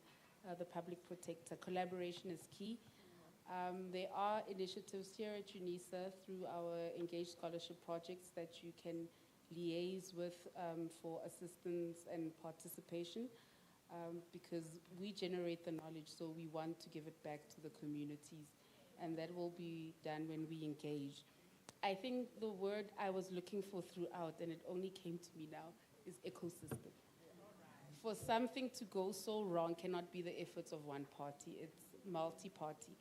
the public protector, collaboration is key. There are initiatives here at Unisa through our engaged scholarship projects that you can liaise with for assistance and participation, because we generate the knowledge, so we want to give it back to the communities, and that will be done when we engage. I think the word I was looking for throughout, and it only came to me now, is ecosystem. For something to go so wrong cannot be the efforts of one party, it's multi-party.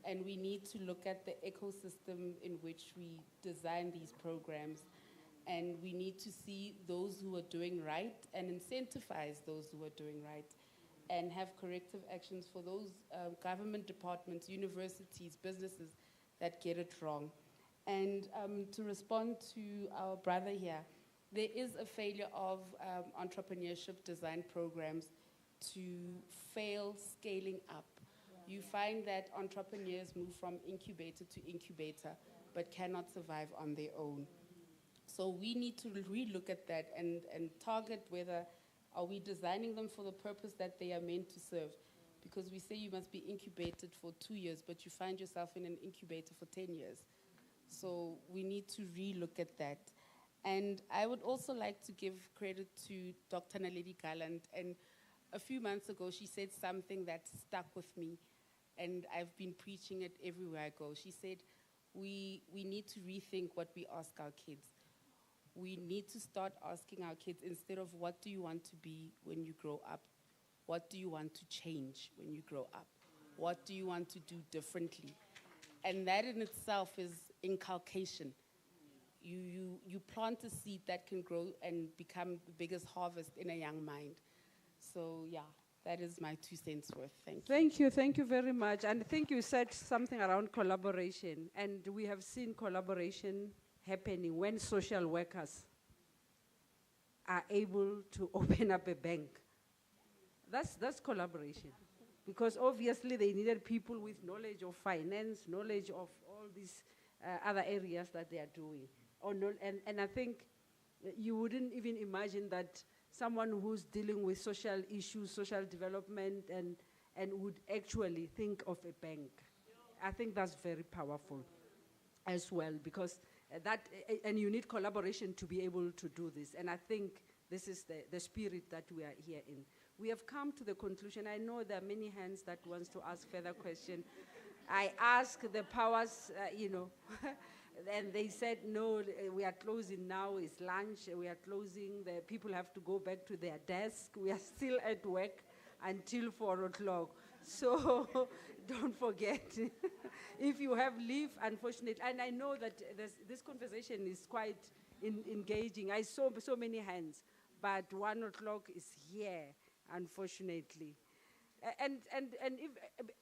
And we need to look at the ecosystem in which we design these programs, and we need to see those who are doing right and incentivize those who are doing right, and have corrective actions for those government departments, universities, businesses that get it wrong. And to respond to our brother here, there is a failure of entrepreneurship design programs to fail scaling up. You find that entrepreneurs move from incubator to incubator, but cannot survive on their own. So we need to relook at that and target whether are we designing them for the purpose that they are meant to serve. Because we say you must be incubated for 2 years, but you find yourself in an incubator for 10 years. So we need to relook at that. And I would also like to give credit to Dr. Naledi Garland. And a few months ago, she said something that stuck with me, and I've been preaching it everywhere I go. She said, we need to rethink what we ask our kids. We need to start asking our kids, instead of what do you want to be when you grow up, what do you want to change when you grow up? What do you want to do differently? And that in itself is inculcation. You plant a seed that can grow and become the biggest harvest in a young mind. So yeah, that is my 2 cents worth. Thank you. Thank you very much. And I think you said something around collaboration, and we have seen collaboration happening when social workers are able to open up a bank. That's collaboration, because obviously they needed people with knowledge of finance, knowledge of all these other areas that they are doing. And I think you wouldn't even imagine that someone who's dealing with social issues, social development, and would actually think of a bank. I think that's very powerful as well, because and you need collaboration to be able to do this. And I think this is the spirit that we are here in. We have come to the conclusion. I know there are many hands that wants to ask further questions. I asked the powers, and they said, no, we are closing now, it's lunch, we are closing, the people have to go back to their desk. We are still at work until 4 o'clock. So don't forget, if you have leave, unfortunately, and I know that this conversation is quite engaging. I saw so many hands, but 1 o'clock is here, unfortunately. And if,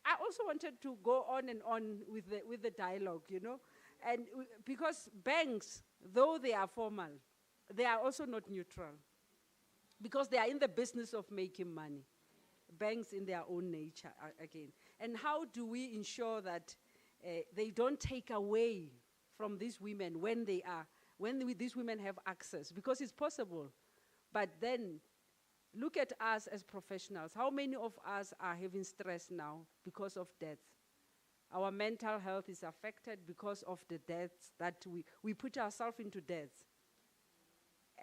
I also wanted to go on and on with the dialogue, you know, and because banks, though they are formal, they are also not neutral, because they are in the business of making money. Banks in their own nature, again. And how do we ensure that they don't take away from these women when these women have access? Because it's possible. But then, look at us as professionals. How many of us are having stress now because of death? Our mental health is affected because of the deaths that we put ourselves into deaths.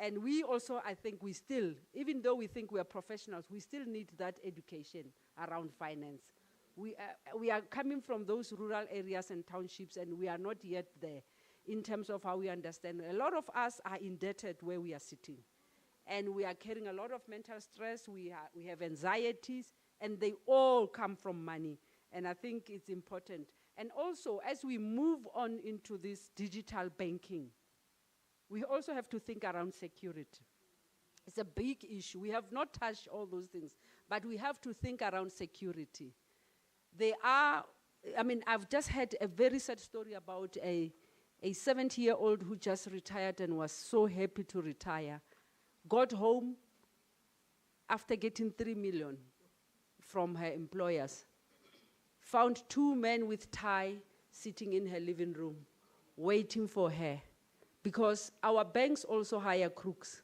And we also, I think we still, even though we think we are professionals, we still need that education around finance. We are coming from those rural areas and townships, and we are not yet there in terms of how we understand. A lot of us are indebted where we are sitting. And we are carrying a lot of mental stress, we have anxieties, and they all come from money. And I think it's important. And also, as we move on into this digital banking, we also have to think around security. It's a big issue. We have not touched all those things, but we have to think around security. I've just had a very sad story about a 70-year-old who just retired and was so happy to retire. Got home after getting 3 million from her employers. Found 2 men with tie sitting in her living room, waiting for her. Because our banks also hire crooks.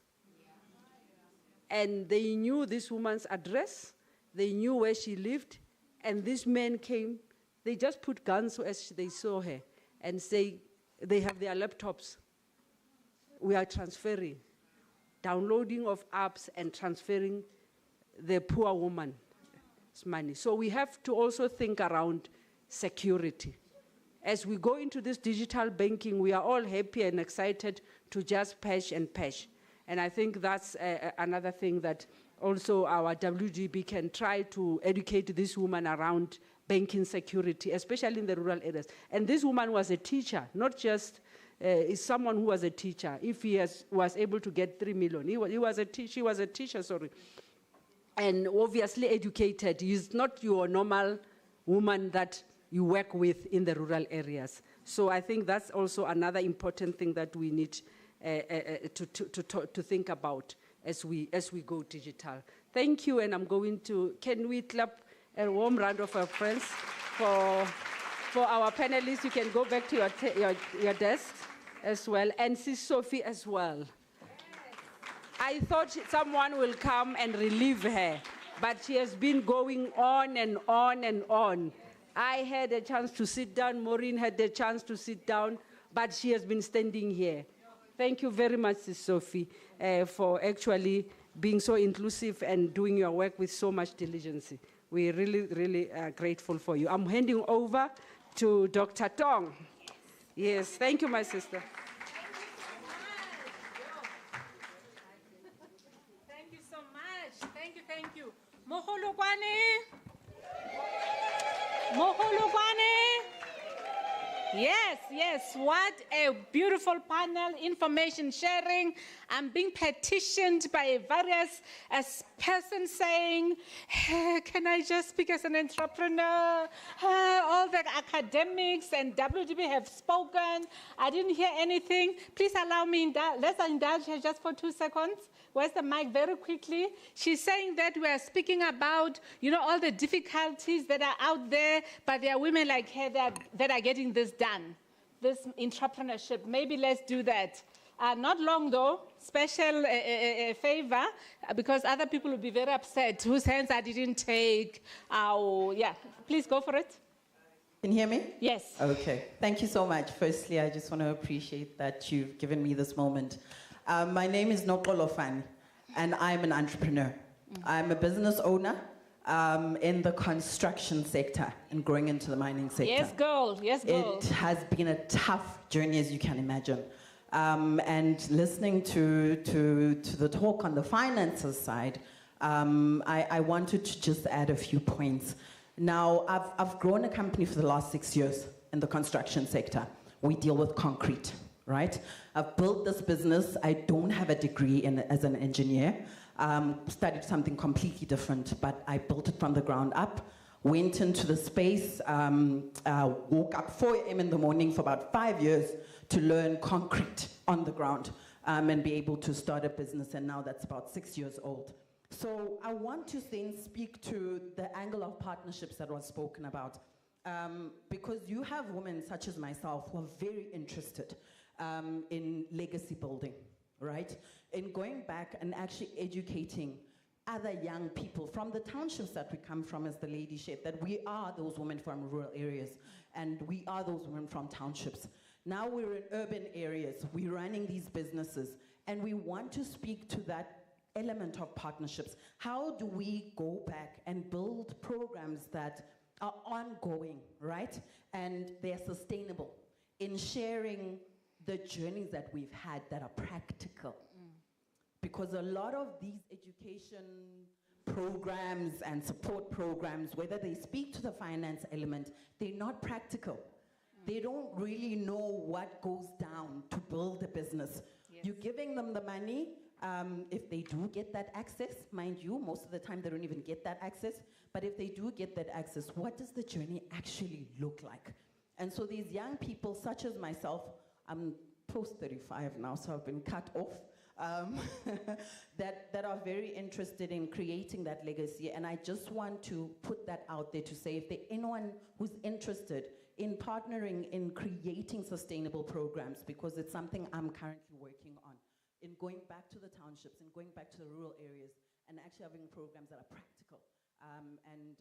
And they knew this woman's address, they knew where she lived, and these men came, they just put guns as they saw her, and say, they have their laptops. We are transferring. Downloading of apps and transferring the poor woman's money. So we have to also think around security. As we go into this digital banking, we are all happy and excited to just patch and patch. And I think that's another thing that also our WGB can try to educate this woman around banking security, especially in the rural areas. And this woman was a teacher, not just is someone who was a teacher. If he was able to get 3 million, she was a teacher, sorry. And obviously educated. He's not your normal woman that you work with in the rural areas. So I think that's also another important thing that we need to think about as we go digital. Thank you, and I'm going to, can we clap a warm round of applause for our panelists? You can go back to your desks as well, and Sis Sophie as well. I thought someone will come and relieve her, but she has been going on and on and on. I had a chance to sit down, Maureen had the chance to sit down, but she has been standing here. Thank you very much, Sis Sophie, for actually being so inclusive and doing your work with so much diligence. We're really, really grateful for you. I'm handing over to Dr. Tong. Yes, thank you, my sister. Thank you so much. Thank you. Moholokwane. Yes, what a beautiful panel, information sharing. I'm being petitioned by various persons saying, hey, can I just speak as an entrepreneur? All the academics and WGB have spoken. I didn't hear anything. Please allow me, let's indulge her just for 2 seconds. Where's the mic? Very quickly. She's saying that we are speaking about, all the difficulties that are out there, but there are women like her that are getting this done, this entrepreneurship. Maybe let's do that. Not long though, special favor, because other people will be very upset whose hands I didn't take. Please go for it. Can you hear me? Yes. Okay, thank you so much. Firstly, I just want to appreciate that you've given me this moment. My name is Nokolo Fani, and I'm an entrepreneur. I'm a business owner in the construction sector and growing into the mining sector. Yes, girl. It has been a tough journey, as you can imagine. And listening to the talk on the finances side, I wanted to just add a few points. Now, I've grown a company for the last 6 years in the construction sector. We deal with concrete, right? I've built this business. I don't have a degree as an engineer. studied something completely different, but I built it from the ground up, went into the space, woke up 4 a.m. in the morning for about 5 years to learn concrete on the ground and be able to start a business, and now that's about 6 years old. So I want to then speak to the angle of partnerships that was spoken about, because you have women such as myself who are very interested in legacy building, right? In going back and actually educating other young people from the townships that we come from, as the lady shared, that we are those women from rural areas and we are those women from townships. Now we're in urban areas, we're running these businesses, and we want to speak to that element of partnerships. How do we go back and build programs that are ongoing, right? And they're sustainable in sharing the journeys that we've had that are practical. Because a lot of these education programs and support programs, whether they speak to the finance element, they're not practical. They don't really know what goes down to build a business. Yes. You're giving them the money. If they do get that access, mind you, most of the time they don't even get that access, but if they do get that access, what does the journey actually look like? And so these young people, such as myself, I'm post 35 now, so I've been cut off, that are very interested in creating that legacy. And I just want to put that out there to say, if there's anyone who's interested in partnering in creating sustainable programs, because it's something I'm currently working on, in going back to the townships and going back to the rural areas and actually having programs that are practical and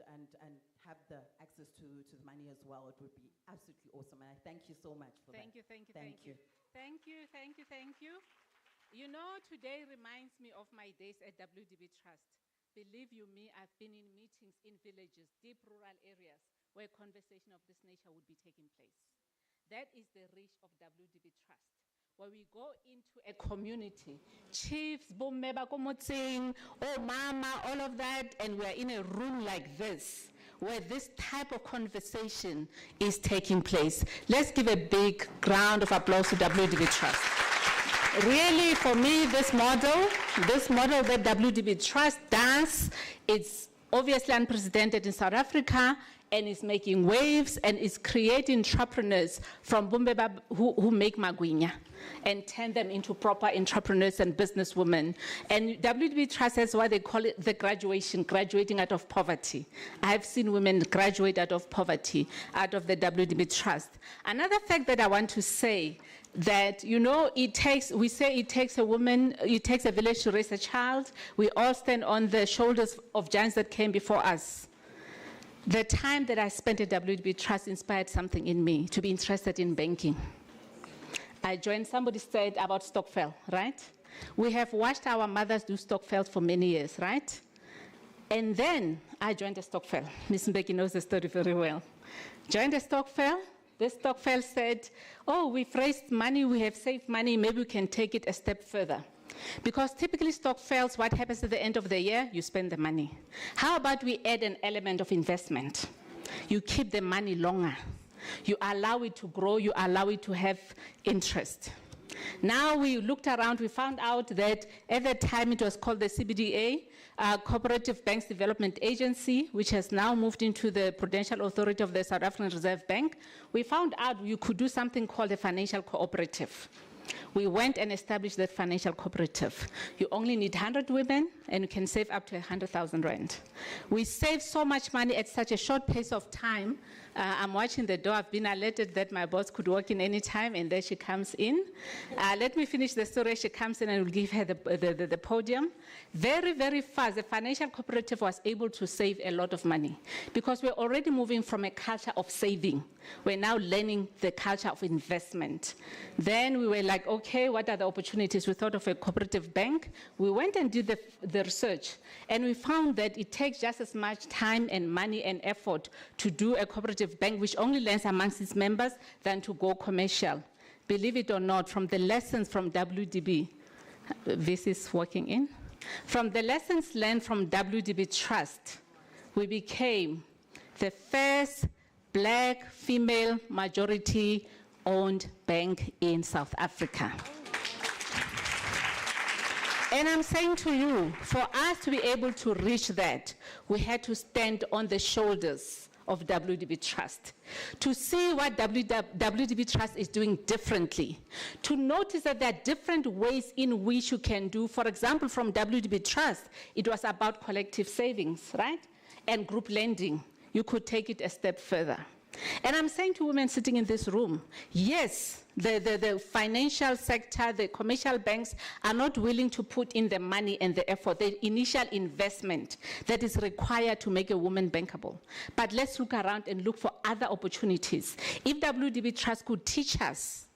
have the access to the money as well, it would be absolutely awesome. And I thank you so much for that. Thank you. You know, today reminds me of my days at WDB Trust. Believe you me, I've been in meetings in villages, deep rural areas, where conversation of this nature would be taking place. That is the reach of WDB Trust. Where we go into a community, chiefs, bommeba komotsing, oh mama, all of that, and we're in a room like this, where this type of conversation is taking place. Let's give a big round of applause to WDB Trust. Really, for me, this model that WDB Trust does, it's obviously unprecedented in South Africa, and is making waves and is creating entrepreneurs from Bumbeba who make magwinya and turn them into proper entrepreneurs and businesswomen. And WDB Trust has what they call it the graduating out of poverty. I've seen women graduate out of poverty, out of the WDB Trust. Another fact that I want to say, that, you know, it takes a village to raise a child. We all stand on the shoulders of giants that came before us. The time that I spent at WDB Trust inspired something in me to be interested in banking. I joined, somebody said about Stokvel, right? We have watched our mothers do Stokvel for many years, right? And then I joined a Stokvel. Ms. Mbeki knows the story very well. Joined a Stokvel. The Stokvel said, oh, we've raised money, we have saved money, maybe we can take it a step further. Because typically Stokvels, what happens at the end of the year? You spend the money. How about we add an element of investment? You keep the money longer. You allow it to grow, you allow it to have interest. Now we looked around, we found out that at the time it was called the CBDA, Cooperative Banks Development Agency, which has now moved into the Prudential Authority of the South African Reserve Bank. We found out you could do something called a financial cooperative. We went and established that financial cooperative. You only need 100 women and you can save up to 100,000 rand. We saved so much money at such a short pace of time. I'm watching the door. I've been alerted that my boss could walk in any time, and there she comes in. Let me finish the story. She comes in and we'll give her the podium. Very, very fast, the financial cooperative was able to save a lot of money because we're already moving from a culture of saving. We're now learning the culture of investment. Then we were like, okay, what are the opportunities? We thought of a cooperative bank. We went and did the research, and we found that it takes just as much time and money and effort to do a cooperative bank, which only lends amongst its members, than to go commercial. Believe it or not, from the lessons from WDB, this is working in. From the lessons learned from WDB Trust, we became the first Black female majority owned bank in South Africa. And I'm saying to you, for us to be able to reach that, we had to stand on the shoulders of WDB Trust, to see what WDB Trust is doing differently, to notice that there are different ways in which you can do. For example, from WDB Trust, it was about collective savings, right? And group lending. You could take it a step further. And I'm saying to women sitting in this room, yes, the financial sector, the commercial banks are not willing to put in the money and the effort, the initial investment that is required to make a woman bankable. But let's look around and look for other opportunities. If WDB Trust could teach us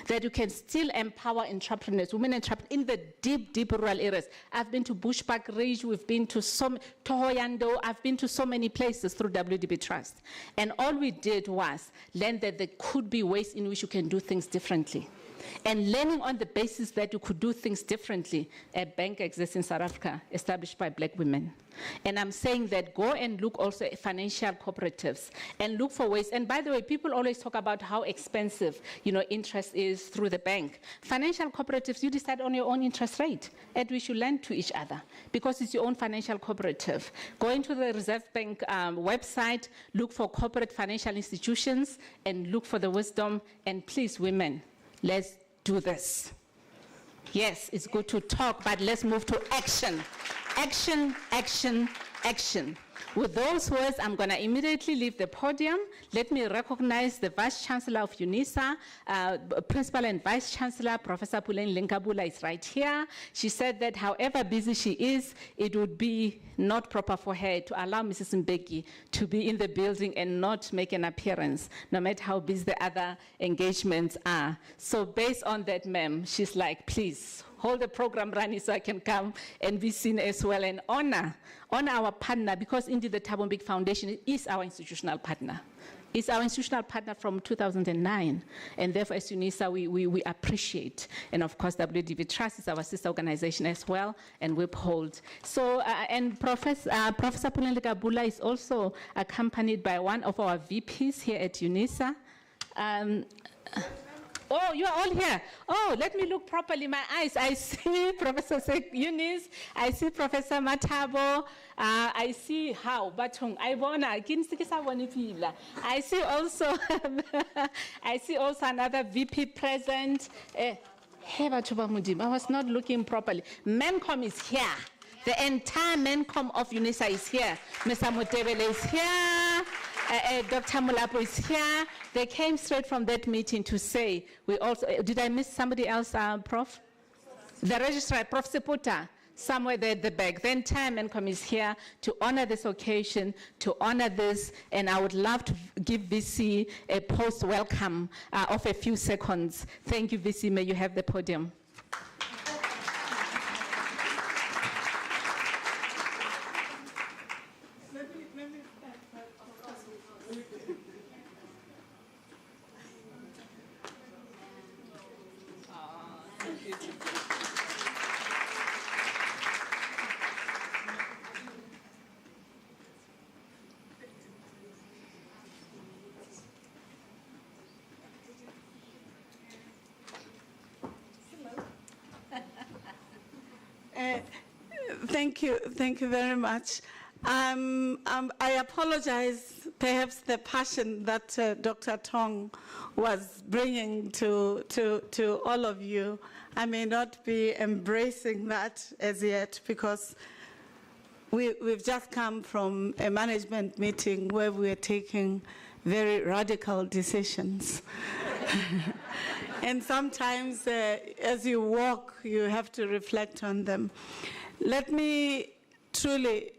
that you can still empower entrepreneurs, women entrepreneurs in the deep rural areas. I've been to Bushbuck Ridge, we've been to Tohoyando, I've been to so many places through WDB Trust. And all we did was learn that there could be ways in which you can do things differently. And learning on the basis that you could do things differently, a bank exists in South Africa, established by black women. And I'm saying that go and look also at financial cooperatives and look for ways. And by the way, people always talk about how expensive, interest is through the bank. Financial cooperatives, you decide on your own interest rate at which you lend to each other because it's your own financial cooperative. Go into the Reserve Bank website, look for corporate financial institutions and look for the wisdom. And please, women, let's do this. Yes, it's good to talk, but let's move to action. Action, action, action. With those words, I'm going to immediately leave the podium. Let me recognize the Vice Chancellor of Unisa, Principal and Vice Chancellor, Professor Puleng Lenkabula is right here. She said that however busy she is, it would be not proper for her to allow Mrs. Mbeki to be in the building and not make an appearance, no matter how busy the other engagements are. So based on that, ma'am, she's like, please, hold the program running so I can come and be seen as well and honor our partner, because indeed the Thabo Mbeki Foundation is our institutional partner. It's our institutional partner from 2009, and therefore as Unisa we appreciate. And of course WDB Trust is our sister organization as well, and we uphold. So, and Professor Puleng Lenkabula is also accompanied by one of our VPs here at Unisa. Oh, you are all here. Oh, let me look properly. My eyes. I see Professor Eunice. I see Professor Matabo. I see how Batong. I see also. I see also another VP present. I was not looking properly. MEMCOM is here. The entire MEMCOM of Unisa is here. Mr. Mutebele is here. Dr. Mulapo is here. They came straight from that meeting to say, we also, did I miss somebody else, Prof? The registrar, Prof. Seputa, somewhere there at the back. The entire MEMCOM is here to honor this occasion, to honor this, and I would love to give VC a post-welcome of a few seconds. Thank you, VC. May you have the podium. Thank you very much. I apologize, perhaps the passion that Dr. Tong was bringing to all of you. I may not be embracing that as yet because we've just come from a management meeting where we were taking very radical decisions. And sometimes as you walk, you have to reflect on them. Let me truly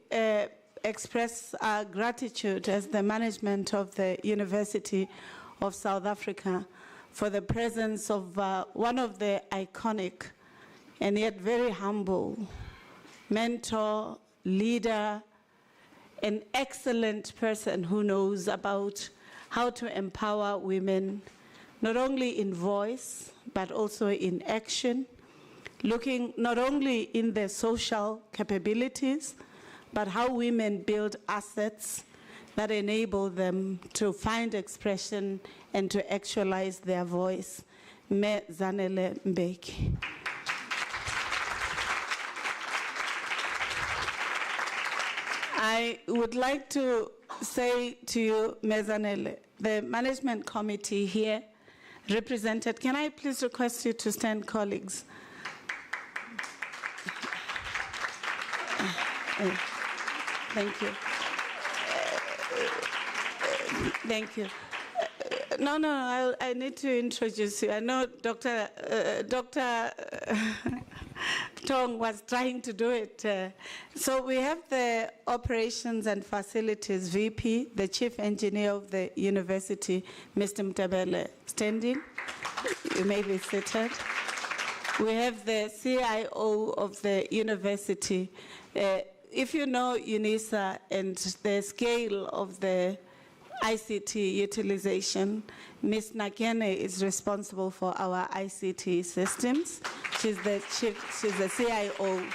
express our gratitude as the management of the University of South Africa for the presence of one of the iconic and yet very humble mentor, leader, an excellent person who knows about how to empower women, not only in voice, but also in action, looking not only in their social capabilities, but how women build assets that enable them to find expression and to actualize their voice. Me Zanele Mbeki. I would like to say to you, Mezanele, the management committee here represented, can I please request you to stand, colleagues? Thank you. Thank you. No, I need to introduce you. I know Dr. Tong was trying to do it. So we have the Operations and Facilities VP, the Chief Engineer of the University, Mr. Mtabele, standing. You may be seated. We have the CIO of the university. If you know Unisa and the scale of the ICT utilization, Ms. Nakene is responsible for our ICT systems. She's the CIO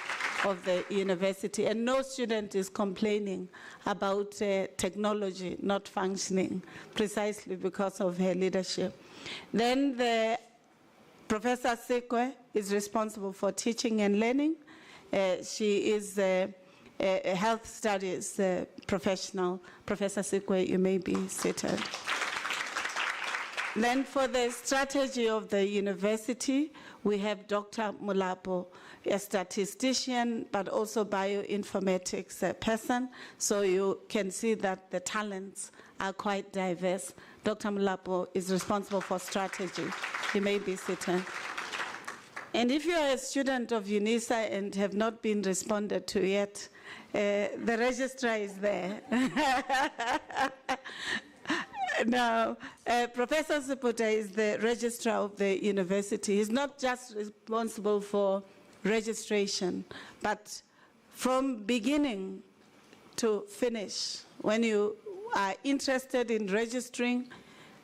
of the university, and no student is complaining about technology not functioning precisely because of her leadership. Then the Professor Sekwe is responsible for teaching and learning. She is a health studies professional. Professor Sekwe, you may be seated. Then for the strategy of the university, we have Dr. Mulapo, a statistician, but also bioinformatics person. So you can see that the talents are quite diverse. Dr. Mulapo is responsible for strategy. You may be seated. And if you're a student of Unisa and have not been responded to yet, the registrar is there. Now, Professor Siputa is the registrar of the university. He's not just responsible for registration, but from beginning to finish, when you are interested in registering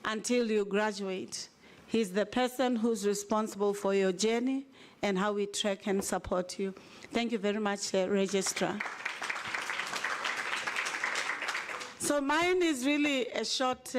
until you graduate, he's the person who's responsible for your journey and how we track and support you. Thank you very much, Registrar. So mine is really a short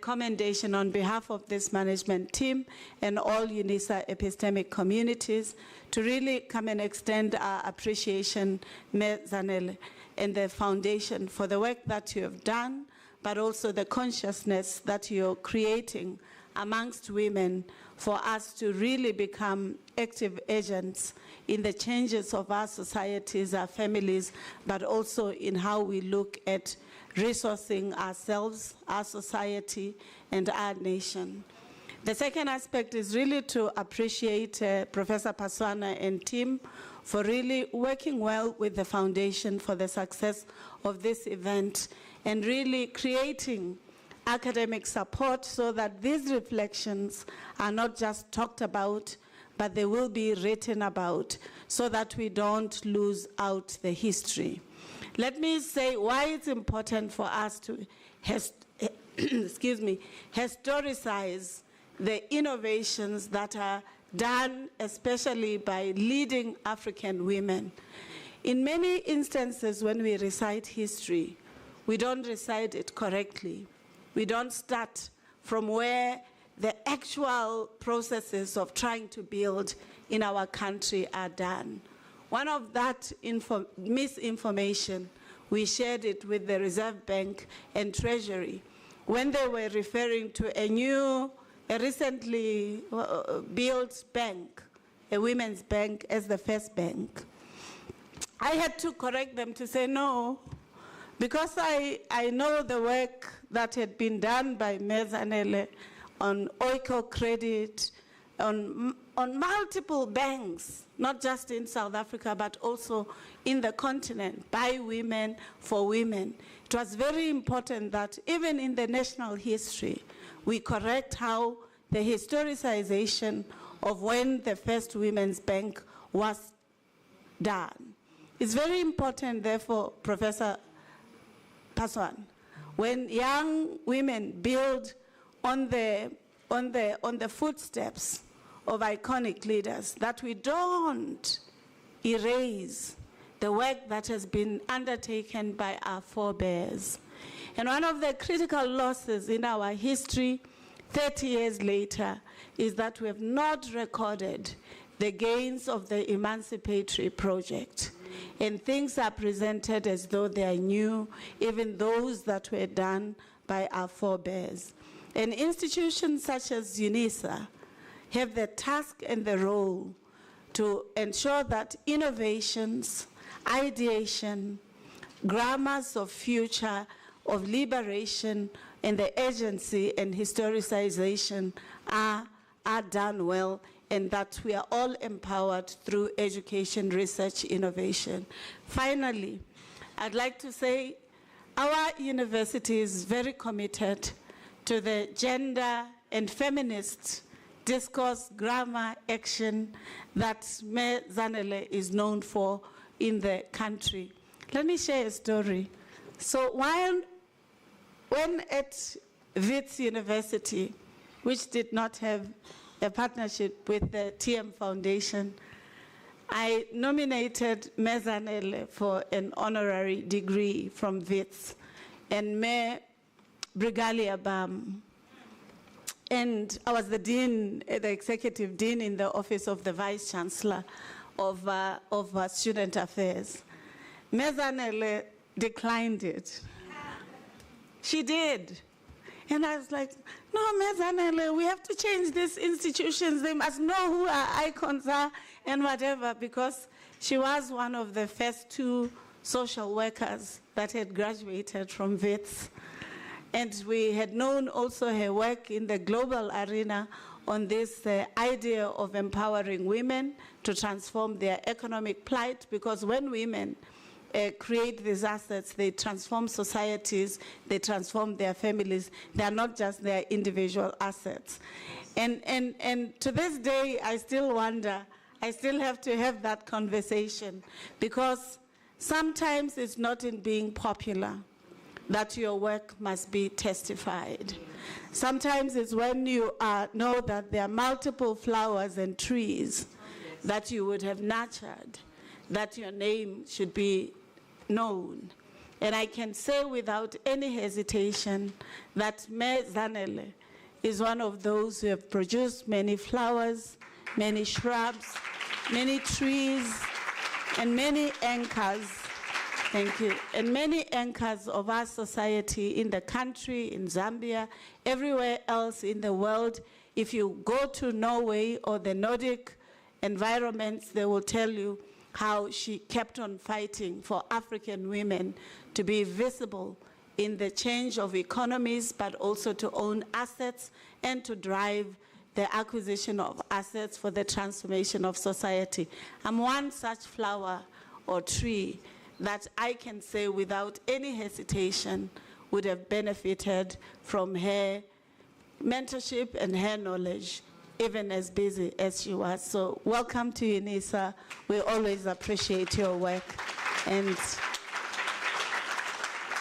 commendation on behalf of this management team and all Unisa epistemic communities to really come and extend our appreciation, Zanele, and the foundation for the work that you have done, but also the consciousness that you're creating amongst women for us to really become active agents in the changes of our societies, our families, but also in how we look at resourcing ourselves, our society, and our nation. The second aspect is really to appreciate Professor Paswana and team for really working well with the foundation for the success of this event and really creating academic support so that these reflections are not just talked about, but they will be written about so that we don't lose out the history. Let me say why it's important for us to historicize the innovations that are done, especially by leading African women. In many instances, when we recite history, we don't recite it correctly. We don't start from where the actual processes of trying to build in our country are done. One of that misinformation, we shared it with the Reserve Bank and Treasury when they were referring to a recently built bank, a women's bank, as the first bank. I had to correct them to say no, because I know the work that had been done by Mezanele on Oiko Credit, on multiple banks, not just in South Africa, but also in the continent, by women, for women. It was very important that even in the national history, we correct how the historicization of when the first women's bank was done. It's very important, therefore, Professor Paswan, when young women build on the footsteps of iconic leaders, that we don't erase the work that has been undertaken by our forebears. And one of the critical losses in our history, 30 years later, is that we have not recorded the gains of the emancipatory project. and things are presented as though they are new, even those that were done by our forebears. And institutions such as Unisa have the task and the role to ensure that innovations, ideation, grammars of future, of liberation, and the agency and historicization are done well, and that we are all empowered through education, research, innovation. Finally, I'd like to say our university is very committed to the gender and feminist discourse, grammar, action that Me Zanele is known for in the country. Let me share a story. So when at Wits University, which did not have a partnership with the TM Foundation, I nominated Me Zanele for an honorary degree from Wits, and Me Brigalia Bam. And I was the dean, the executive dean in the office of the vice chancellor of student affairs. Me Zanele declined it. She did. And I was like, no, Me Zanele, we have to change these institutions. They must know who our icons are and whatever, because she was one of the first 2 social workers that had graduated from Wits. And we had known also her work in the global arena on this idea of empowering women to transform their economic plight, because when women create these assets, they transform societies, they transform their families. They are not just their individual assets. And to this day, I still wonder, I still have to have that conversation, because sometimes it's not in being popular that your work must be testified. Sometimes it's when you know that there are multiple flowers and trees that you would have nurtured, that your name should be known. And I can say without any hesitation that Me Zanele is one of those who have produced many flowers, many shrubs, many trees, and many anchors. Thank you. And many anchors of our society in the country, in Zambia, everywhere else in the world. If you go to Norway or the Nordic environments, they will tell you how she kept on fighting for African women to be visible in the change of economies, but also to own assets and to drive the acquisition of assets for the transformation of society. I'm one such flower or tree that I can say without any hesitation would have benefited from her mentorship and her knowledge, even as busy as she was. So welcome to Unisa. We always appreciate your work. And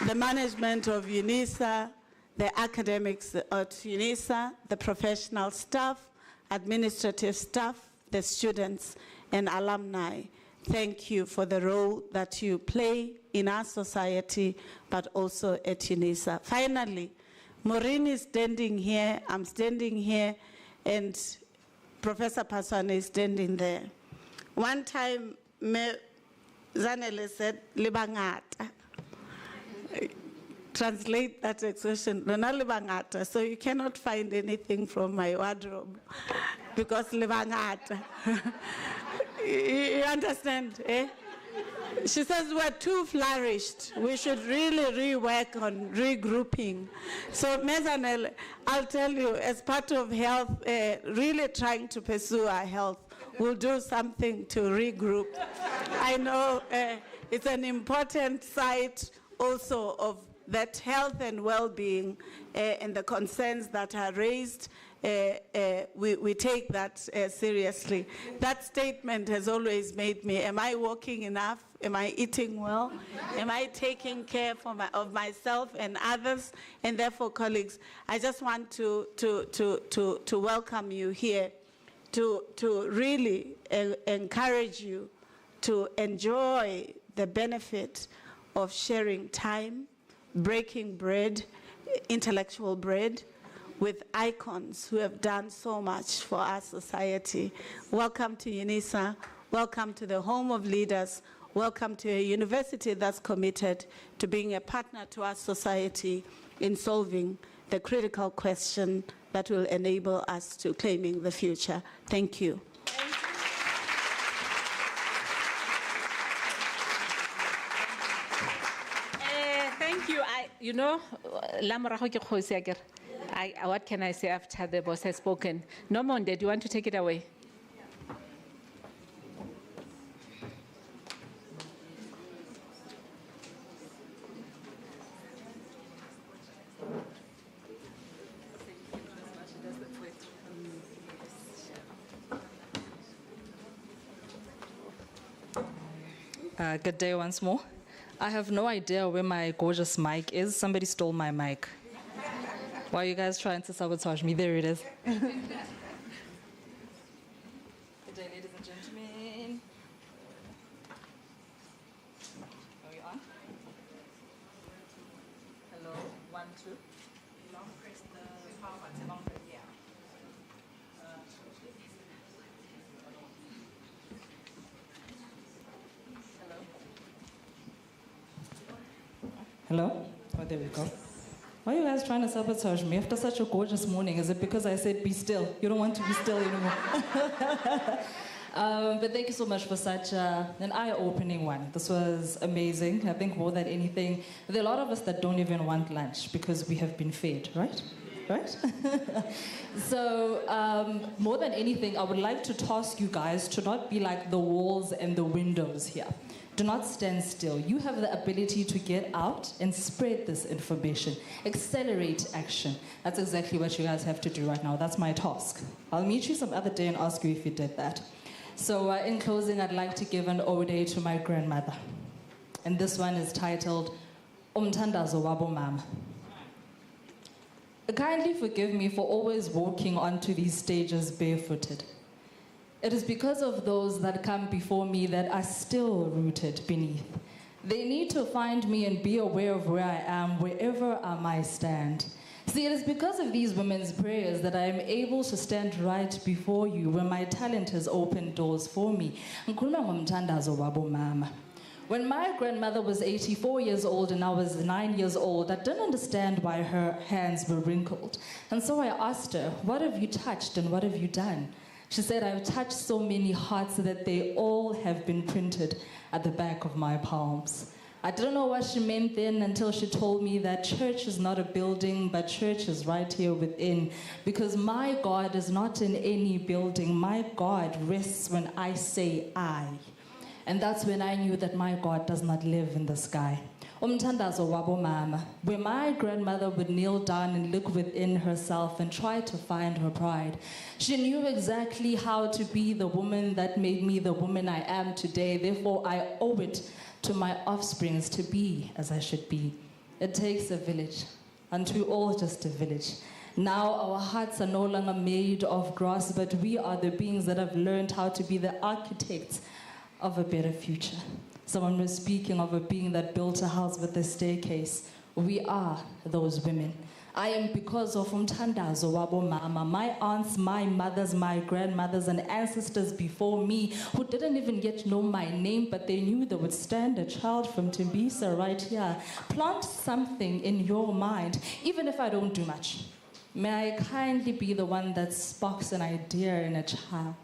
the management of Unisa, the academics at Unisa, the professional staff, administrative staff, the students, and alumni, thank you for the role that you play in our society, but also at Unisa. Finally, Maureen is standing here, I'm standing here, and Professor Paswane is standing there. One time, Me Zanele said, "Libangata." Translate that expression, "Lona libangata," so you cannot find anything from my wardrobe, because libangata. You understand, eh? She says we're too flourished. We should really rework on regrouping. So Me Zanele, I'll tell you, as part of health, really trying to pursue our health, we'll do something to regroup. I know it's an important site also of that health and well-being and the concerns that are raised. We take that seriously. That statement has always made me, am I walking enough? Am I eating well? Am I taking care of myself and others? And therefore, colleagues, I just want to welcome you here, to really encourage you to enjoy the benefit of sharing time, breaking bread, intellectual bread, with icons who have done so much for our society. Welcome to Unisa. Welcome to the home of leaders welcome to a university that's committed to being a partner to our society in solving the critical question that will enable us to claiming the future. Thank you. Thank you. What can I say after the boss has spoken? Nomonde, do you want to take it away? Good day once more. I have no idea where my gorgeous mic is. Somebody stole my mic. Why are you guys trying to sabotage me? There it is. Good day, ladies and gentlemen. Are we on? Hello, 1, 2. Long press the power button. Long press, yeah. Hello? Oh, there we go. Why are you guys trying to sabotage me after such a gorgeous morning? Is it because I said be still? You don't want to be still anymore. But thank you so much for such an eye-opening one. This was amazing. I think more than anything, there are a lot of us that don't even want lunch because we have been fed, right? Right? So more than anything, I would like to task you guys to not be like the walls and the windows here. Do not stand still. You have the ability to get out and spread this information. Accelerate action. That's exactly what you guys have to do right now. That's my task. I'll meet you some other day and ask you if you did that. So in closing, I'd like to give an ode to my grandmother. And this one is titled, Umthandazo Wabo Mama. Kindly forgive me for always walking onto these stages barefooted. It is because of those that come before me that are still rooted beneath. They need to find me and be aware of where I am, wherever I might stand. See, it is because of these women's prayers that I am able to stand right before you when my talent has opened doors for me. When my grandmother was 84 years old and I was 9 years old, I didn't understand why her hands were wrinkled. And so I asked her, what have you touched and what have you done? She said, I've touched so many hearts that they all have been printed at the back of my palms. I didn't know what she meant then until she told me that church is not a building, but church is right here within. Because my God is not in any building. My God rests when I say I. And that's when I knew that my God does not live in the sky. Umthandazo wabo mama, where my grandmother would kneel down and look within herself and try to find her pride. She knew exactly how to be the woman that made me the woman I am today. Therefore, I owe it to my offsprings to be as I should be. It takes a village, and we're all just a village. Now our hearts are no longer made of grass, but we are the beings that have learned how to be the architects of a better future. Someone was speaking of a being that built a house with a staircase. We are those women. I am because of Umthandazo wabo mama, my aunts, my mothers, my grandmothers, and ancestors before me who didn't even yet know my name, but they knew they would stand a child from Tembisa right here. Plant something in your mind, even if I don't do much. May I kindly be the one that sparks an idea in a child.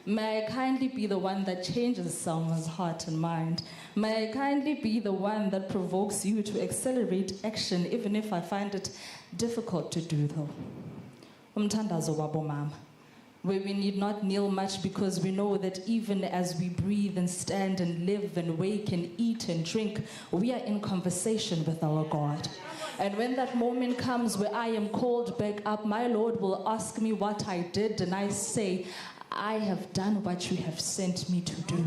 May I kindly be the one that changes someone's heart and mind. May I kindly be the one that provokes you to accelerate action, even if I find it difficult to do though. Umthandazo wabo mama, where we need not kneel much because we know that even as we breathe and stand and live and wake and eat and drink, we are in conversation with our God. And when that moment comes where I am called back up, my Lord will ask me what I did, and I say, I have done what you have sent me to do.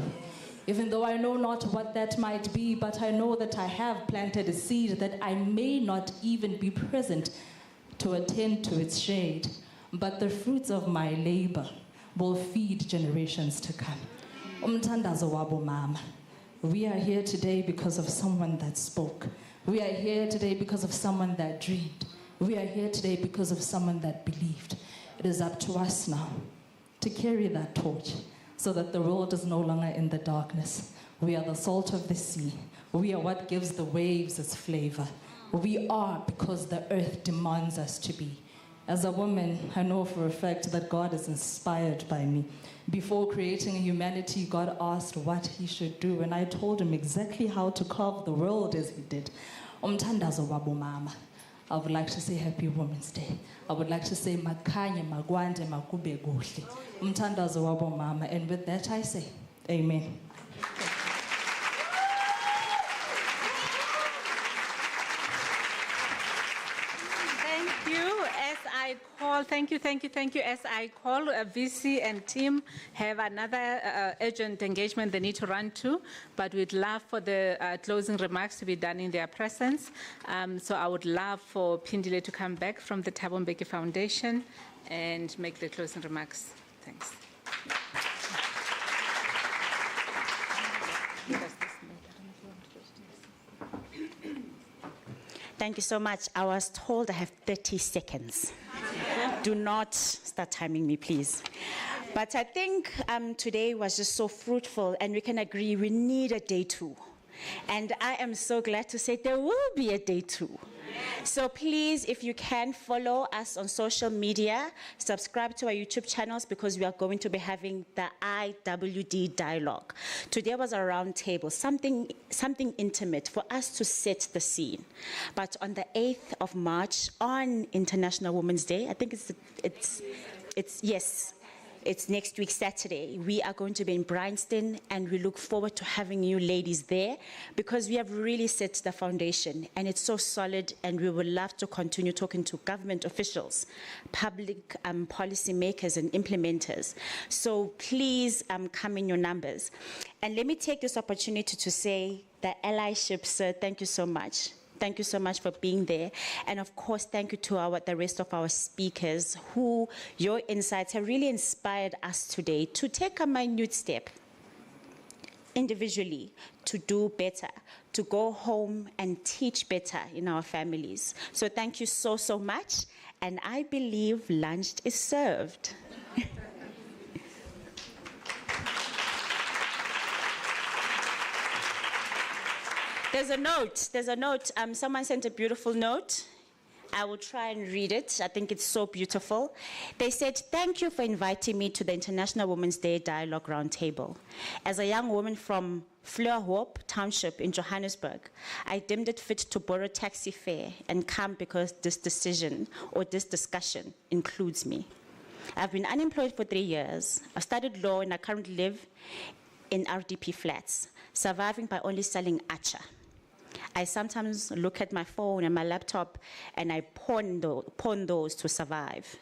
Even though I know not what that might be, but I know that I have planted a seed that I may not even be present to attend to its shade, but the fruits of my labor will feed generations to come. Umthandazo wabo mama, we are here today because of someone that spoke. We are here today because of someone that dreamed. We are here today because of someone that believed. It is up to us now to carry that torch so that the world is no longer in the darkness. We are the salt of the sea. We are what gives the waves its flavor. We are because the earth demands us to be. As a woman, I know for a fact that God is inspired by me. Before creating humanity, God asked what he should do, and I told him exactly how to carve the world as he did. Umthandazo wabo mama. I would like to say Happy Women's Day. I would like to say Makanye, Magwande, Makube Guhle. Umthandazo wabo mama. And with that I say, Amen. Thank you. As I call VC and team have another urgent engagement they need to run to, but we'd love for the closing remarks to be done in their presence. So I would love for Pindile to come back from the Thabo Mbeki Foundation and make the closing remarks. Thanks. Thank you so much. I was told I have 30 seconds. Do not start timing me, please. But I think today was just so fruitful, and we can agree we need a day 2. And I am so glad to say there will be a day 2. So please, if you can, follow us on social media, subscribe to our YouTube channels, because we are going to be having the IWD dialogue. Today was a round table, something intimate for us to set the scene. But on the 8th of March, on International Women's Day, I think it's next week, Saturday. We are going to be in Bryanston, and we look forward to having you ladies there, because we have really set the foundation, and it's so solid, and we would love to continue talking to government officials, public policy makers and implementers. So please come in your numbers. And let me take this opportunity to say that allyship, sir, thank you so much. Thank you so much for being there. And of course, thank you to the rest of our speakers, who your insights have really inspired us today to take a minute step individually to do better, to go home and teach better in our families. So thank you so, so much. And I believe lunch is served. There's a note. Someone sent a beautiful note. I will try and read it. I think it's so beautiful. They said, "Thank you for inviting me to the International Women's Day Dialogue Roundtable. As a young woman from Fleurhoop Township in Johannesburg, I deemed it fit to borrow taxi fare and come because this decision or this discussion includes me. I've been unemployed for 3 years. I studied law and I currently live in RDP flats, surviving by only selling acha. I sometimes look at my phone and my laptop and I pawn those to survive.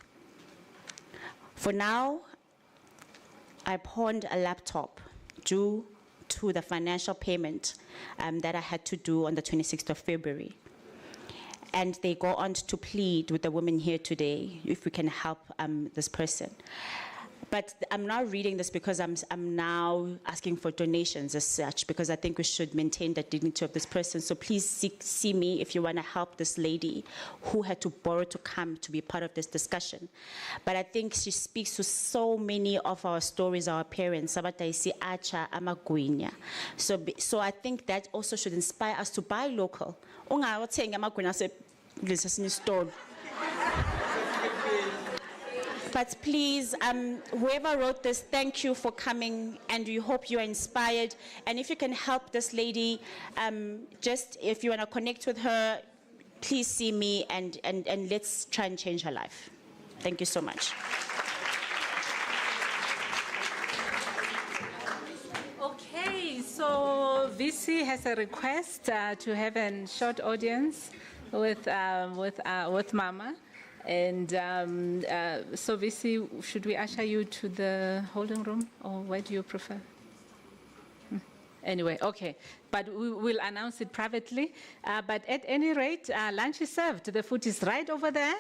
For now, I pawned a laptop due to the financial payment that I had to do on the 26th of February. And they go on to plead with the women here today if we can help this person. But I'm not reading this because I'm now asking for donations as such, because I think we should maintain the dignity of this person. So please see me if you want to help this lady who had to borrow to come to be part of this discussion. But I think she speaks to so many of our stories, our parents. So I think that also should inspire us to buy local. But please, whoever wrote this, thank you for coming, and we hope you are inspired. And if you can help this lady, just if you want to connect with her, please see me, and let's try and change her life. Thank you so much. Okay, so VC has a request to have a short audience with Mama. And so VC, should we usher you to the holding room, or where do you prefer? Anyway, okay, but we will announce it privately. But at any rate, lunch is served. The food is right over there.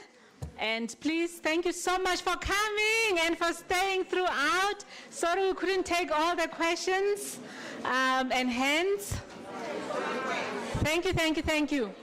And please, thank you so much for coming and for staying throughout. Sorry we couldn't take all the questions and hands. Thank you.